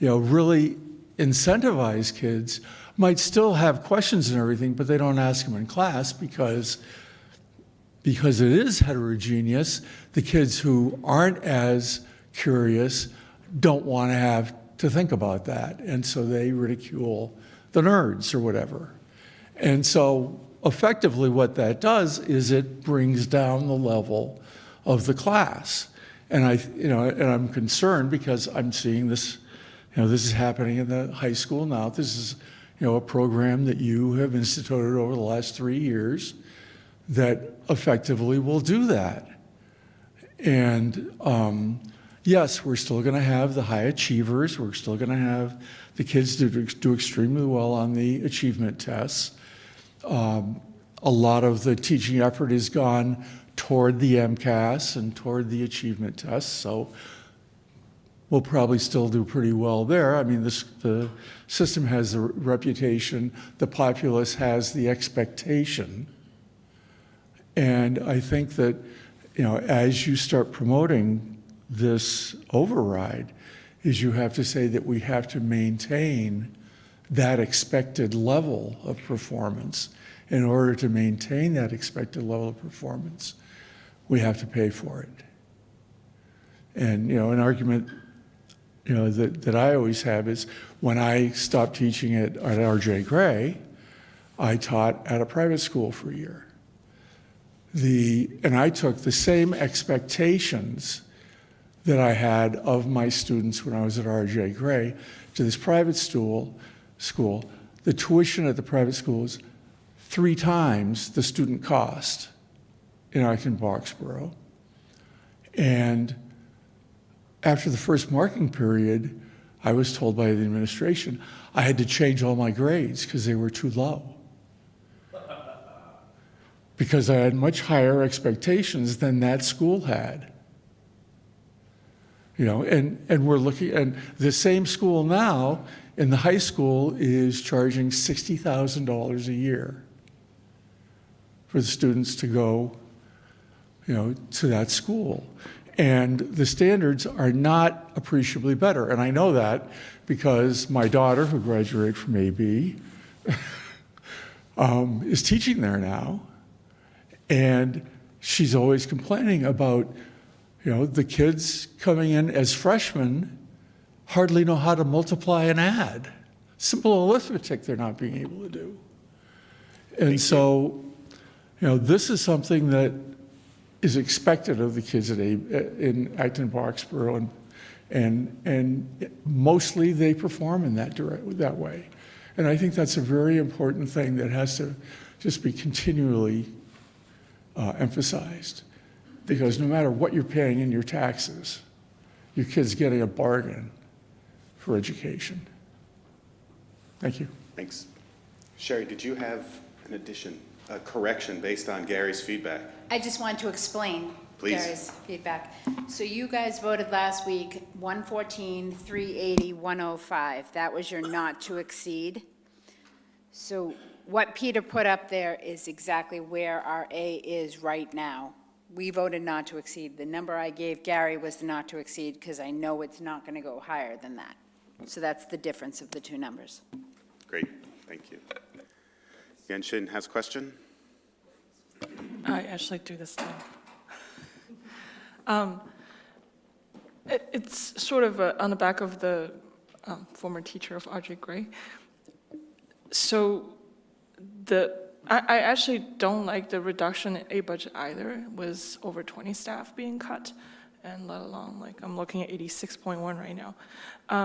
really incentivized kids might still have questions and everything, but they don't ask them in class because it is heterogeneous. The kids who aren't as curious don't want to have to think about that, and so they ridicule the nerds or whatever. And so effectively what that does is it brings down the level of the class. And I'm concerned because I'm seeing this, this is happening in the high school now. This is, a program that you have instituted over the last 3 years that effectively will do that. And yes, we're still going to have the high achievers. We're still going to have The kids do extremely well on the achievement tests. A lot of the teaching effort has gone toward the MCAS and toward the achievement tests, so we'll probably still do pretty well there. I mean, the system has the reputation, the populace has the expectation. And I think that, as you start promoting this override, is you have to say that we have to maintain that expected level of performance. In order to maintain that expected level of performance, we have to pay for it. And, an argument, that I always have is when I stopped teaching at R.J. Gray, I taught at a private school for a year. And I took the same expectations that I had of my students when I was at R.J. Gray to this private school. The tuition at the private school is 3 times the student cost in Acton-Boxborough. And after the first marking period, I was told by the administration I had to change all my grades because they were too low. Because I had much higher expectations than that school had. And we're looking, and the same school now in the high school is charging $60,000 a year for the students to go, to that school. And the standards are not appreciably better. And I know that because my daughter, who graduated from AB, is teaching there now. And she's always complaining about, the kids coming in as freshmen hardly know how to multiply and add. Simple arithmetic they're not being able to do. And so, this is something that is expected of the kids in Acton-Boxborough, and mostly they perform in that way. And I think that's a very important thing that has to just be continually emphasized, because no matter what you're paying in your taxes, your kid's getting a bargain for education. Thank you. Thanks. Sheri, did you have an addition, a correction based on Gary's feedback? I just want to explain Gary's feedback. So you guys voted last week, 114, 380, 105. That was your not to exceed. So what Peter put up there is exactly where our A is right now. We voted not to exceed. The number I gave Gary was the not to exceed because I know it's not going to go higher than that. So that's the difference of the two numbers. Great, thank you. Yenshin has a question? I actually do this too. It's sort of on the back of the former teacher of R.J. Gray. So I actually don't like the reduction in A budget either. It was over 20 staff being cut, and let alone, I'm looking at 86.1 right now.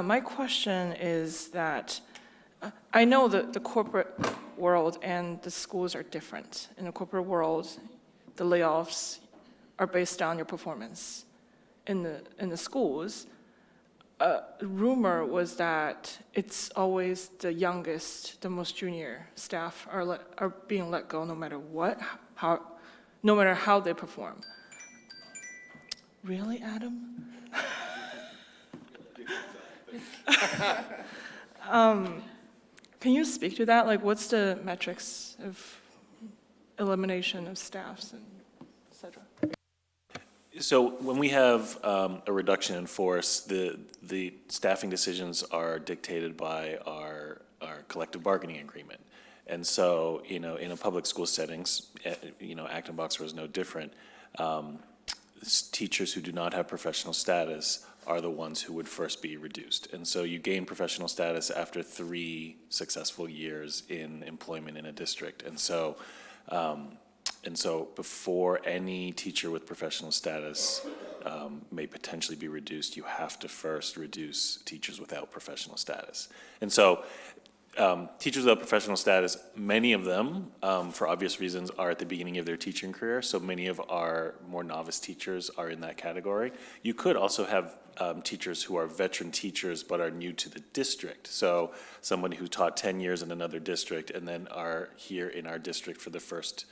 My question is that I know that the corporate world and the schools are different. In the corporate world, the layoffs are based on your performance. In the schools, rumor was that it's always the youngest, the most junior staff are being let go no matter what, no matter how they perform. Really, Adam? Can you speak to that? What's the metrics of elimination of staffs and et cetera? So when we have a reduction in force, the staffing decisions are dictated by our collective bargaining agreement. And so, in a public school settings, Acton-Boxborough is no different. Teachers who do not have professional status are the ones who would first be reduced. And so you gain professional status after 3 successful years in employment in a district. And so before any teacher with professional status may potentially be reduced, you have to first reduce teachers without professional status. And so Teachers without professional status, many of them, for obvious reasons, are at the beginning of their teaching career, so many of our more novice teachers are in that category. You could also have teachers who are veteran teachers but are new to the district. So somebody who taught 10 years in another district and then are here in our district for the first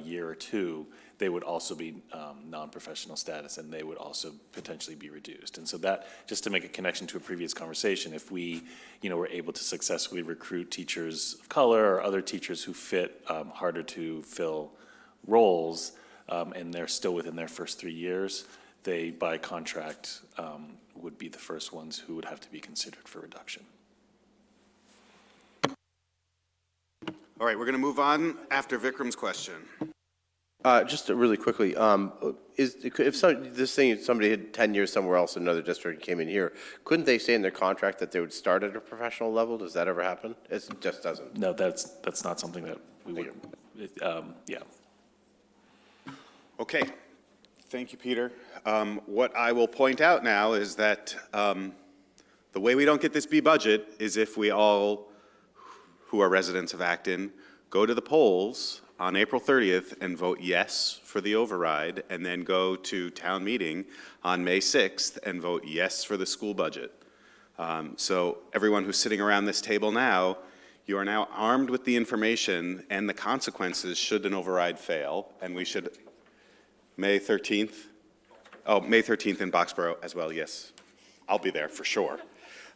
year or two, they would also be non-professional status, and they would also potentially be reduced. And so that, just to make a connection to a previous conversation, if we, were able to successfully recruit teachers of color or other teachers who fit harder to fill roles, and they're still within their first 3 years, they, by contract, would be the first ones who would have to be considered for reduction. All right, we're going to move on after Vikram's question. Just really quickly, if somebody had 10 years somewhere else in another district and came in here, couldn't they say in their contract that they would start at a professional level? Does that ever happen? It just doesn't. No, that's not something that we would, yeah. Okay, thank you, Peter. What I will point out now is that the way we don't get this B budget is if we all, who are residents of Acton, go to the polls on April 30th and vote yes for the override, and then go to town meeting on May 6th and vote yes for the school budget. So everyone who's sitting around this table now, you are now armed with the information and the consequences should an override fail, and we should, May 13th? Oh, May 13th in Boxborough as well, yes. I'll be there for sure.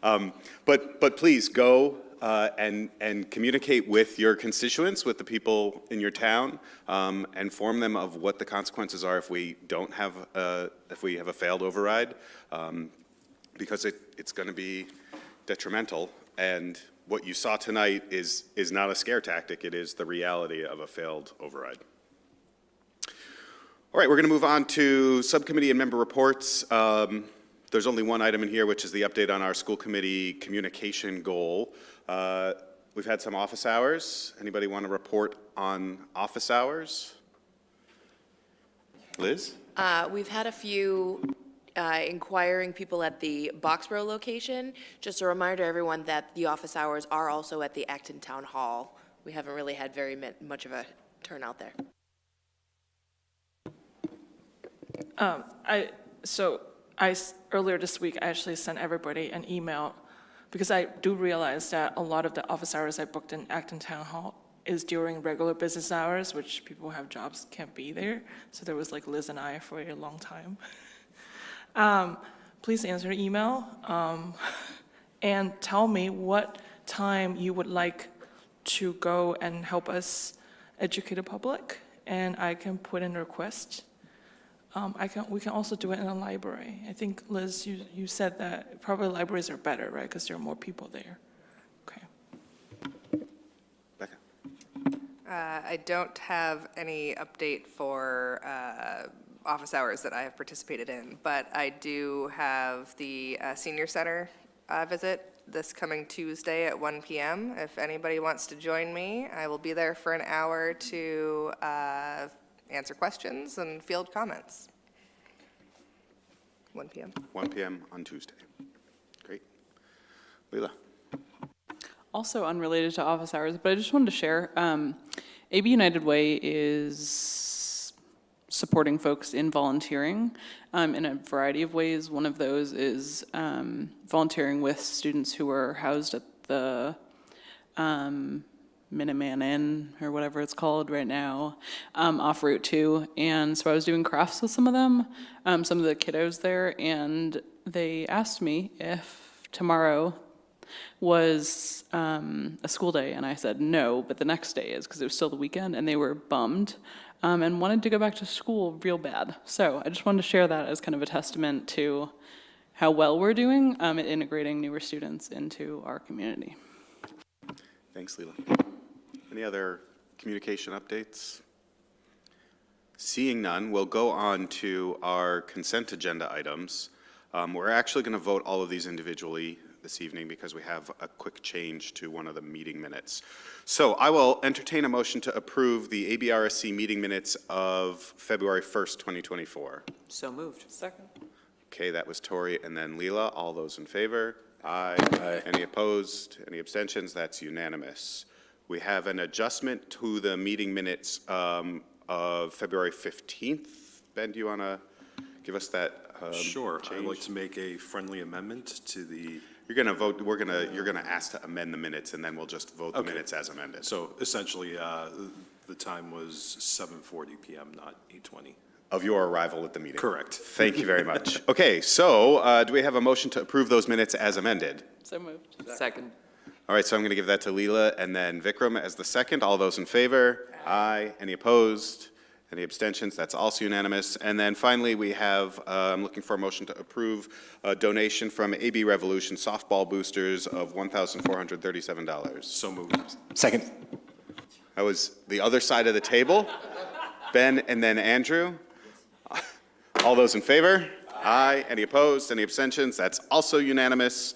But please go and communicate with your constituents, with the people in your town, and inform them of what the consequences are if we don't have, if we have a failed override, because it's going to be detrimental. And what you saw tonight is not a scare tactic, it is the reality of a failed override. All right, we're going to move on to subcommittee and member reports. There's only one item in here, which is the update on our school committee communication goal. We've had some office hours. Anybody want to report on office hours? Liz? We've had a few inquiring people at the Boxborough location. Just a reminder to everyone that the office hours are also at the Acton Town Hall. We haven't really had very much of a turnout there. Earlier this week, I actually sent everybody an email because I do realize that a lot of the office hours I booked in Acton Town Hall is during regular business hours, which people who have jobs can't be there. So there was like Liz and I for a long time. Please answer the email and tell me what time you would like to go and help us educate the public, and I can put in a request. We can also do it in a library. I think, Liz, you said that probably libraries are better, right? Because there are more people there. Okay. Becca? I don't have any update for office hours that I have participated in, but I do have the senior center visit this coming Tuesday at 1 p.m. If anybody wants to join me, I will be there for an hour to answer questions and field comments. 1 p.m. 1 p.m. on Tuesday. Great. Leila? Also unrelated to office hours, but I just wanted to share, AB United Way is supporting folks in volunteering in a variety of ways. One of those is volunteering with students who are housed at the Minuteman Inn, or whatever it's called right now, off Route 2. And so I was doing crafts with some of them, some of the kiddos there, and they asked me if tomorrow was a school day, and I said no, but the next day is, because it was still the weekend, and they were bummed and wanted to go back to school real bad. So I just wanted to share that as kind of a testament to how well we're doing at integrating newer students into our community. Thanks, Leila. Any other communication updates? Seeing none, we'll go on to our consent agenda items. We're actually going to vote all of these individually this evening because we have a quick change to one of the meeting minutes. So I will entertain a motion to approve the ABRSC meeting minutes of February 1st, 2024. So moved. Second. Okay, that was Tori and then Leila. All those in favor? Aye. Any opposed? Any abstentions? That's unanimous. We have an adjustment to the meeting minutes of February 15th. Ben, do you want to give us that Sure. I'd change? like to make a friendly amendment to the, You're going to vote, you're going to ask to amend the minutes, and then we'll just vote the minutes as amended. so essentially, the time was 7:40 PM, not 8:20. Of your arrival at the meeting. Correct. Thank you very much. Okay, so do we have a motion to approve those minutes as amended? So moved. Second. All right, so I'm going to give that to Leela and then Vikram as the second. All those in favor? Aye. Any opposed? Any abstentions? That's also unanimous. And then finally, we have, I'm looking for a motion to approve a donation from AB Revolution softball boosters of $1,437. So moved. Second. That was the other side of the table. Ben and then Andrew. All those in favor? Aye. Any opposed? Any abstentions? That's also unanimous.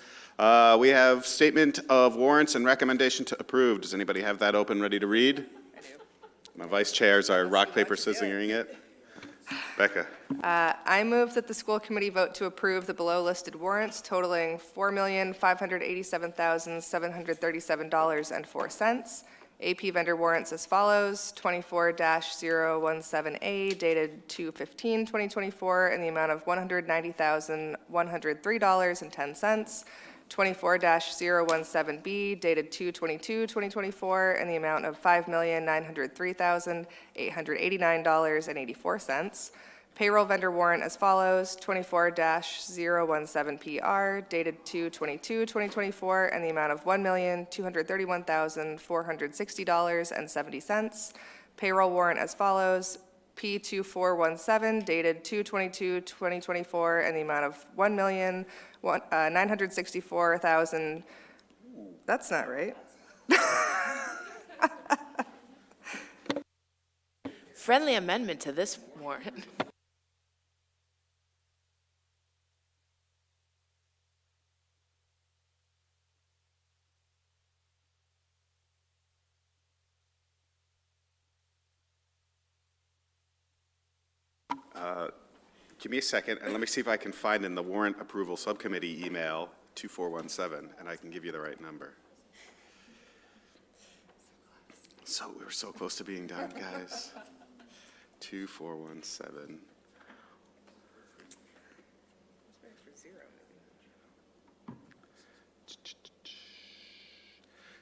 We have statement of warrants and recommendation to approve. Does anybody have that open, ready to read? I do. My vice chairs are rock, paper, scissoring it. Becca. I move that the school committee vote to approve the below-listed warrants totaling $4,587,737.04. AP vendor warrants as follows: 24-017A dated 2/15/2024 in the amount of $190,103.10. 24-017B dated 2/22/2024 in the amount of $5,903,889.84. Payroll vendor warrant as follows: 24-017PR dated 2/22/2024 in the amount of $1,231,460.70. Payroll warrant as follows: P2417 dated 2/22/2024 in the amount of $1,964,000. That's not right. Friendly amendment to this warrant. Give me a second, and let me see if I can find in the warrant approval subcommittee email 2417, and I can give you the right number. So we were so close to being done, guys. 2417.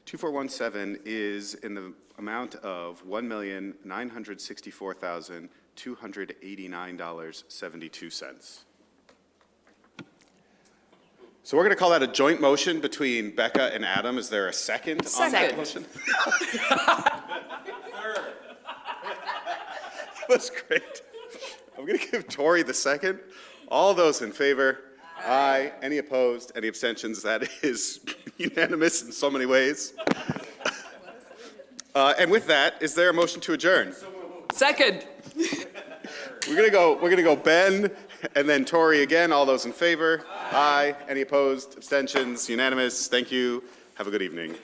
$2417 is in the amount of $1,964,289.72. So we're going to call that a joint motion between Becca and Adam. Is there a second on that motion? That was great. I'm going to give Tori the second. All those in favor? Aye. Any opposed? Any abstentions? That is unanimous in so many ways. And with that, is there a motion to adjourn? Second. We're gonna go Ben and then Tori again. All those in favor? Aye. Any opposed? Abstentions? Unanimous. Thank you. Have a good evening.